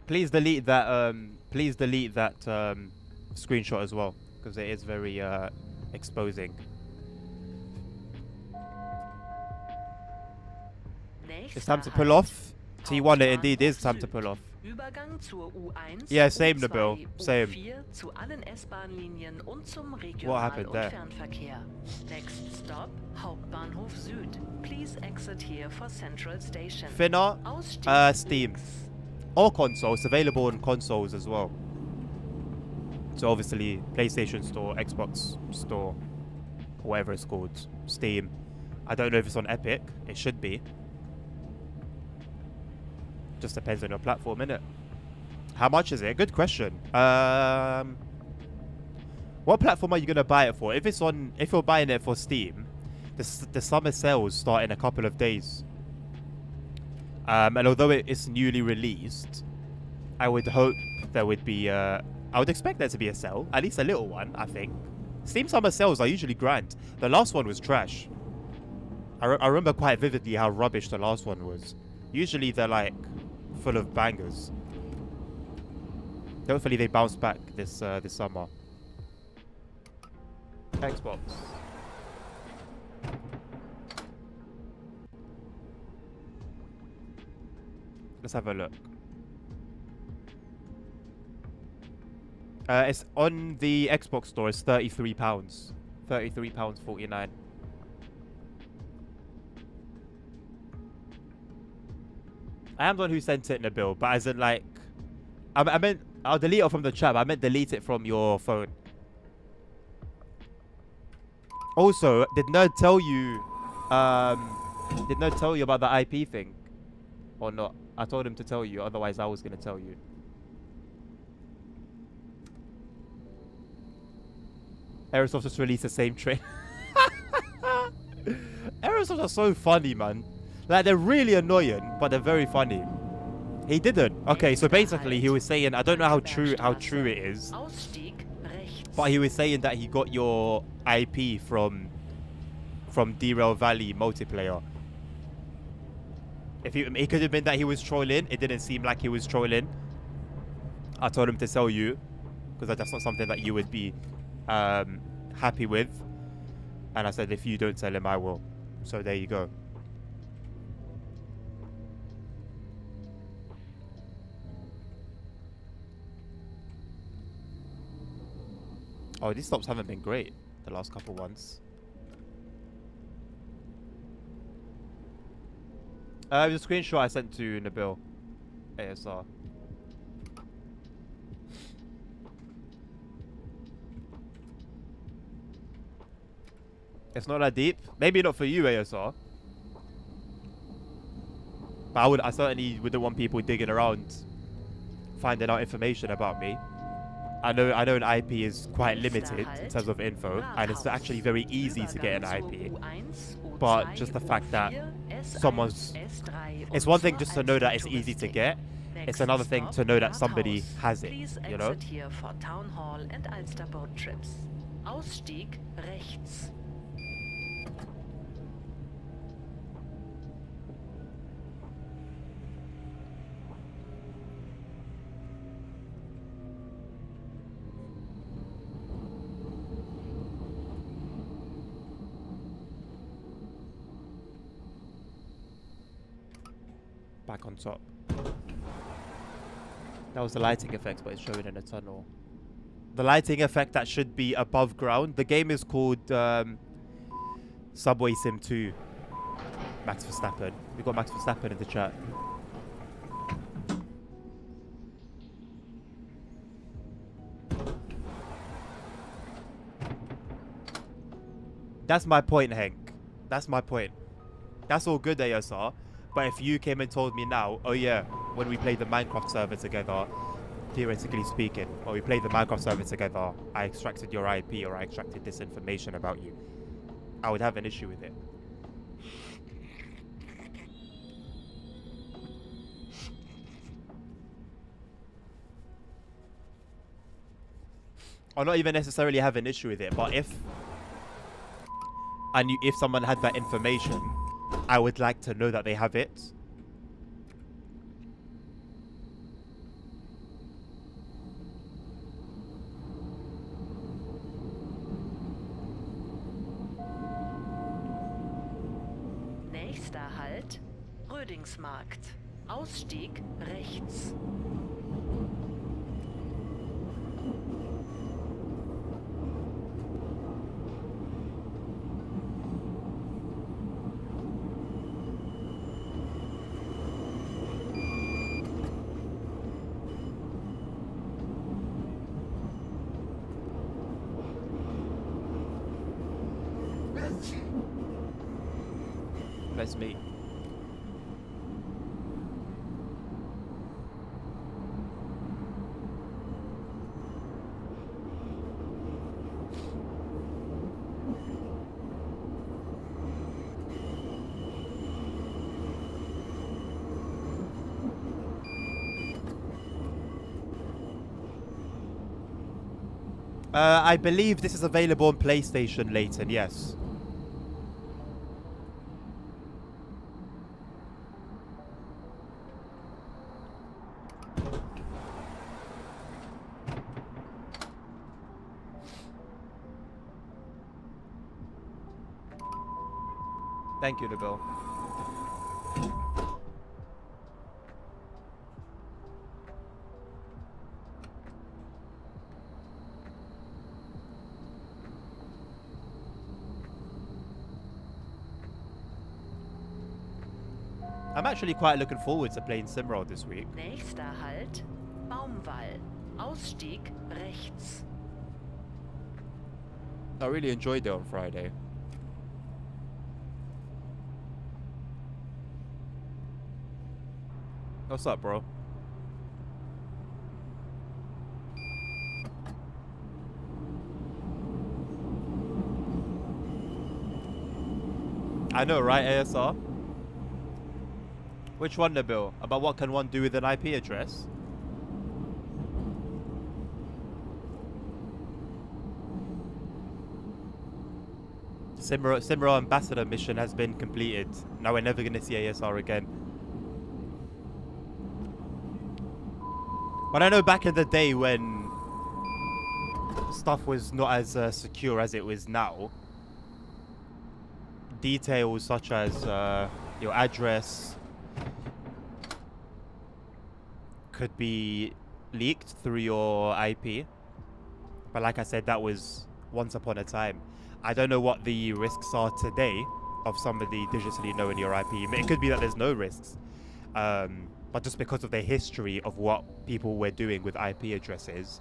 Please delete that. Please delete that screenshot as well, because it is very exposing. It's time to pull off. T1, it indeed is time to pull off. Übergang zur U1, Yeah, same, U2, Nabil. Same. U4 zu allen S-Bahn-Linien und zum What Regional- happened und there? Fernverkehr. Next stop, Hauptbahnhof Süd. Please exit here for Central Station. Finna, Ausstieg Steam. links. All consoles, available on consoles as well. So obviously, PlayStation Store, Xbox Store, whatever it's called, Steam. I don't know if it's on Epic. It should be. Just depends on your platform, innit? How much is it? Good question. What platform are you gonna buy it for? If you're buying it for Steam, the summer sales start in a couple of days. And although it's newly released, I would hope there would be I would expect there to be a sale, at least a little one, I think. Steam summer sales are usually grand. The last one was trash. I remember quite vividly how rubbish the last one was. Usually they're like full of bangers. Hopefully they bounce back this summer. Xbox. Let's have a look. It's on the Xbox store. It's £33. £33.49. I am the one who sent it in the bill, but as in like, I meant I'll delete it from the chat. But I meant delete it from your phone. Also, did Nerd tell you? Did Nerd tell you about the IP thing, or not? I told him to tell you. Otherwise, I was gonna tell you. Aerosoft just released the same train. Aerosoft are so funny, man. Like, they're really annoying, but they're very funny. He didn't. Okay, so basically he was saying, I don't know how true it is, but he was saying that he got your IP from Derail Valley multiplayer. It could have been that he was trolling. It didn't seem like he was trolling. I told him to sell you, because that's not something that you would be happy with. And I said, if you don't sell him, I will. So there you go. Oh, these stops haven't been great the last couple ones. The screenshot I sent to Nabil. ASR. It's not that deep. Maybe not for you, ASR. But I certainly wouldn't want people digging around finding out information about me. I know an IP is quite limited in terms of info, and it's actually very easy to get an IP. But just the fact that it's one thing just to know that it's easy to get. It's another thing to know that somebody has it, you know? Ausstieg rechts. Back on top. That was the lighting effect, but it's showing in a tunnel. The lighting effect that should be above ground. The game is called SubwaySim 2. Max Verstappen. We got Max Verstappen in the chat. That's my point, Hank. That's my point. That's all good, ASR. But if you came and told me now, oh yeah, when we played the Minecraft server together, theoretically speaking, when we played the Minecraft server together, I extracted your IP or I extracted this information about you, I would have an issue with it. Or not even necessarily have an issue with it, but if someone had that information, I would like to know that they have it. Nächster Halt, Rödingsmarkt. Ausstieg rechts. Bless me. I believe this is available on PlayStation, Leighton, yes. Thank you, Nabil. I'm actually quite looking forward to playing Simroll this week. Nächster Halt, Baumwall. Ausstieg rechts. I really enjoyed it on Friday. What's up, bro? I know, right, ASR? Which one, Nabil? About what can one do with an IP address? Simra ambassador mission has been completed. Now we're never going to see ASR again. But I know back in the day when stuff was not as secure as it was now, details such as your address could be leaked through your IP. But like I said, that was once upon a time. I don't know what the risks are today of somebody digitally knowing your IP. It could be that there's no risks. But just because of the history of what people were doing with IP addresses,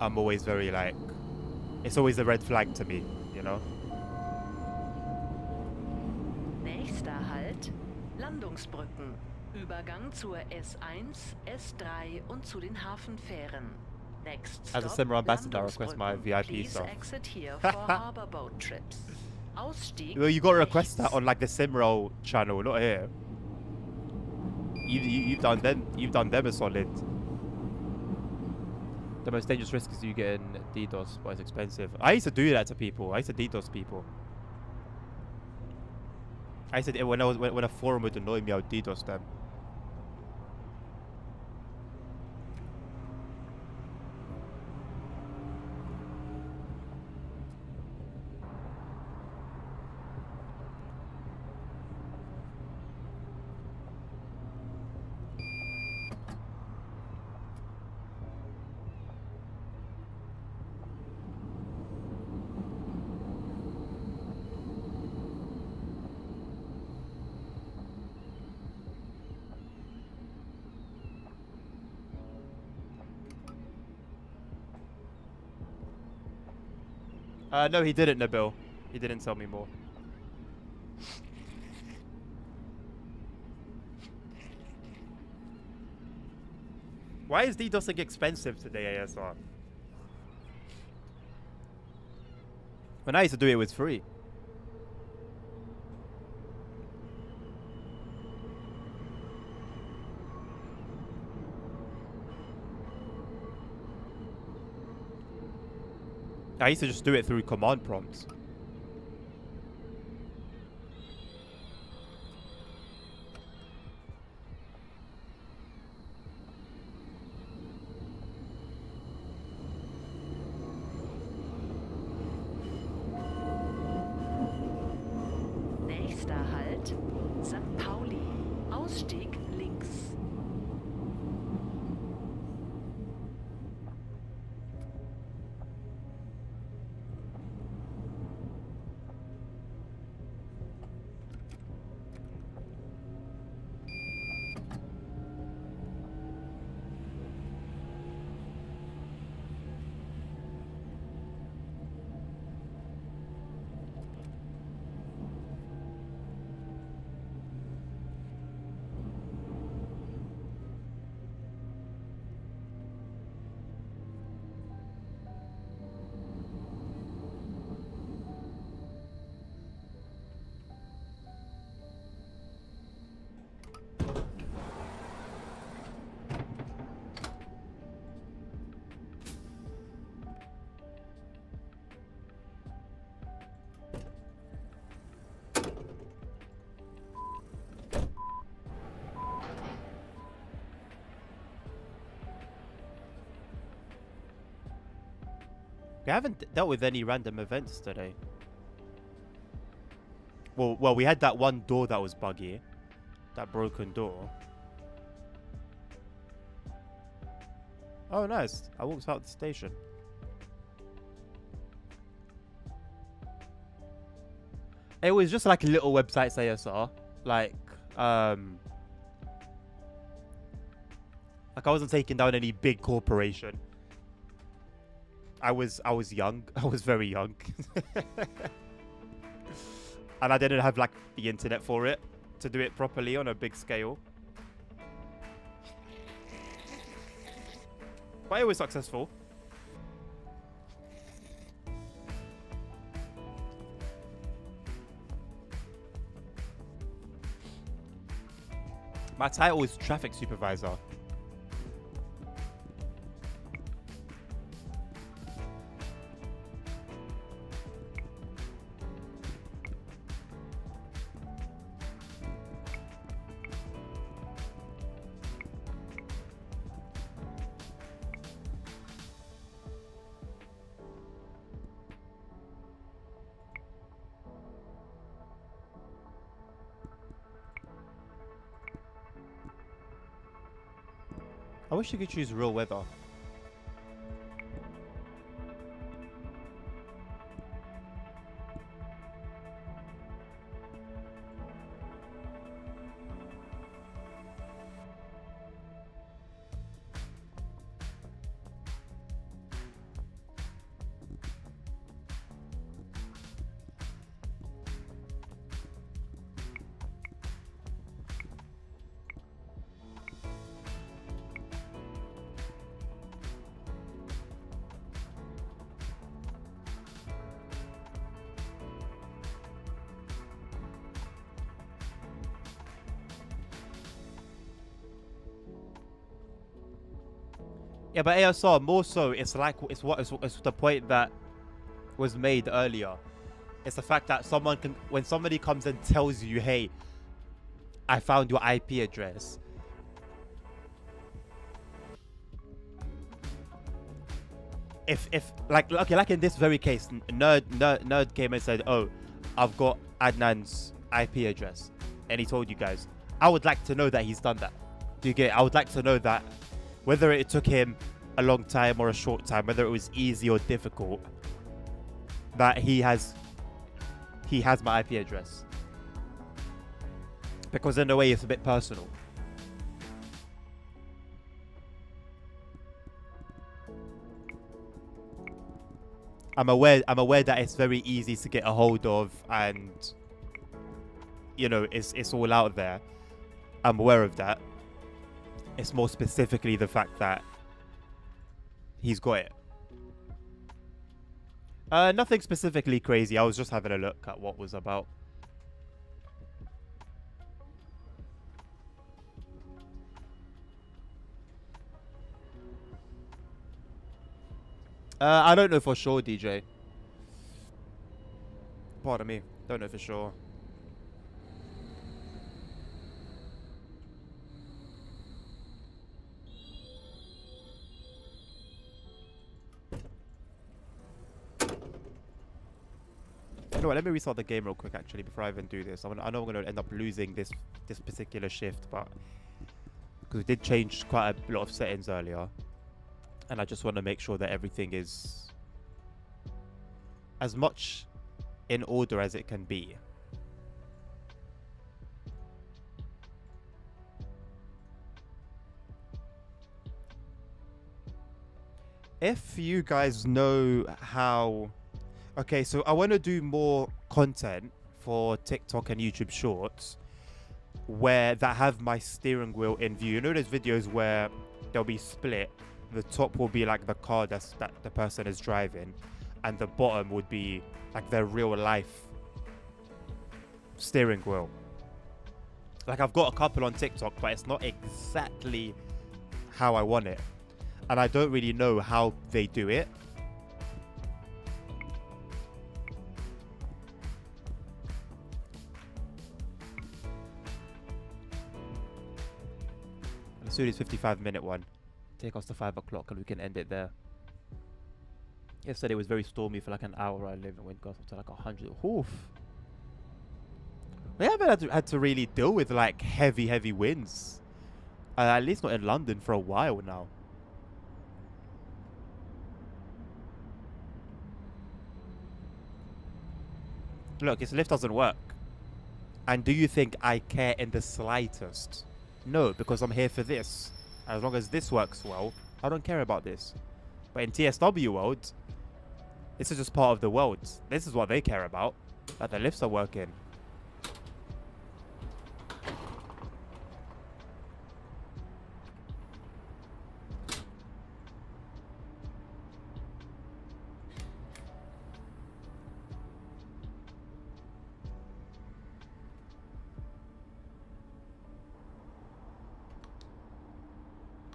I'm always very like, it's always a red flag to me, you know? Nächster Halt, Landungsbrücken. Übergang zur S1, S3 und zu den Hafenfähren. Next stop, As a Simra ambassador, I request my VIP Please stuff. exit here for harbor boat trips. Ausstieg Well, you gotta request rechts. that on like the Simro channel, not here. You've done them a solid. The most dangerous risk is you get in DDoS, but it's expensive. I used to do that to people. I used to DDoS people. I said when a forum would annoy me, I would DDoS them. No, he didn't, Nabil. He didn't tell me more. Why is DDoSing expensive today, ASR? When I used to do it, it was free. I used to just do it through command prompts. Nächster Halt, St. Pauli. Ausstieg links. We haven't dealt with any random events today. Well, we had that one door that was buggy. That broken door. Oh, nice. I walked out the station. It was just like little websites ASR. Like I wasn't taking down any big corporation. I was young. I was very young. And I didn't have like the internet for it to do it properly on a big scale. But it was successful. My title is traffic supervisor. I wish you could choose real weather. Yeah, but ASR more so. It's like it's the point that was made earlier. It's the fact that someone can, when somebody comes and tells you, "Hey, I found your IP address." If like okay, like in this very case, nerd came and said, "Oh, I've got Adnan's IP address," and he told you guys. I would like to know that he's done that. Do you get it? I would like to know that whether it took him a long time or a short time, whether it was easy or difficult, that he has my IP address. Because in a way it's a bit personal. I'm aware that it's very easy to get a hold of, and you know, it's all out there. I'm aware of that. It's more specifically the fact that he's got it. Nothing specifically crazy. I was just having a look at what was about. I don't know for sure, DJ. Pardon me. Don't know for sure. You know what, let me restart the game real quick actually before I even do this. I know I'm going to end up losing this particular shift, but because we did change quite a lot of settings earlier, and I just want to make sure that everything is as much in order as it can be. If you guys know how... Okay, so I want to do more content for TikTok and YouTube Shorts where that have my steering wheel in view. You know those videos where they'll be split? The top will be like the car that the person is driving, and the bottom would be like their real life steering wheel. Like I've got a couple on TikTok, but it's not exactly how I want it. And I don't really know how they do it. Let's do this 55-minute one. Take us to 5 o'clock and we can end it there. Yesterday was very stormy for like an hour. I live in wind gusts up to like 100. Oof. We haven't had to really deal with like heavy winds. At least not in London for a while now. Look, his lift doesn't work. And do you think I care in the slightest? No, because I'm here for this. As long as this works well, I don't care about this. But in TSW world, this is just part of the world. This is what they care about. That the lifts are working.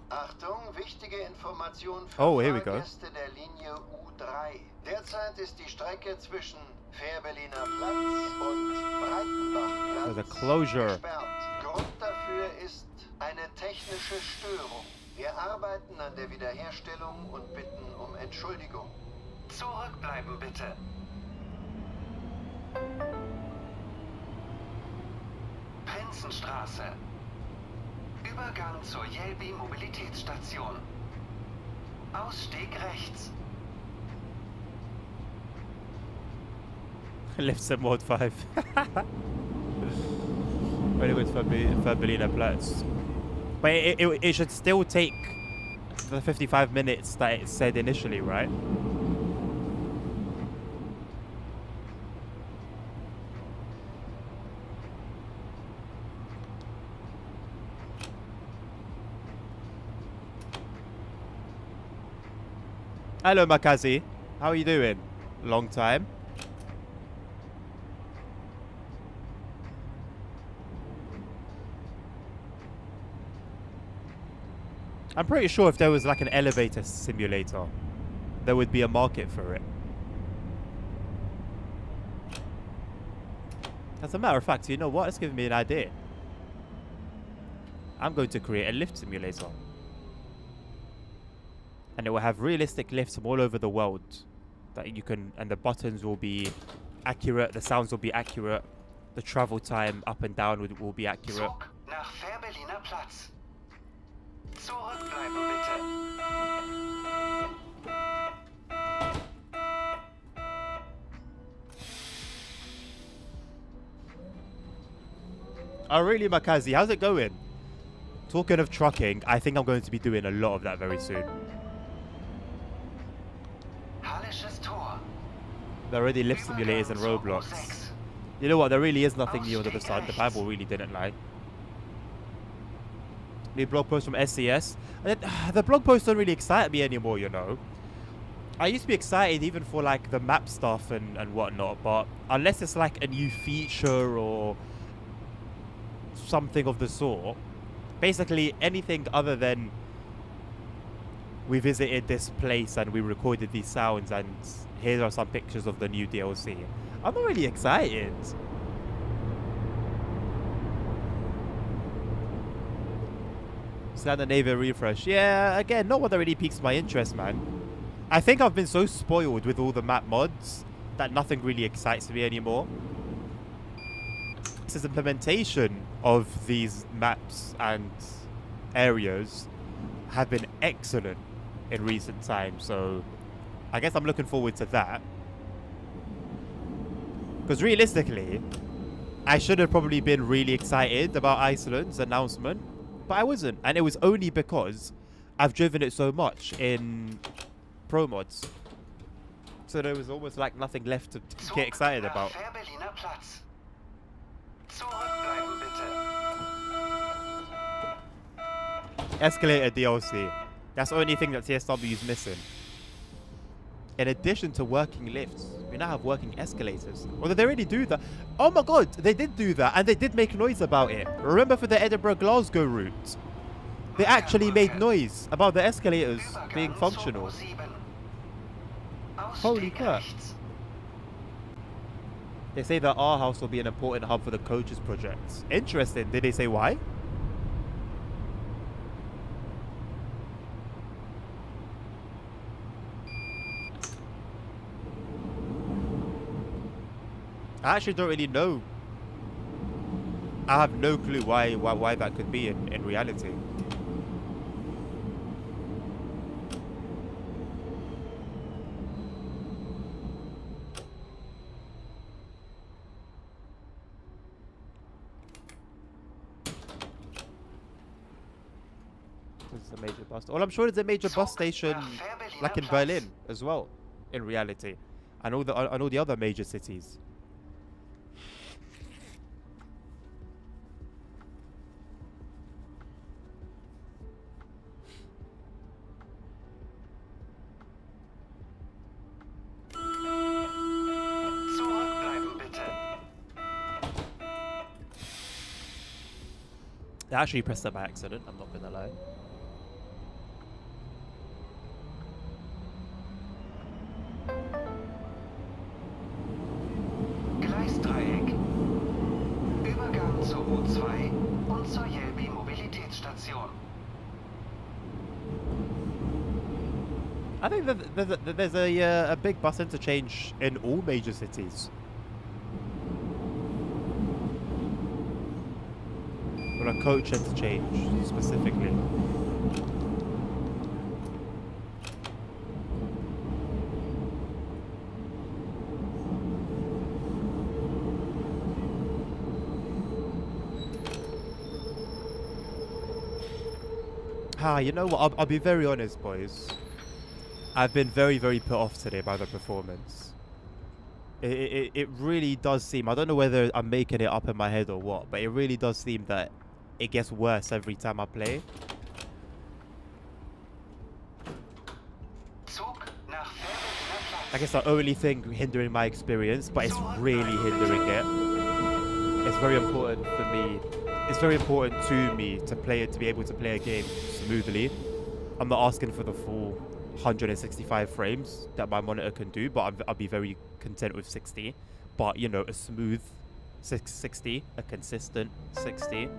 Achtung, wichtige Information für Oh, here we go. Fahrgäste der Linie U3. Derzeit ist die Strecke zwischen Fährberliner Platz und There's a Breitenbachplatz closure. gesperrt. Grund dafür ist eine technische Störung. Wir arbeiten an der Wiederherstellung und bitten um Entschuldigung. Zurückbleiben bitte. Prinzenstraße. Übergang zur Jelbi Mobilitätsstation. Ausstieg rechts. Left sim mode 5. Very good for Berliner Platz. But it should still take the 55 minutes that it said initially, right? Hello, Makazi. How are you doing? Long time. I'm pretty sure if there was like an elevator simulator, there would be a market for it. As a matter of fact, you know what? It's giving me an idea. I'm going to create a lift simulator. And it will have realistic lifts from all over the world that you can, and the buttons will be accurate, the sounds will be accurate, the travel time up and down will be accurate. Zug nach Fährberliner Platz. Zurückbleiben bitte. Oh really, Makazi? How's it going? Talking of trucking, I think I'm going to be doing a lot of that very soon. Hallisches Tor. There are already lift simulators and Roblox. You know what? There really is nothing new under the sun. The Bible really didn't lie. New blog post from SCS. The blog posts don't really excite me anymore, you know. I used to be excited even for like the map stuff and whatnot, but unless it's like a new feature or something of the sort, basically anything other than we visited this place and we recorded these sounds and here are some pictures of the new DLC, I'm not really excited. Scandinavia refresh. Yeah, again, not one that really piques my interest, man. I think I've been so spoiled with all the map mods that nothing really excites me anymore. This implementation of these maps and areas have been excellent in recent times, so I guess I'm looking forward to that. Because realistically, I should have probably been really excited about Iceland's announcement, but I wasn't. And it was only because I've driven it so much in Pro Mods. So there was almost like nothing left to get excited about. Fährberliner Platz. Zurückbleiben bitte. Escalator DLC. That's the only thing that CSW is missing. In addition to working lifts, we now have working escalators. Or did they already do that? Oh my god, they did do that, and they did make noise about it. Remember for the Edinburgh-Glasgow route? They actually made noise about the escalators being functional. Holy crap. They say that our house will be an important hub for the coaches projects. Interesting. Did they say why? I actually don't really know. I have no clue why that could be in reality. This is a major bus. Well, I'm sure there's a major bus station like in Berlin as well, in reality, and all the other major cities. I actually pressed that by accident, I'm not gonna lie. Nun zur Jelbi Mobilitätsstation. I think there's a big bus interchange in all major cities. Or a coach interchange, specifically. You know what? I'll be very honest, boys. I've been very, very put off today by the performance. It really does seem, I don't know whether I'm making it up in my head or what, but it really does seem that it gets worse every time I play. I guess the only thing hindering my experience, but it's really hindering it. It's very important for me. It's very important to me to be able to play a game smoothly. I'm not asking for the full 165 frames that my monitor can do, but I'll be very content with 60. But you know, a smooth 60, a consistent 60,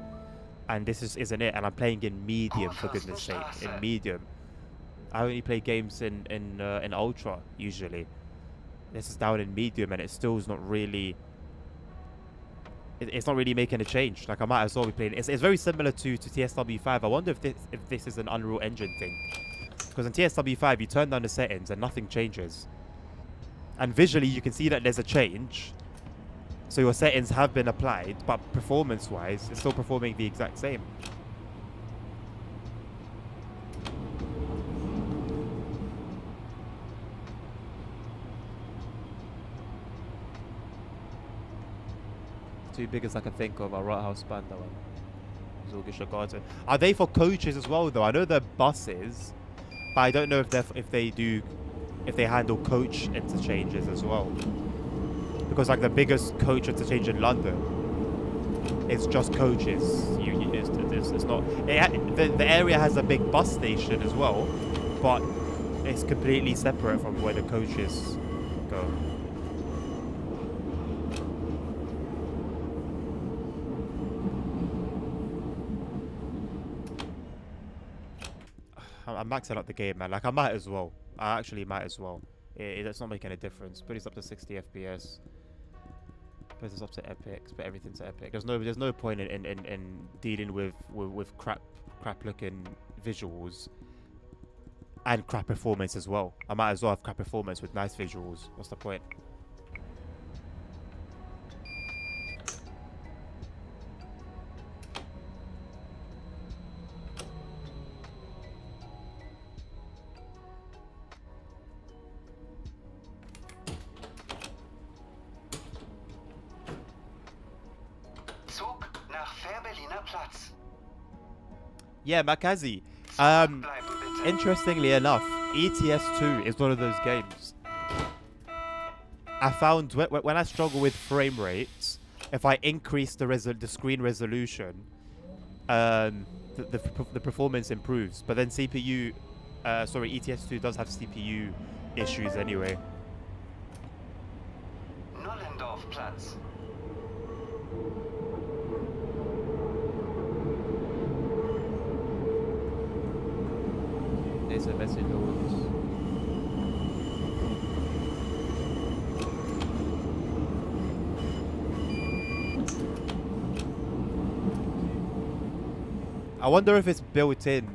and this isn't it. And I'm playing in medium, for goodness sake, in medium. I only play games in ultra usually. This is down in medium, and it still is not really. It's not really making a change. Like, I might as well be playing. It's very similar to TSW5. I wonder if this is an Unreal Engine thing. Because in TSW5, you turn down the settings and nothing changes. And visually, you can see that there's a change. So your settings have been applied, but performance-wise, it's still performing the exact same. Two biggest I can think of are Right House Band, that one. Are they for coaches as well, though? I know they're buses, but I don't know if they handle coach interchanges as well. Because like the biggest coach interchange in London, it's just coaches. It's not. The area has a big bus station as well, but it's completely separate from where the coaches go. I'm maxing out the game, man. Like, I might as well. I actually might as well. It's not making a difference. Put this up to 60 FPS. Put this up to epic. Put everything to epic. There's no point in dealing with crap looking visuals and crap performance as well. I might as well have crap performance with nice visuals. What's the point? Yeah, Makazi. Interestingly enough, ETS2 is one of those games. I found when I struggle with frame rates, if I increase the screen resolution, the performance improves. But then CPU, ETS2 does have CPU issues anyway. Nollendorfplatz. There's a message notes. I wonder if it's built in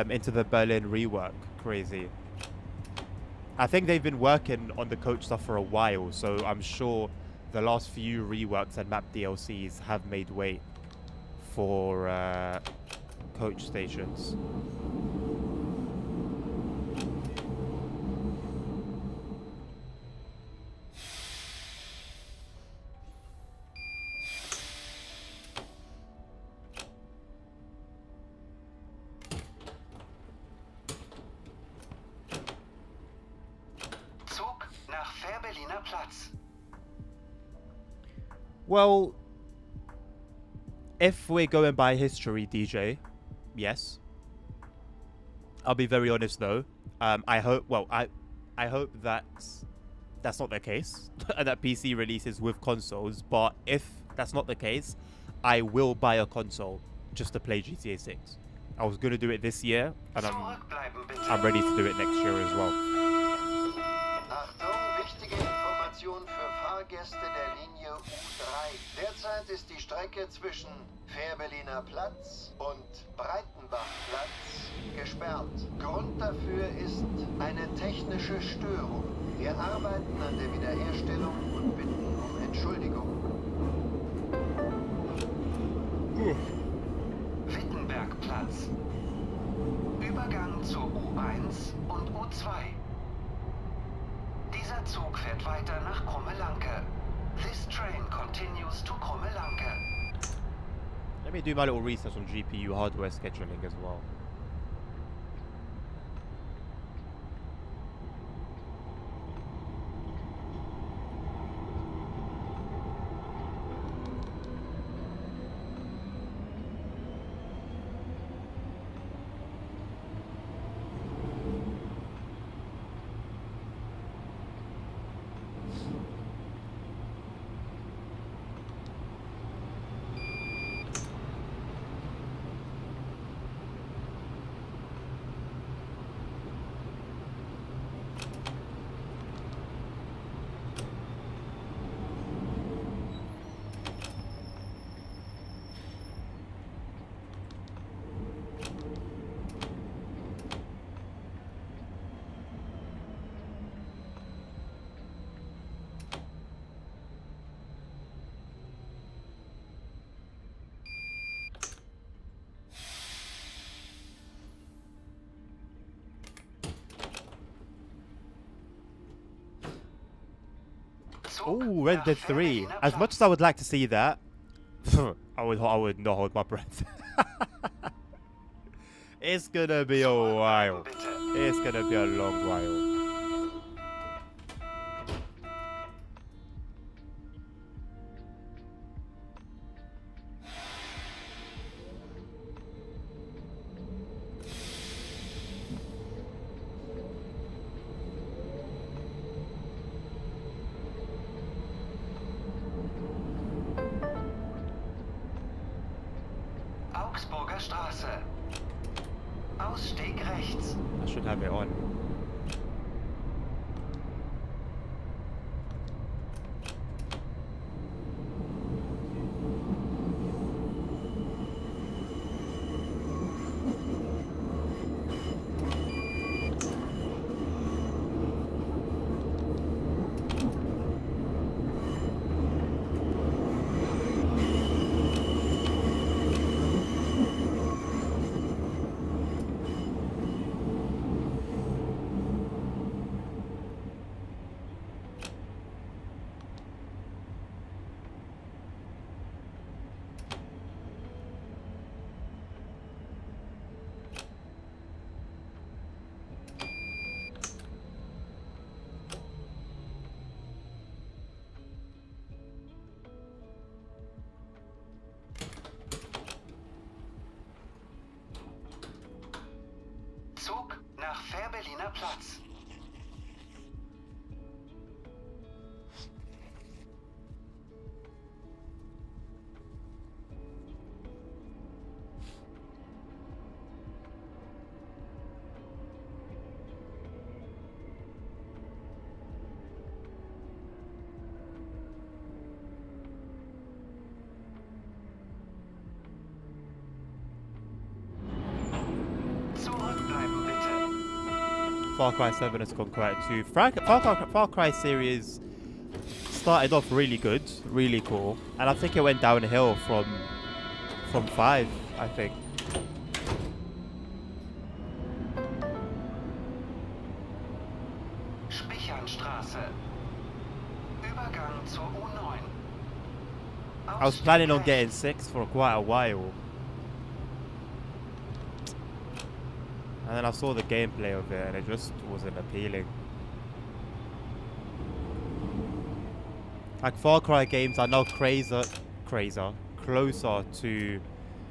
into the Berlin rework. Crazy. I think they've been working on the coach stuff for a while, so I'm sure the last few reworks and map DLCs have made way for coach stations. Well, if we're going by history, DJ, yes. I'll be very honest though. I hope that's not the case, and that PC releases with consoles. But if that's not the case, I will buy a console just to play GTA 6. I was gonna do it this year, and Zurückbleiben bitte. I'm ready to do it next year as well. Achtung, wichtige Information für Fahrgäste der Linie U3. Derzeit ist die Strecke zwischen Fährberliner Platz und Breitenbachplatz gesperrt. Grund dafür ist eine technische Störung. Wir arbeiten an der Wiederherstellung und bitten um Entschuldigung. Wittenbergplatz. Übergang zur U1 und U2. Dieser Zug fährt weiter nach Krummelanke. This train continues to Krummelanke. Let me do my little research on GPU hardware scheduling as well. Oh, Red Dead 3. As much as I would like to see that, I would not hold my breath. It's gonna be a while. It's gonna be a long while. Augsburger Straße. Ausstieg rechts. I should have it on. Zug nach Fährberliner Platz. Zurückbleiben bitte. Far Cry 7 has gone quite too. Far Cry series started off really good, really cool, and I think it went downhill from 5, I think. Spichernstraße. Übergang zur U9. I was planning on getting 6 for quite a while. And then I saw the gameplay of it and it just wasn't appealing. Like Far Cry games are now closer to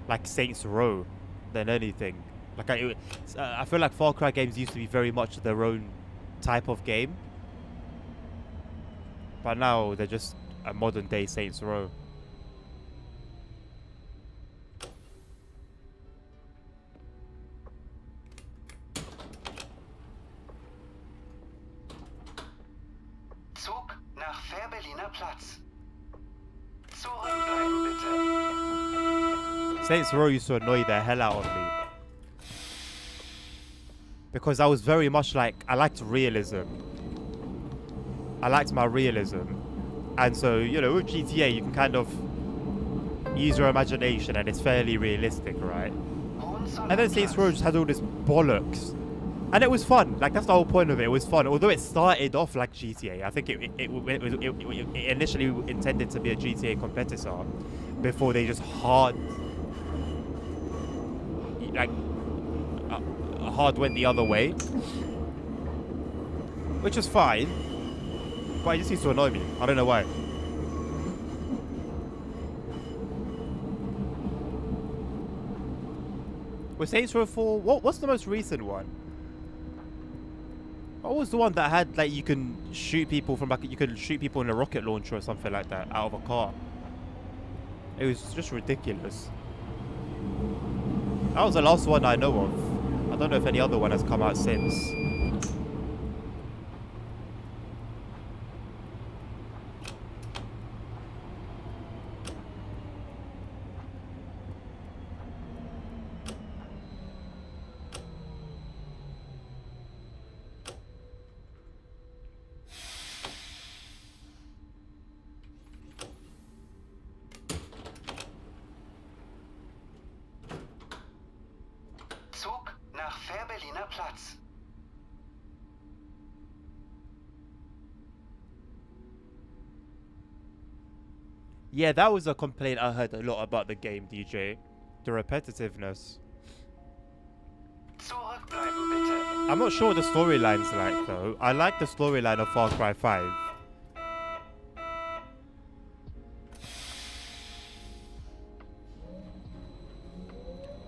like Saints Row than anything. Like I feel like Far Cry games used to be very much their own type of game. But now they're just a modern day Saints Row. Platz. Zurückbleiben bitte. Saints Row used to annoy the hell out of me. Because I was very much like, I liked realism. I liked my realism. And so, you know, with GTA, you can kind of use your imagination and it's fairly realistic, right? And then Saints Row just had all this bollocks. And it was fun. Like, that's the whole point of it. It was fun. Although it started off like GTA. I think it initially intended to be a GTA competitor before they just hard went the other way. Which is fine. But it just used to annoy me. I don't know why. Was Saints Row 4... What's the most recent one? What was the one that had, like, you can shoot people from back... You could shoot people in a rocket launcher or something like that out of a car. It was just ridiculous. That was the last one I know of. I don't know if any other one has come out since. Zug nach Fährberliner Platz. Yeah, that was a complaint I heard a lot about the game, DJ. The repetitiveness. Zurückbleiben bitte. I'm not sure what the storyline's like, though. I like the storyline of Far Cry 5.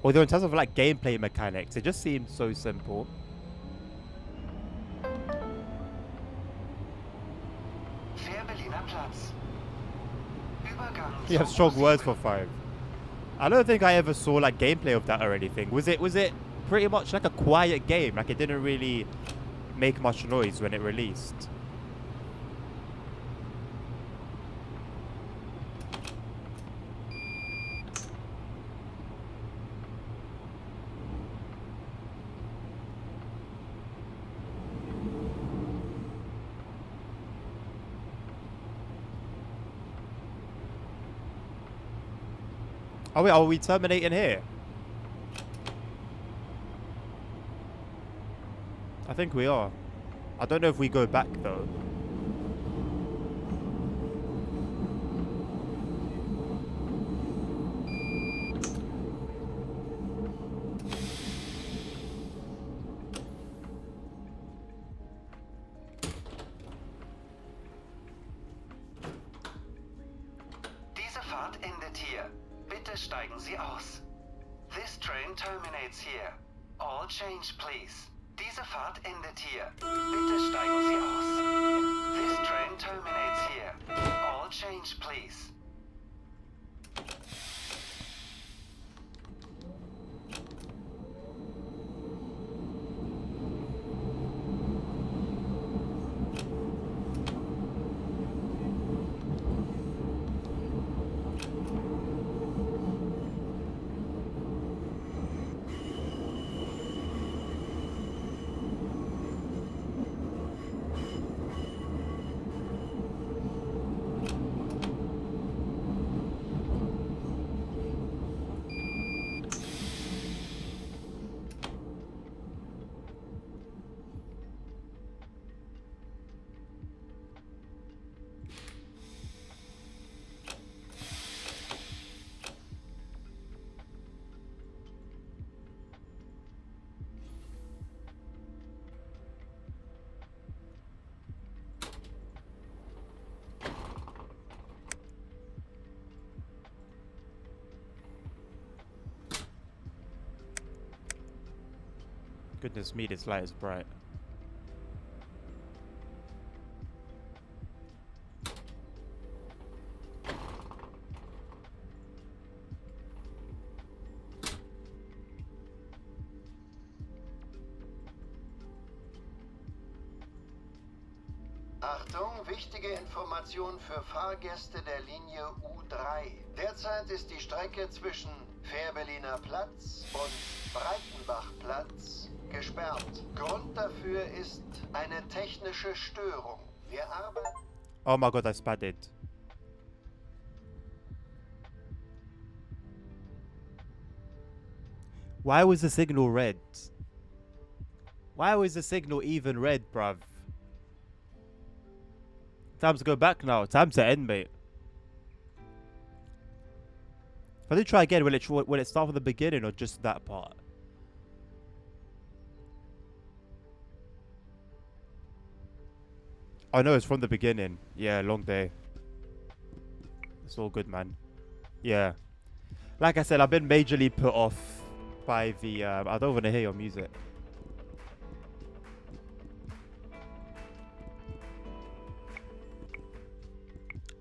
Although in terms of, like, gameplay mechanics, it just seems so simple. Fährberliner Platz. Übergang You have strong words for 5. I don't think I ever saw, like, gameplay of that or anything. Was it pretty much like a quiet game? Like, it didn't really make much noise when it released? Oh wait, are we terminating here? I think we are. I don't know if we go back though. Diese Fahrt endet hier. Bitte steigen Sie aus. This train terminates here. All change, please. Diese Fahrt endet hier. Bitte steigen Sie aus. This train terminates here. All change, please. Goodness me, this light is bright. Achtung, wichtige Information für Fahrgäste der Linie U3. Derzeit ist die Strecke zwischen Fährberliner Platz und Breitenbachplatz gesperrt. Grund dafür ist eine technische Störung. Wir arbeiten... Oh my god, I spatted. Why was the signal red? Why was the signal even red, bruv? Time to go back now. Time to end, mate. If I do try again, will it start from the beginning or just that part? Oh no, it's from the beginning. Yeah, long day. It's all good, man. Yeah. Like I said, I've been majorly put off by the... I don't want to hear your music.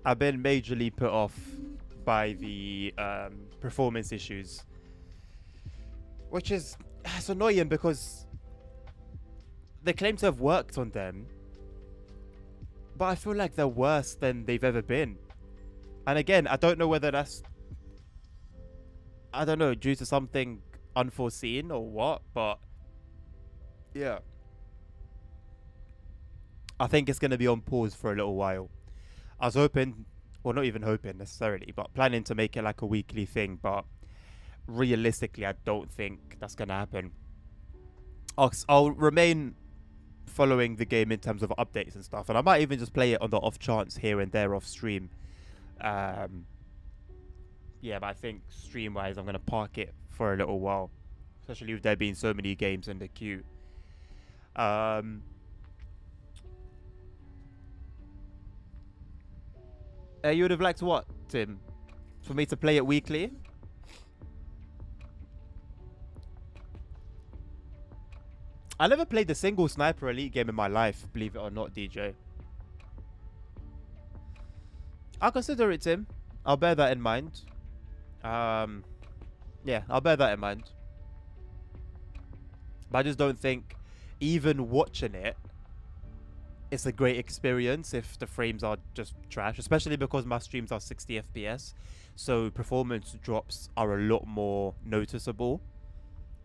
I've been majorly put off by the performance issues. Which is... It's annoying because they claim to have worked on them. But I feel like they're worse than they've ever been. And again, I don't know whether that's... I don't know, due to something unforeseen or what, but... Yeah. I think it's going to be on pause for a little while. I was hoping... Well, not even hoping necessarily, but planning to make it like a weekly thing. But realistically, I don't think that's going to happen. I'll remain following the game in terms of updates and stuff, and I might even just play it on the off chance here and there off stream. Yeah, but I think stream wise I'm going to park it for a little while, especially with there being so many games in the queue. You would have liked what, Tim? For me to play it weekly? I never played a single Sniper Elite game in my life, believe it or not, DJ. I'll consider it, Tim. I'll bear that in mind. Yeah, I'll bear that in mind. But I just don't think, even watching it, it's a great experience if the frames are just trash. Especially because my streams are 60 FPS. So performance drops are a lot more noticeable.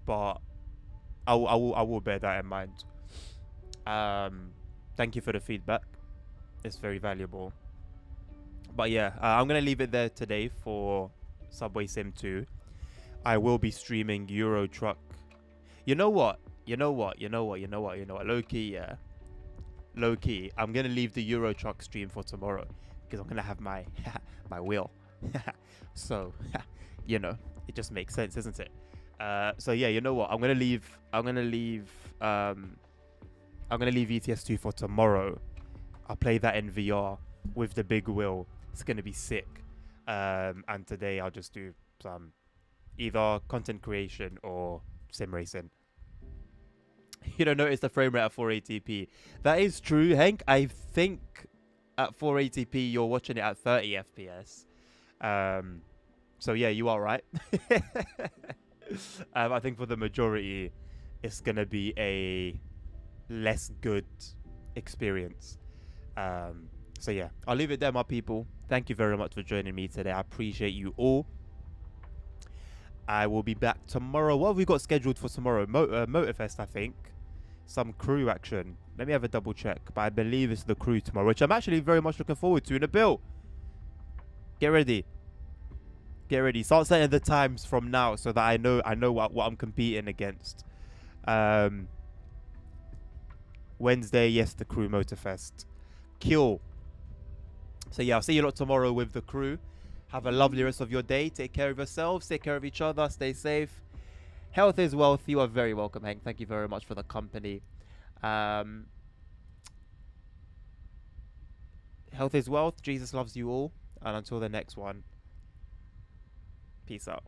But I will bear that in mind. Thank you for the feedback. It's very valuable. But yeah, I'm going to leave it there today for SubwaySim 2. I will be streaming Euro Truck. You know what? Low-key, yeah. Low-key, I'm going to leave the Euro Truck stream for tomorrow. Because I'm going to have my my wheel. So, you know, it just makes sense, isn't it? So yeah, you know what? I'm gonna leave ETS2 for tomorrow. I'll play that in VR with the big wheel. It's gonna be sick. And today I'll just do some either content creation or sim racing. You don't notice the frame rate at 480p. That is true, Hank. I think at 480p you're watching it at 30 FPS. So yeah, you are right. I think for the majority, it's going to be a less good experience. So yeah, I'll leave it there, my people. Thank you very much for joining me today. I appreciate you all. I will be back tomorrow. What have we got scheduled for tomorrow? Motorfest, I think. Some crew action. Let me have a double check. But I believe it's the crew tomorrow, which I'm actually very much looking forward to. In a bill. Get ready. Get ready. Start setting the times from now so that I know what I'm competing against. Wednesday, yes, the crew Motorfest. Kill. So yeah, I'll see you lot tomorrow with the crew. Have a lovely rest of your day. Take care of yourselves. Take care of each other. Stay safe. Health is wealth. You are very welcome, Hank. Thank you very much for the company. Health is wealth. Jesus loves you all. And until the next one, peace out.